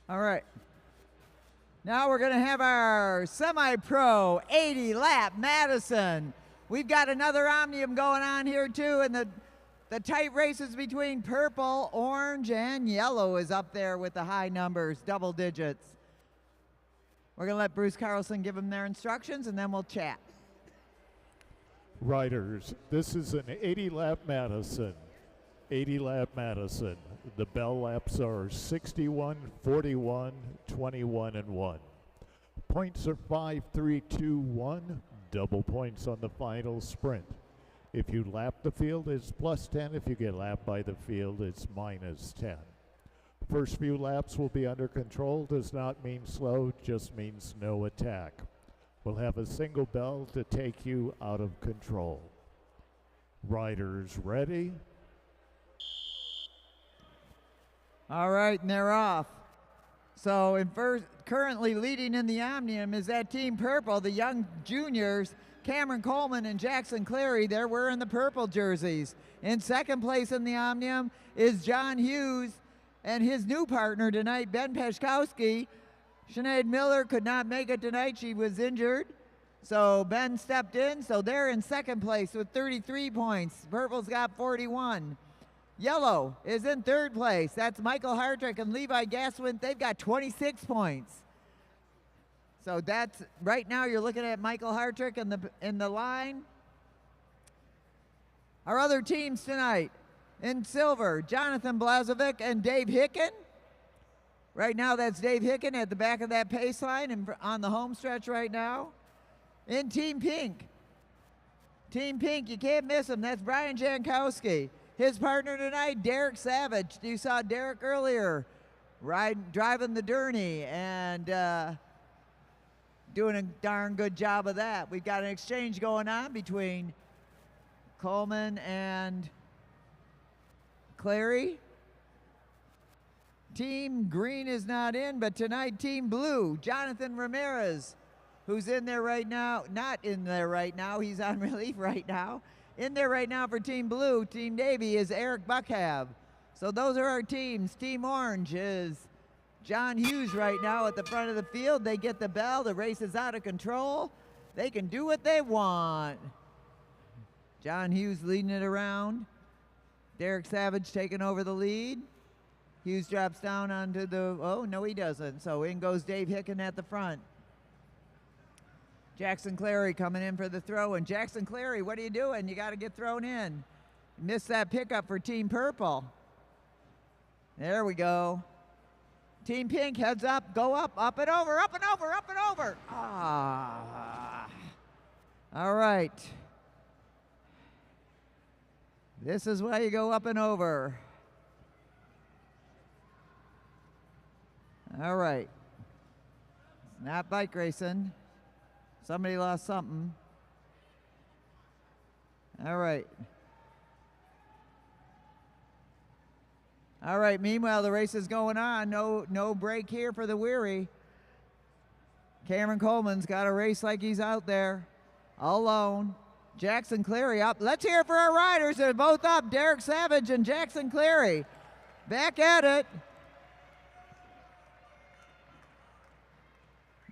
All right. Now we're going to have our semi-pro 80-lap Madison. We've got another Omnium going on here too, and the tight races between purple, orange, and yellow is up there with the high numbers, double digits. We're going to let Bruce Carlson give them their instructions, and then we'll chat.
Riders, this is an 80-lap Madison. 80-lap Madison. The bell laps are 61, 41, 21, and 1. Points are 5, 3, 2, 1. Double points on the final sprint. If you lap the field, it's plus 10. If you get lapped by the field, it's minus 10. First few laps will be under control. Does not mean slow, just means no attack. We'll have a single bell to take you out of control. Riders ready?
All right, and they're off. So currently leading in the Omnium is that Team Purple, the young juniors, Cameron Coleman and Jackson Clary. They're wearing the purple jerseys. In second place in the Omnium is John Hughes and his new partner tonight, Ben Peszkowski. Sinead Miller could not make it tonight. She was injured. So Ben stepped in. So they're in second place with 33 points. Purple's got 41. Yellow is in third place. That's Michael Hartrick and Levi Gaswin. They've got 26 points. So that's right now you're looking at Michael Hartrick in the line. Our other teams tonight in silver, Jonathan Blazovic and Dave Hicken. Right now that's Dave Hicken at the back of that pace line and on the home stretch right now. In Team Pink, you can't miss him. That's Brian Jankowski. His partner tonight, Derek Savage. You saw Derek earlier driving the Derny and doing a darn good job of that. We've got an exchange going on between Coleman and Clary. Team Green is not in, but tonight Team Blue, Jonathan Ramirez, who's in there right now, not in there right now, he's on relief right now. In there right now for Team Blue, Team Navy is Eric Buckhab. So those are our teams. Team Orange is John Hughes right now at the front of the field. They get the bell, the race is out of control. They can do what they want. John Hughes leading it around. Derek Savage taking over the lead. Hughes drops down onto the, oh, no he doesn't. So in goes Dave Hicken at the front. Jackson Clary coming in for the throw. And Jackson Clary, what are you doing? You got to get thrown in. Missed that pickup for Team Purple. There we go. Team Pink heads up, go up and over, up and over, up and over. Ah. All right. This is why you go up and over. All right. Not bike racing. Somebody lost something. All right. All right, meanwhile, the race is going on. No break here for the weary. Cameron Coleman's got a race like he's out there alone. Jackson Clary up. Let's hear it for our riders. They're both up, Derek Savage and Jackson Clary. Back at it.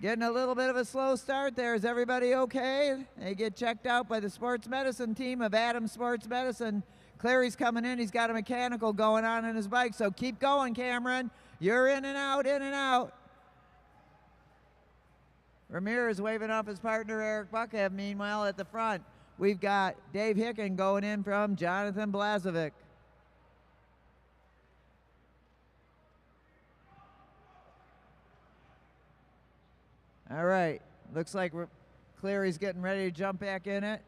Getting a little bit of a slow start there. Is everybody okay? They get checked out by the sports medicine team of Adams Sports Medicine. Clary's coming in. He's got a mechanical going on his bike. So keep going, Cameron. You're in and out, in and out. Ramirez waving off his partner, Eric Buckhab. Meanwhile, at the front, we've got Dave Hicken going in from Jonathan Blazovic. All right, looks like Clary's getting ready to jump back in it.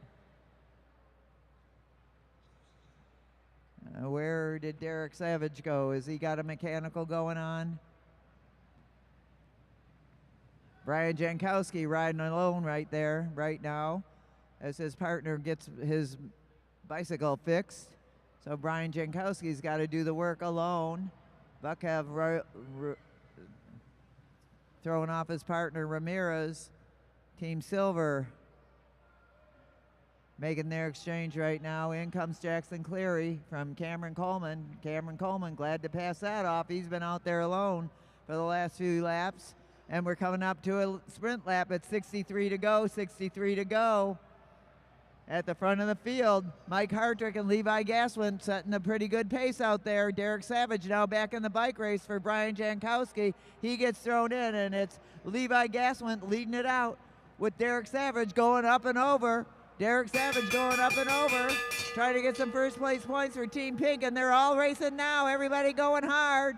Where did Derek Savage go? Has he got a mechanical going on? Brian Jankowski riding alone right there, right now, as his partner gets his bicycle fixed. So Brian Jankowski's got to do the work alone. Buckhab throwing off his partner Ramirez. Team Silver making their exchange right now. In comes Jackson Clary from Cameron Coleman. Cameron Coleman glad to pass that off. He's been out there alone for the last few laps. And we're coming up to a sprint lap at 63 to go, 63 to go. At the front of the field, Mike Hartrick and Levi Gaswin setting a pretty good pace out there. Derek Savage now back in the bike race for Brian Jankowski. He gets thrown in, and it's Levi Gaswin leading it out with Derek Savage going up and over. Derek Savage going up and over, trying to get some first place points for Team Pink, and they're all racing now. Everybody going hard.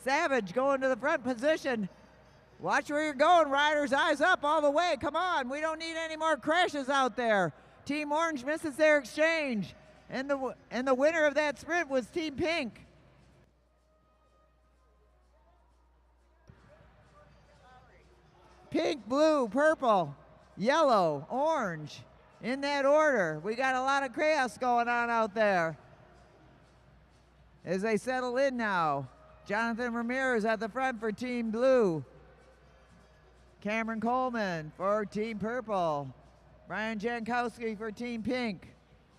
Savage going to the front position. Watch where you're going, riders. Eyes up all the way. Come on. We don't need any more crashes out there. Team Orange misses their exchange. And the winner of that sprint was Team Pink. Pink, blue, purple, yellow, orange. In that order. We got a lot of chaos going on out there. As they settle in now. Jonathan Ramirez at the front for Team Blue. Cameron Coleman for Team Purple. Brian Jankowski for Team Pink.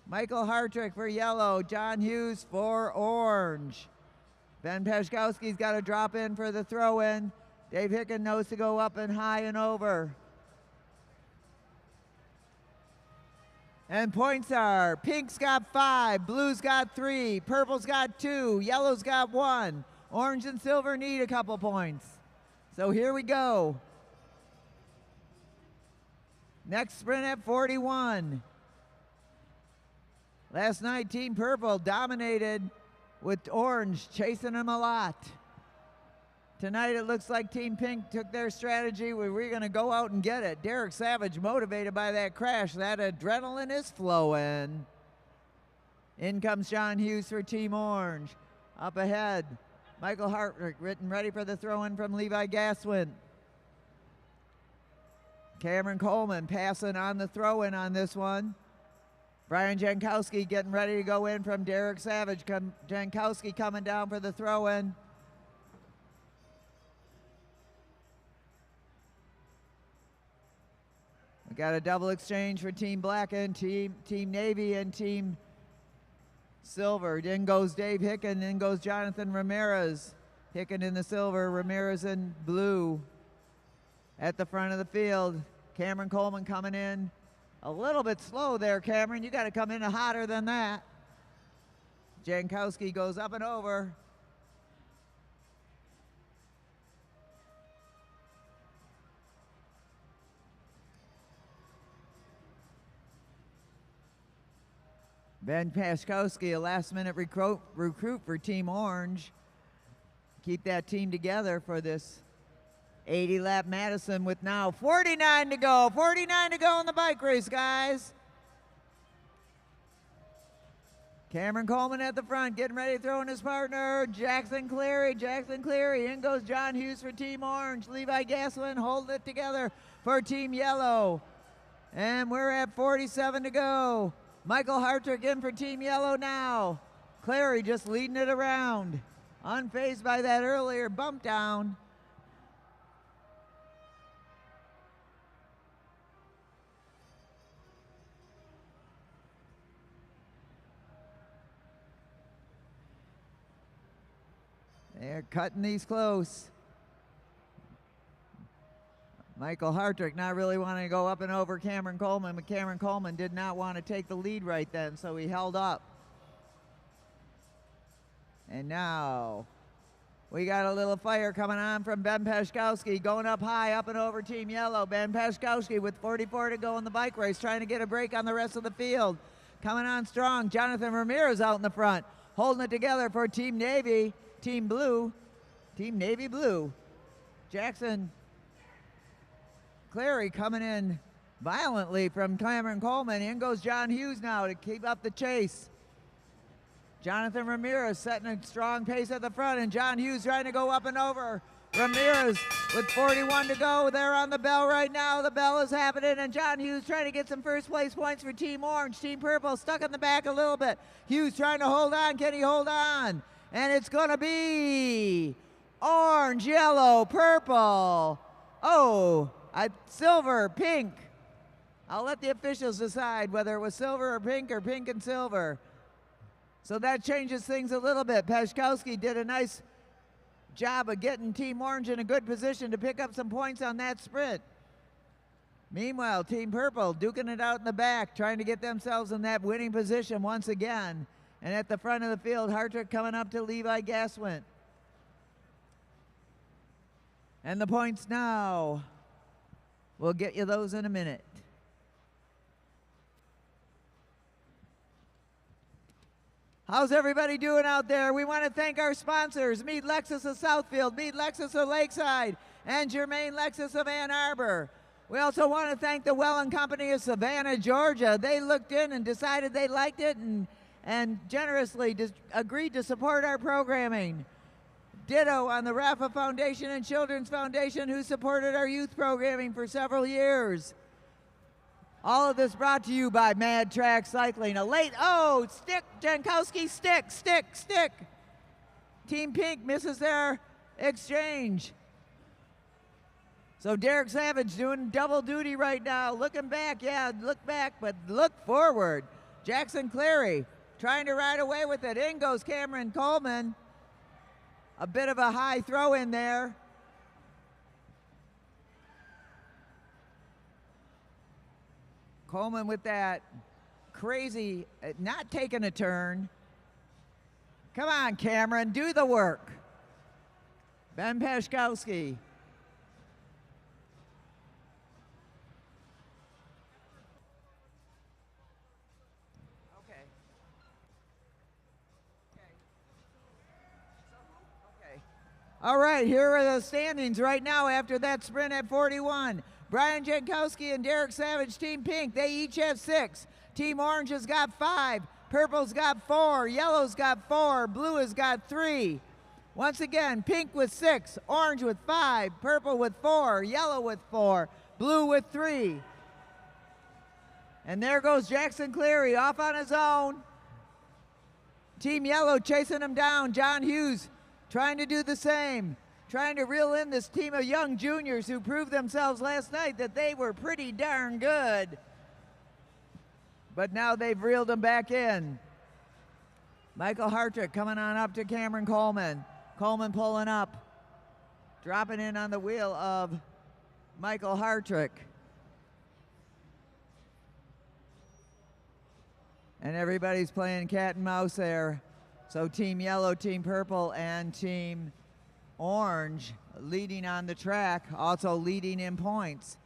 Michael Hartrick for Yellow. John Hughes for Orange. Ben Peshkowski's got to drop in for the throw-in. Dave Hicken knows to go up and high and over. And points are Pink's got 5, Blue's got 3, Purple's got 2, Yellow's got 1. Orange and Silver need a couple points. So here we go. Next sprint at 41. Last night, Team Purple dominated with Orange chasing them a lot. Tonight, it looks like Team Pink took their strategy where we're going to go out and get it. Derek Savage, motivated by that crash. That adrenaline is flowing. In comes John Hughes for Team Orange. Up ahead, Michael Hartrick, written ready for the throw-in from Levi Gaswin. Cameron Coleman passing on the throw-in on this one. Brian Jankowski getting ready to go in from Derek Savage. Jankowski coming down for the throw-in. We got a double exchange for Team Black and Team Navy and Team Silver. In goes Dave Hicken, in goes Jonathan Ramirez. Hicken in the silver, Ramirez in blue. At the front of the field, Cameron Coleman coming in. A little bit slow there, Cameron. You got to come in hotter than that. Jankowski goes up and over. Ben Pashkowski, a last-minute recruit for Team Orange. Keep that team together for this 80-lap Madison with now 49 to go. 49 to go in the bike race, guys. Cameron Coleman at the front, getting ready to throw in his partner, Jackson Cleary. Jackson Cleary. In goes John Hughes for Team Orange. Levi Gaslin holding it together for Team Yellow. And we're at 47 to go. Michael Hartrick in for Team Yellow now. Clary just leading it around. Unfazed by that earlier bump down. They're cutting these close. Michael Hartrick not really wanting to go up and over Cameron Coleman, but Cameron Coleman did not want to take the lead right then, so he held up. And now we got a little fire coming on from Ben Peshkowski, going up high, up and over Team Yellow. Ben Peshkowski with 44 to go in the bike race, trying to get a break on the rest of the field. Coming on strong, Jonathan Ramirez out in the front, holding it together for Team Navy, Team Blue, Team Navy Blue. Jackson Clary coming in violently from Cameron Coleman. In goes John Hughes now to keep up the chase. Jonathan Ramirez setting a strong pace at the front, and John Hughes trying to go up and over. Ramirez with 41 to go. They're on the bell right now. The bell is happening, and John Hughes trying to get some first place points for Team Orange. Team Purple stuck in the back a little bit. Hughes trying to hold on. Can he hold on? And it's going to be orange, yellow, purple. Oh, silver, pink. I'll let the officials decide whether it was silver or pink and silver. So that changes things a little bit. Peshkowski did a nice job of getting Team Orange in a good position to pick up some points on that sprint. Meanwhile, Team Purple duking it out in the back, trying to get themselves in that winning position once again. And at the front of the field, Hartrick coming up to Levi Gaswin. And the points now. We'll get you those in a minute. How's everybody doing out there? We want to thank our sponsors, Mead Lexus of Southfield, Mead Lexus of Lakeside, and Germain Lexus of Ann Arbor. We also want to thank the Well & Company of Savannah, Georgia. They looked in and decided they liked it and generously agreed to support our programming. Ditto on the Rafa Foundation and Children's Foundation, who supported our youth programming for several years. All of this brought to you by Mad Track Cycling. A late, stick, Jankowski, stick. Team Pink misses their exchange. So Derek Savage doing double duty right now. Looking back, yeah, look back, but look forward. Jackson Clary trying to ride away with it. In goes Cameron Coleman. A bit of a high throw in there. Coleman with that crazy, not taking a turn. Come on, Cameron, do the work. Ben Peszkowski. All right, here are the standings right now after that sprint at 41. Brian Jankowski and Derek Savage, Team Pink, they each have 6. Team Orange has got 5. Purple's got 4. Yellow's got 4. Blue has got 3. Once again, Pink with 6. Orange with 5. Purple with 4. Yellow with 4. Blue with 3. And there goes Jackson Cleary off on his own. Team Yellow chasing him down. John Hughes trying to do the same, trying to reel in this team of young juniors who proved themselves last night that they were pretty darn good. But now they've reeled them back in. Michael Hartrick coming on up to Cameron Coleman. Coleman pulling up, dropping in on the wheel of Michael Hartrick. And everybody's playing cat and mouse there. So Team Yellow, Team Purple, and Team Orange leading on the track, also leading in points.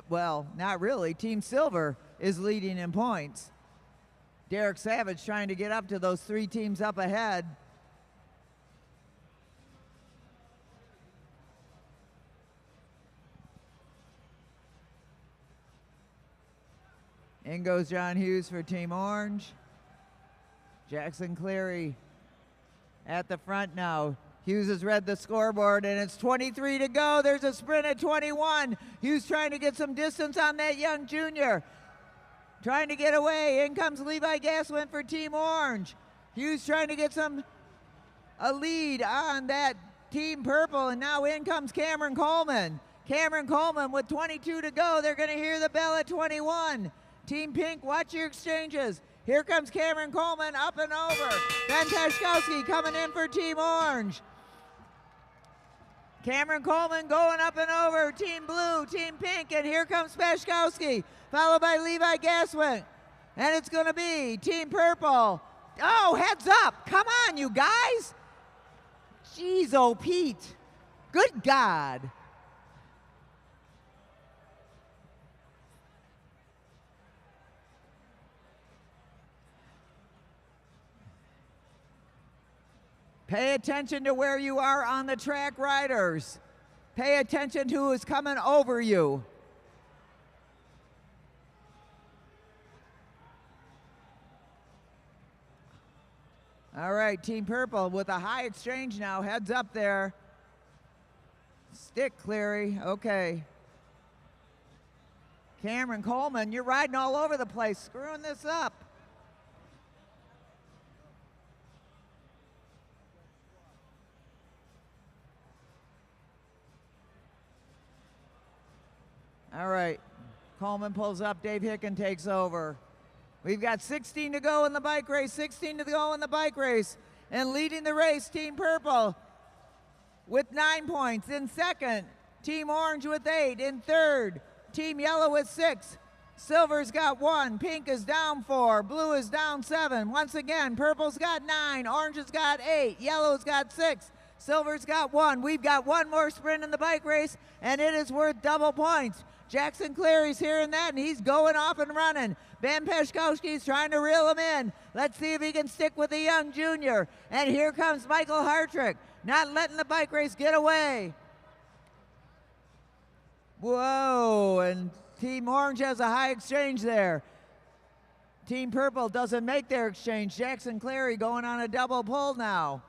Well, not really. Team Silver is leading in points. Derek Savage trying to get up to those 3 teams up ahead. In goes John Hughes for Team Orange. Jackson Cleary at the front now. Hughes has read the scoreboard, and it's 23 to go. There's a sprint at 21. Hughes trying to get some distance on that young junior. Trying to get away. In comes Levi Gaswin for Team Orange. Hughes trying to get a lead on that Team Purple, and now in comes Cameron Coleman. Cameron Coleman with 22 to go. They're going to hear the bell at 21. Team Pink, watch your exchanges. Here comes Cameron Coleman up and over. Ben Peszkowski coming in for Team Orange. Cameron Coleman going up and over. Team Blue, Team Pink, and here comes Peszkowski, followed by Levi Gaswin. And it's going to be Team Purple. Oh, heads up. Come on, you guys. Jeez, oh, Pete. Good God. Pay attention to where you are on the track, riders. Pay attention to who is coming over you. All right, Team Purple with a high exchange now. Heads up there. Stick, Cleary. Okay. Cameron Coleman, you're riding all over the place, screwing this up. All right, Coleman pulls up, Dave Hicken takes over. We've got 16 to go in the bike race, 16 to go in the bike race. And leading the race, Team Purple with 9 points. In second, Team Orange with 8. In third, Team Yellow with 6. Silver's got 1, Pink is down 4, Blue is down 7. Once again, Purple's got 9, Orange has got 8, Yellow's got 6. Silver's got 1. We've got one more sprint in the bike race, and it is worth double points. Jackson Cleary's hearing that, and he's going off and running. Ben Peszkowski's trying to reel him in. Let's see if he can stick with the young junior. And here comes Michael Hartrick, not letting the bike race get away. Whoa, and Team Orange has a high exchange there. Team Purple doesn't make their exchange. Jackson Cleary going on a double pull now.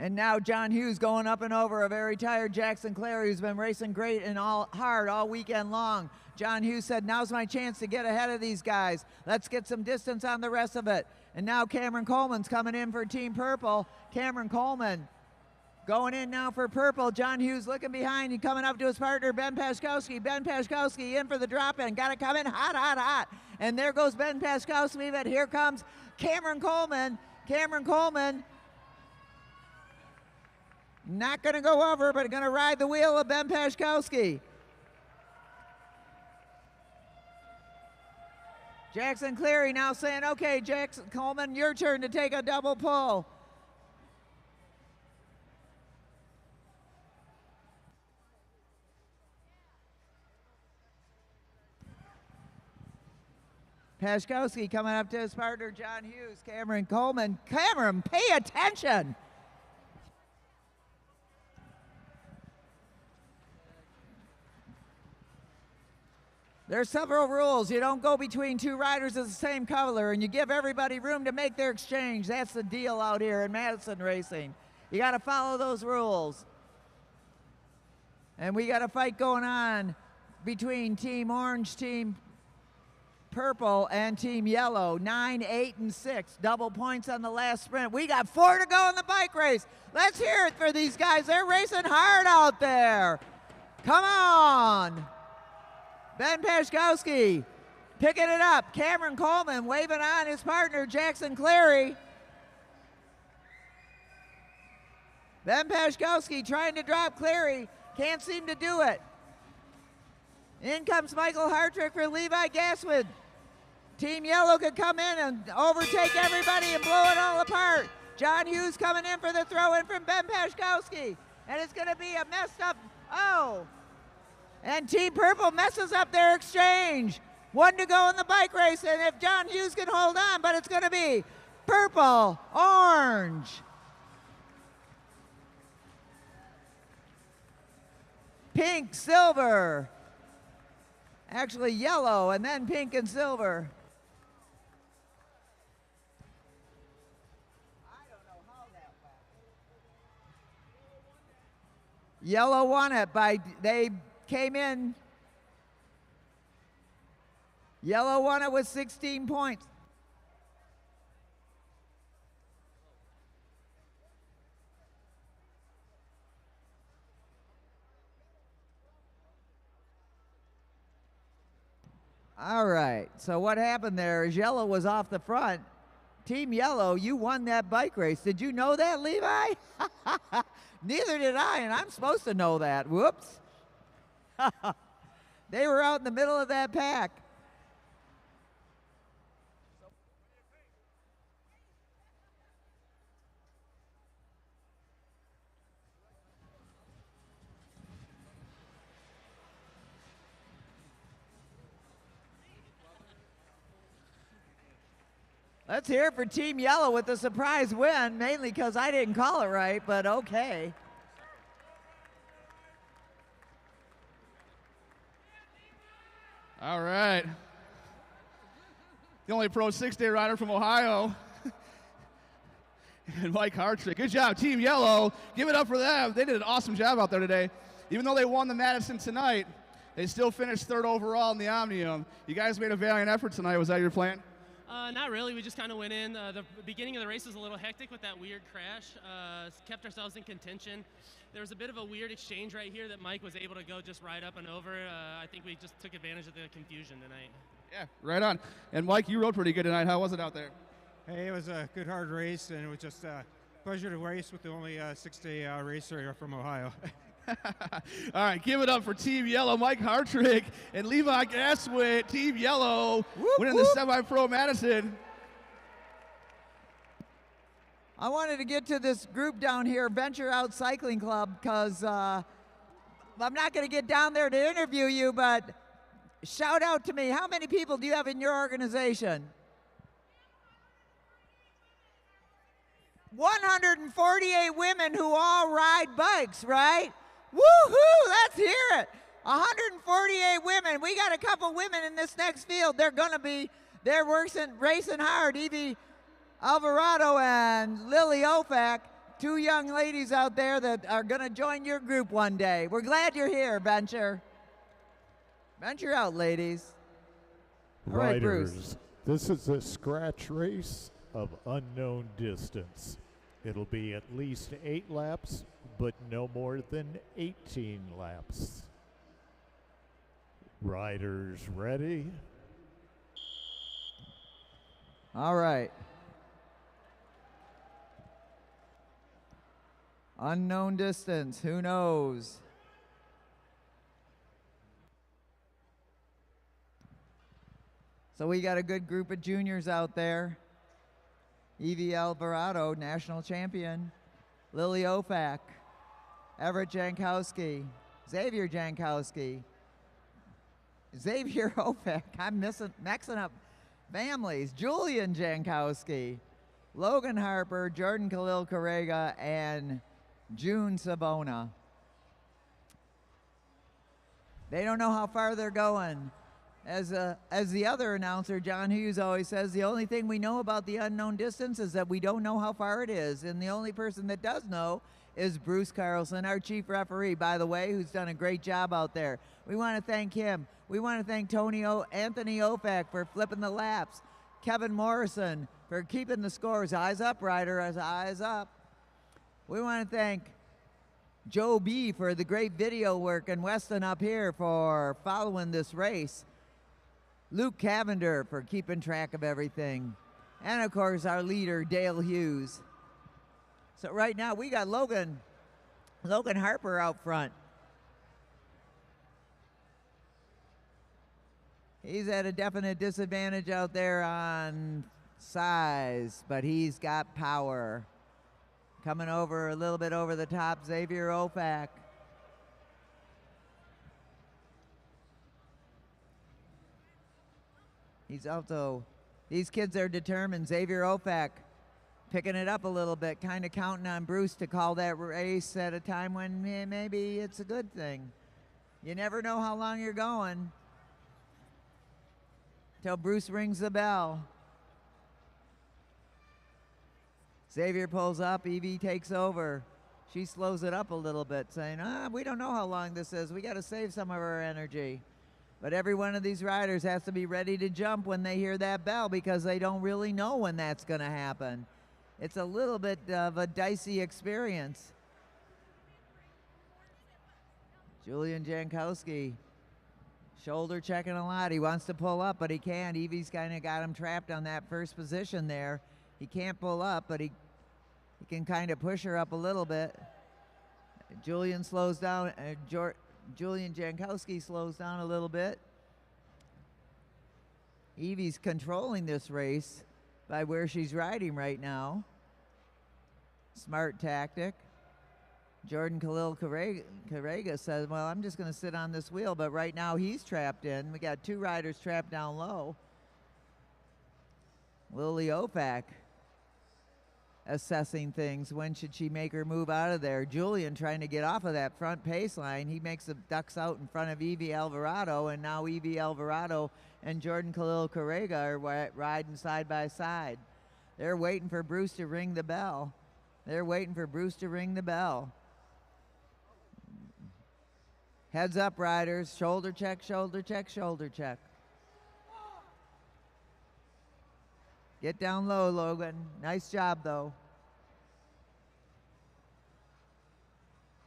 And now John Hughes going up and over a very tired Jackson Clary, who's been racing great and hard all weekend long. John Hughes said, now's my chance to get ahead of these guys. Let's get some distance on the rest of it. And now Cameron Coleman's coming in for Team Purple. Cameron Coleman going in now for Purple. John Hughes looking behind and coming up to his partner, Ben Pashkowski. Ben Pashkowski in for the drop-in. Got it coming hot, hot, hot. And there goes Ben Pashkowski, but here comes Cameron Coleman. Cameron Coleman not going to go over, but going to ride the wheel of Ben Pashkowski. Jackson Cleary now saying, okay, Jackson Coleman, your turn to take a double pull. Pashkowski coming up to his partner, John Hughes. Cameron Coleman. Cameron, pay attention. There's several rules. You don't go between two riders of the same color, and you give everybody room to make their exchange. That's the deal out here in Madison racing. You got to follow those rules. And we got a fight going on between Team Orange, Team Purple, and Team Yellow. 9, 8, and 6. Double points on the last sprint. We got 4 to go in the bike race. Let's hear it for these guys. They're racing hard out there. Come on. Ben Pashkowski picking it up. Cameron Coleman waving on his partner, Jackson Clary. Ben Pashkowski trying to drop Clary. Can't seem to do it. In comes Michael Hartrick for Levi Gaswood. Team Yellow could come in and overtake everybody and blow it all apart. John Hughes coming in for the throw-in from Ben Pashkowski. And it's going to be a messed up, and Team Purple messes up their exchange. 1 to go in the bike race, and if John Hughes can hold on, but it's going to be Purple, Orange. Pink, Silver. Actually yellow, and then pink and silver. Yellow won it they came in. Yellow won it with 16 points. All right, so what happened there is Yellow was off the front. Team Yellow, you won that bike race. Did you know that, Levi? Neither did I, and I'm supposed to know that. Whoops. They were out in the middle of that pack. Let's hear it for Team Yellow with the surprise win, mainly because I didn't call it right, but okay.
All right. The only Pro 6-day rider from Ohio. And Mike Hartrick. Good job, Team Yellow. Give it up for them. They did an awesome job out there today. Even though they won the Madison tonight, they still finished 3rd overall in the Omnium. You guys made a valiant effort tonight. Was that your plan?
Not really. We just kind of went in. The beginning of the race was a little hectic with that weird crash. Kept ourselves in contention. There was a bit of a weird exchange right here that Mike was able to go just right up and over. I think we just took advantage of the confusion tonight.
Yeah, right on. And Mike, you rode pretty good tonight. How was it out there?
Hey, it was a good, hard race, and it was just a pleasure to race with the only 6-day racer from Ohio.
All right, give it up for Team Yellow, Mike Hartrick and Levi Gaswit. Team Yellow winning the Semi-Pro Madison.
I wanted to get to this group down here, Venture Out Cycling Club, because I'm not going to get down there to interview you, but shout out to me. How many people do you have in your organization? 148 women who all ride bikes, right? Woohoo! Let's hear it. 148 women. We got a couple women in this next field. They're racing hard. Evie Alvarado and Lily Ofak, two young ladies out there that are going to join your group one day. We're glad you're here, Venture. Venture out, ladies. All right, Bruce.
Riders, this is a scratch race of unknown distance. It'll be at least 8 laps, but no more than 18 laps. Riders ready?
All right. Unknown distance, who knows? So we got a good group of juniors out there. Evie Alvarado, national champion. Lily Ofak, Everett Jankowski, Xavier Jankowski, Xavier Ofak, I'm mixing up families. Julian Jankowski, Logan Harper, Jordan Khalil Correga, and June Sabona. They don't know how far they're going. As the other announcer, John Hughes, always says, the only thing we know about the unknown distance is that we don't know how far it is. And the only person that does know is Bruce Carlson, our chief referee, by the way, who's done a great job out there. We want to thank him. We want to thank Anthony Ofak for flipping the laps. Kevin Morrison for keeping the scores. Eyes up, Ryder, eyes up. We want to thank Joe B for the great video work, and Weston up here for following this race. Luke Cavender for keeping track of everything. And of course, our leader, Dale Hughes. So right now we got Logan Harper out front. He's at a definite disadvantage out there on size, but he's got power. Coming over a little bit over the top, Xavier Ofak. These kids are determined. Xavier Ofak picking it up a little bit, kind of counting on Bruce to call that race at a time when maybe it's a good thing. You never know how long you're going till Bruce rings the bell. Xavier pulls up, Evie takes over. She slows it up a little bit, saying, we don't know how long this is. We got to save some of our energy. But every one of these riders has to be ready to jump when they hear that bell because they don't really know when that's going to happen. It's a little bit of a dicey experience. Julian Jankowski, shoulder checking a lot. He wants to pull up, but he can't. Evie's kind of got him trapped on that first position there. He can't pull up, but he can kind of push her up a little bit. Julian slows down. Julian Jankowski slows down a little bit. Evie's controlling this race by where she's riding right now. Smart tactic. Jordan Khalil Correga says, well, I'm just going to sit on this wheel, but right now he's trapped in. We got 2 riders trapped down low. Lily Ofak assessing things. When should she make her move out of there? Julian trying to get off of that front pace line. He makes the ducks out in front of Evie Alvarado, and now Evie Alvarado and Jordan Khalil Correga are riding side by side. They're waiting for Bruce to ring the bell. They're waiting for Bruce to ring the bell. Heads up, riders. Shoulder check, shoulder check, shoulder check. Get down low, Logan. Nice job, though.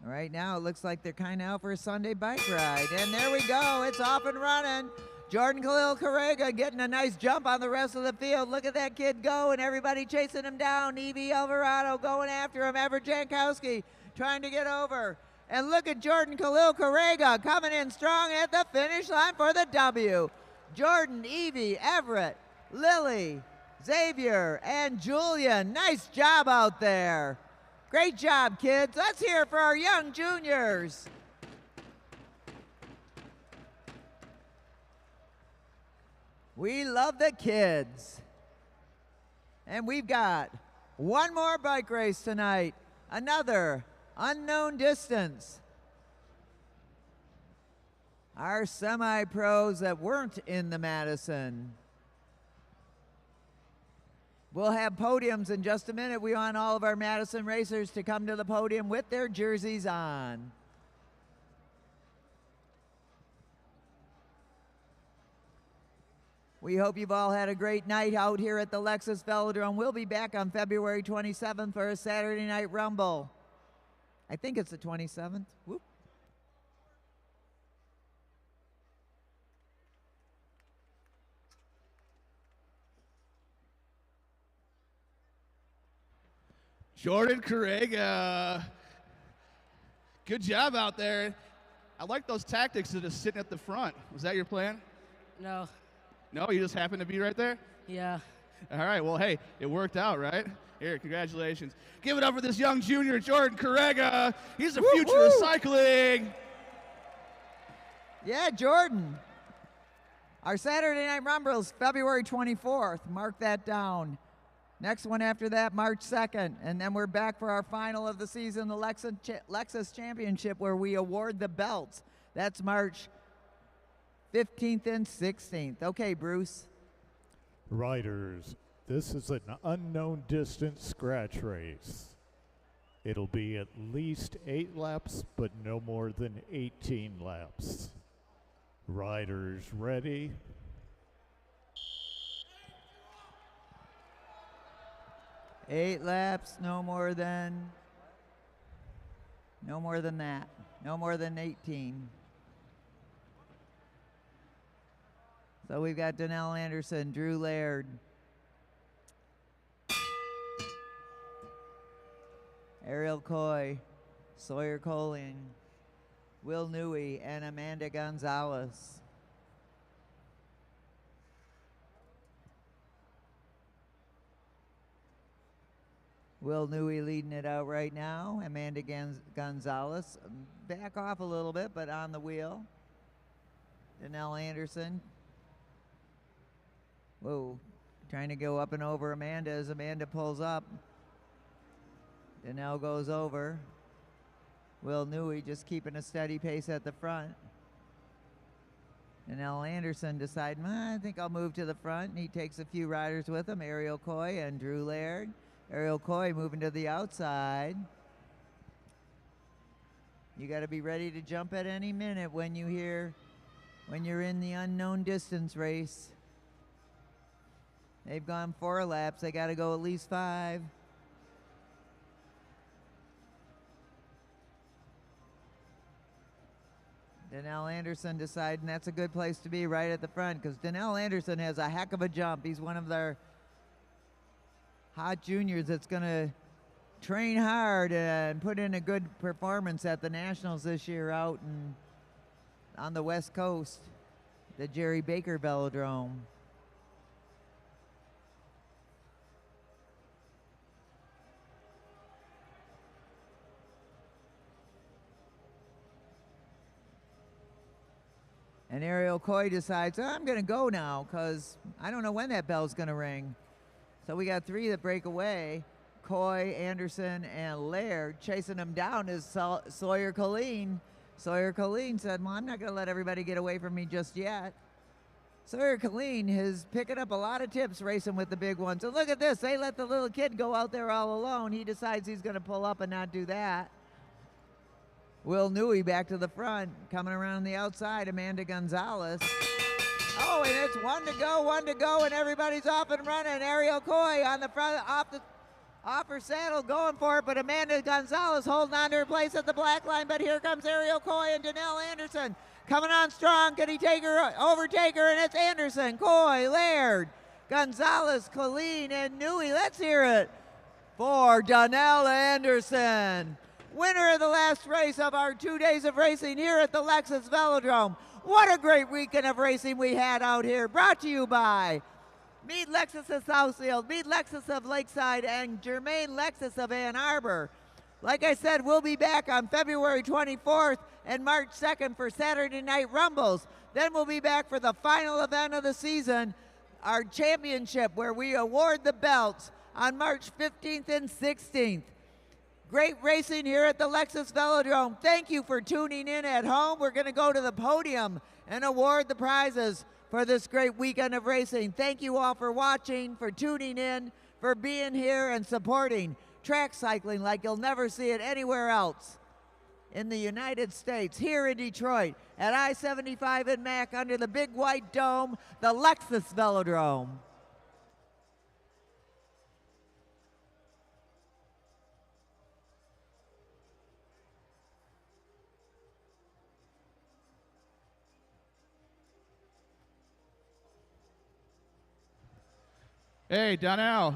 Right now, it looks like they're kind of out for a Sunday bike ride. And there we go. It's off and running. Jordan Khalil Correga getting a nice jump on the rest of the field. Look at that kid go, and everybody chasing him down. Evie Alvarado going after him. Everett Jankowski trying to get over. And look at Jordan Khalil Correga coming in strong at the finish line for the W. Jordan, Evie, Everett, Lily, Xavier, and Julian. Nice job out there. Great job, kids. Let's hear it for our young juniors. We love the kids. And we've got one more bike race tonight. Another unknown distance. Our semi-pros that weren't in the Madison. We'll have podiums in just a minute. We want all of our Madison racers to come to the podium with their jerseys on. We hope you've all had a great night out here at the Lexus Velodrome. We'll be back on February 27th for a Saturday Night Rumble. I think it's the 27th. Whoop.
Jordan Correga, good job out there. I like those tactics of just sitting at the front. Was that your plan?
No.
No, you just happened to be right there?
Yeah.
All right, well, hey, it worked out, right? Here, congratulations. Give it up for this young junior, Jordan Correga. He's the future of cycling.
Yeah, Jordan. Our Saturday Night Rumble is February 24th. Mark that down. Next one after that, March 2nd. And then we're back for our final of the season, the Lexus Championship, where we award the belts. That's March 15th and 16th. Okay, Bruce.
Riders, this is an unknown distance scratch race. It'll be at least 8 laps, but no more than 18 laps. Riders ready?
Eight laps, no more than that. No more than 18. So we've got Donnell Anderson, Drew Laird, Ariel Coy, Sawyer Colling, Will Newey, and Amanda Gonzalez. Will Newey leading it out right now. Amanda Gonzalez back off a little bit, but on the wheel. Donnell Anderson. Whoa, trying to go up and over Amanda as Amanda pulls up. Donnell goes over. Will Newey just keeping a steady pace at the front. Donnell Anderson deciding, I think I'll move to the front, and he takes a few riders with him, Ariel Coy and Drew Laird. Ariel Coy moving to the outside. You got to be ready to jump at any minute when you're in the unknown distance race. They've gone 4 laps. They got to go at least 5. Donnell Anderson deciding that's a good place to be, right at the front, because Donnell Anderson has a heck of a jump. He's one of their hot juniors that's going to train hard and put in a good performance at the Nationals this year out on the West Coast, the Jerry Baker Velodrome. And Ariel Coy decides, I'm going to go now because I don't know when that bell's going to ring. So we got 3 that break away. Coy, Anderson, and Laird. Chasing him down is Sawyer Colleen. Sawyer Colleen said, well, I'm not going to let everybody get away from me just yet. Sawyer Colleen is picking up a lot of tips racing with the big ones. So look at this. They let the little kid go out there all alone. He decides he's going to pull up and not do that. Will Newey back to the front. Coming around the outside, Amanda Gonzalez. Oh, and it's 1 to go, and everybody's off and running. Ariel Coy on the front, off her saddle, going for it, but Amanda Gonzalez holding on to her place at the black line, but here comes Ariel Coy and Donnell Anderson. Coming on strong, can he overtake her, and it's Anderson, Coy, Laird, Gonzalez, Colleen, and Newey. Let's hear it for Donnell Anderson, winner of the last race of our 2 days of racing here at the Lexus Velodrome. What a great weekend of racing we had out here. Brought to you by Mead Lexus of Southfield, Mead Lexus of Lakeside, and Germain Lexus of Ann Arbor. Like I said, we'll be back on February 24th and March 2nd for Saturday Night Rumbles. Then we'll be back for the final event of the season, our championship, where we award the belts on March 15th and 16th. Great racing here at the Lexus Velodrome. Thank you for tuning in at home. We're going to go to the podium and award the prizes for this great weekend of racing. Thank you all for watching, for tuning in, for being here and supporting track cycling like you'll never see it anywhere else in the United States, here in Detroit, at I-75 and Mac under the big white dome, the Lexus Velodrome.
Hey, Donnell,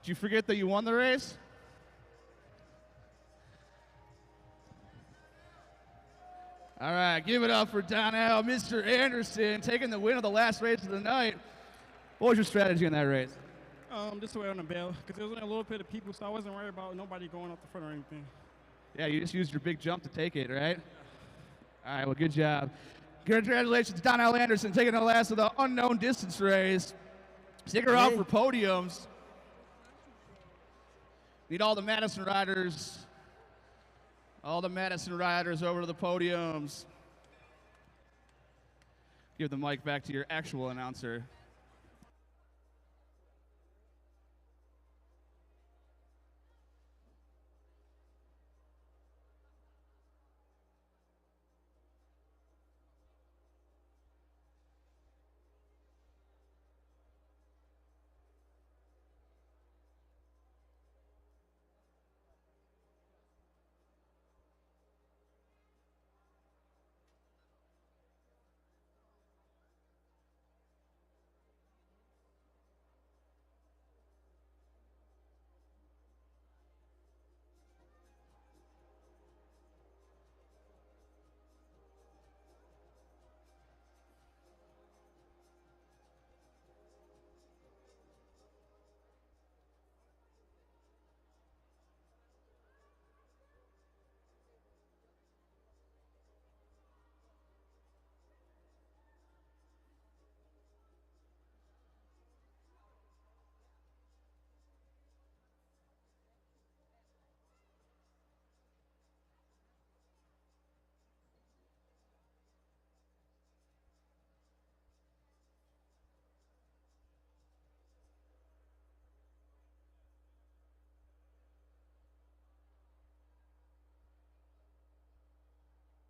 did you forget that you won the race? All right, give it up for Donnell, Mr. Anderson, taking the win of the last race of the night. What was your strategy in that race?
Just wait on the bell, because there was only a little bit of people, so I wasn't worried about nobody going up the front or anything.
Yeah, you just used your big jump to take it, right? All right, well, good job. Congratulations to Donnell Anderson, taking the last of the unknown distance race. Stick around for podiums. Need all the Madison riders. All the Madison riders over to the podiums. Give the mic back to your actual announcer.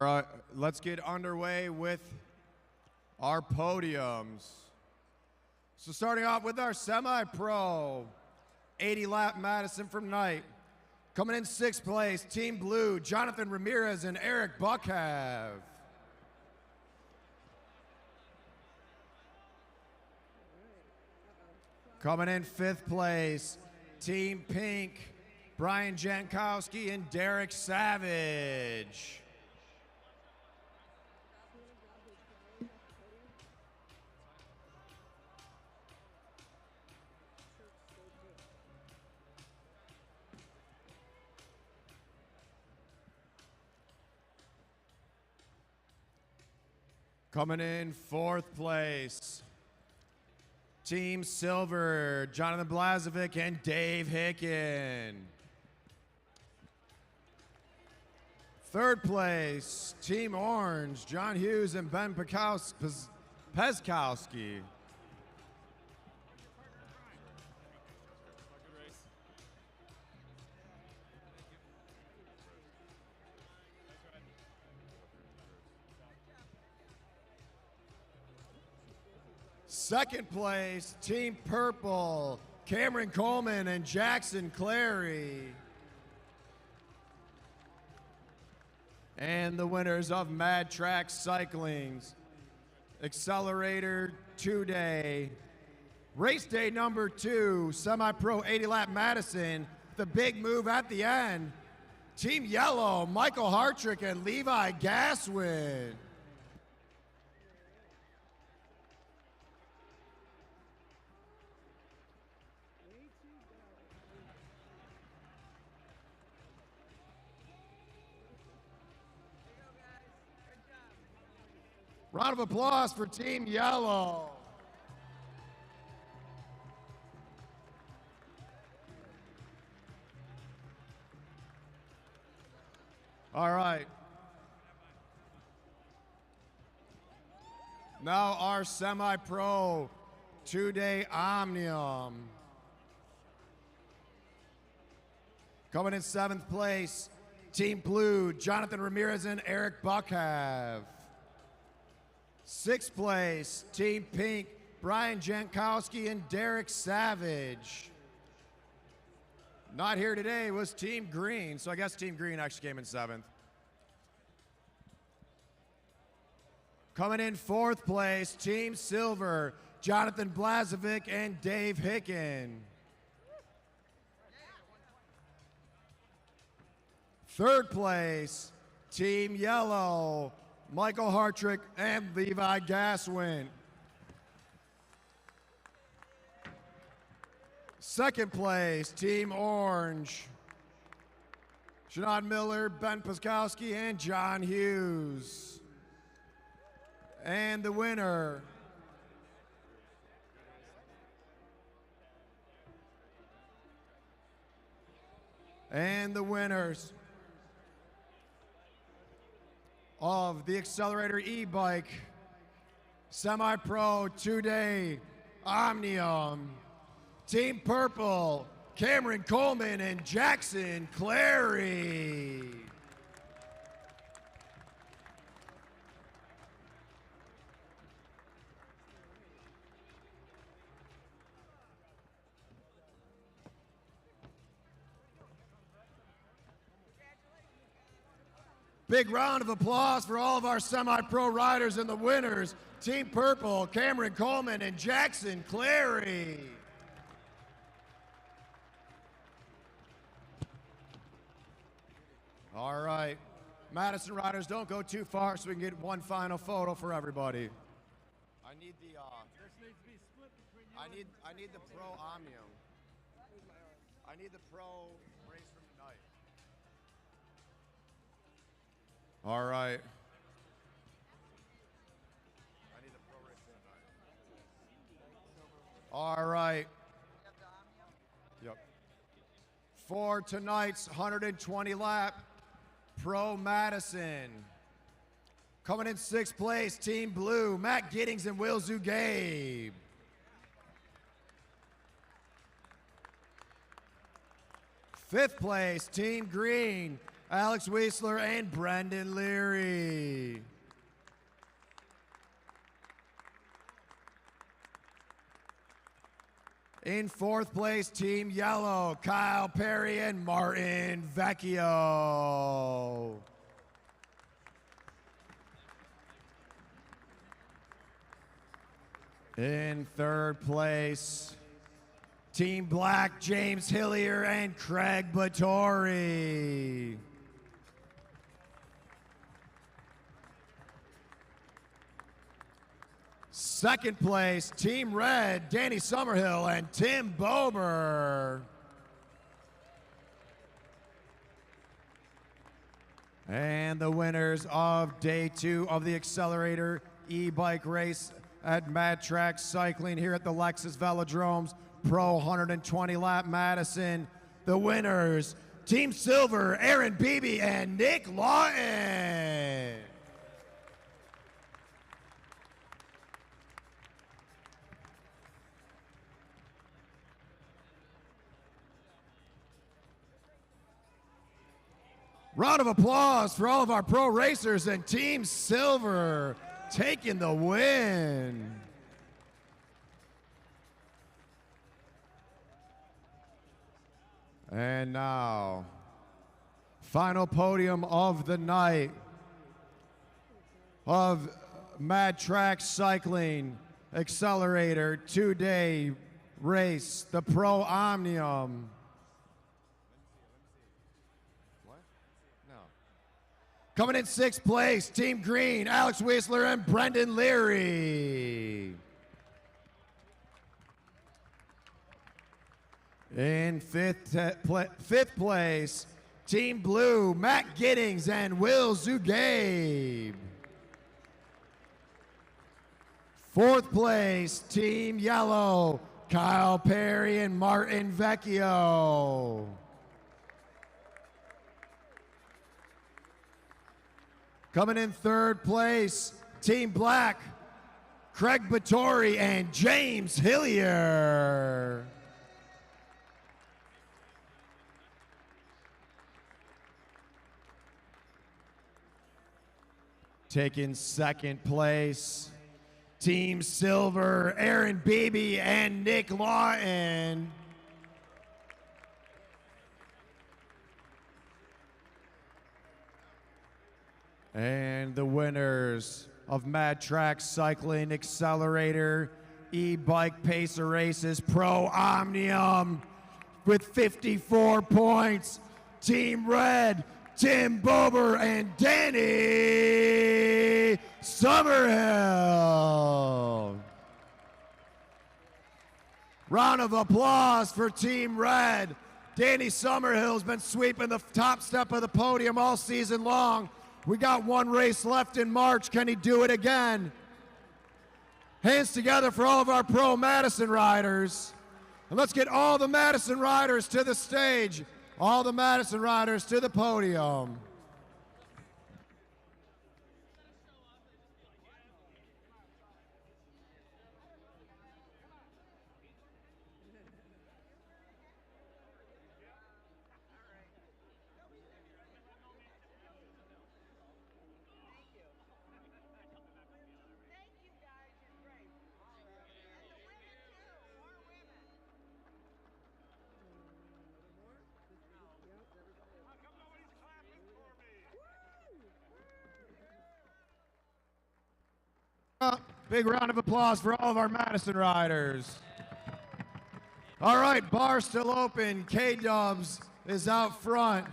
All right, let's get underway with our podiums. So starting off with our semi-pro, 80-lap Madison from Knight. Coming in 6th place, Team Blue, Jonathan Ramirez and Eric Buckhav. Coming in 5th place, Team Pink, Brian Jankowski and Derek Savage. Coming in 4th place, Team Silver, Jonathan Blazovic and Dave Hicken. 3rd place, Team Orange, John Hughes and Ben Peskowski. Second place, Team Purple, Cameron Coleman and Jackson Clary. And the winners of Mad Track Cycling's Accelerator 2-Day. Race day number 2, semi-pro 80-lap Madison. The big move at the end. Team Yellow, Michael Hartrick and Levi Gaswin. Round of applause for Team Yellow. All right. Now our semi-pro 2-day Omnium. Coming in 7th place, Team Blue, Jonathan Ramirez and Eric Buckhav. 6th place, Team Pink, Brian Jankowski and Derek Savage. Not here today was Team Green, so I guess Team Green actually came in 7th. Coming in 4th place, Team Silver, Jonathan Blazovic and Dave Hicken. 3rd place, Team Yellow, Michael Hartrick and Levi Gaswin. 2nd place, Team Orange, Shannon Miller, Ben Paskowski, and John Hughes. And the winner, the winners of the Accelerator e-bike semi-pro 2-day Omnium, Team Purple, Cameron Coleman and Jackson Clary. Big round of applause for all of our semi-pro riders and the winners. Team Purple, Cameron Coleman and Jackson Clary. All right, Madison riders, don't go too far so we can get one final photo for everybody. I need the I need the pro Omnium. I need the pro race from tonight. All right. I need the pro race from tonight. All right. Yep. For tonight's 120 lap Pro Madison. Coming in 6th place, Team Blue, Matt Giddings and Will Zugabe. 5th place, Team Green, Alex Weisler and Brendan Leary. In 4th place, Team Yellow, Kyle Perry and Martin Vecchio. In 3rd place, Team Black, James Hillier and Craig Battori. Second place, Team Red, Danny Summerhill and Tim Bober. And the winners of day 2 of the Accelerator e-bike race at Mad Track Cycling here at the Lexus Velodrome's Pro 120 lap Madison. The winners, Team Silver, Aaron Beebe and Nick Lawton. Round of applause for all of our pro racers and Team Silver taking the win. And now, final podium of the night of Mad Track Cycling Accelerator 2-day race, the Pro Omnium. Coming in 6th place, Team Green, Alex Weisler and Brendan Leary. In 5th place, Team Blue, Matt Giddings and Will Zugabe. 4th place, Team Yellow, Kyle Perry and Martin Vecchio. Coming in 3rd place, Team Black, Craig Battori and James Hillier. taking second place. Team Silver, Aaron Beebe and Nick Lawton. And the winners of Mad Track Cycling Accelerator E-Bike Pacer Races Pro Omnium with 54 points. Team Red, Tim Bober and Danny Summerhill. Round of applause for Team Red. Danny Summerhill's been sweeping the top step of the podium all season long. We got one race left in March. Can he do it again? Hands together for all of our pro Madison riders. And let's get all the Madison riders to the stage. All the Madison riders to the podium. Big round of applause for all of our Madison riders. All right, bar still open. K-Dubs is out front.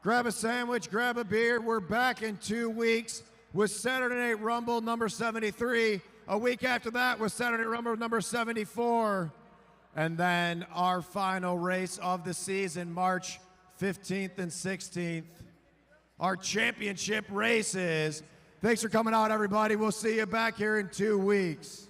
Grab a sandwich, grab a beer. We're back in 2 weeks with Saturday Night Rumble number 73. A week after that with Saturday Night Rumble number 74. And then our final race of the season, March 15th and 16th. Our championship races. Thanks for coming out, everybody. We'll see you back here in 2 weeks.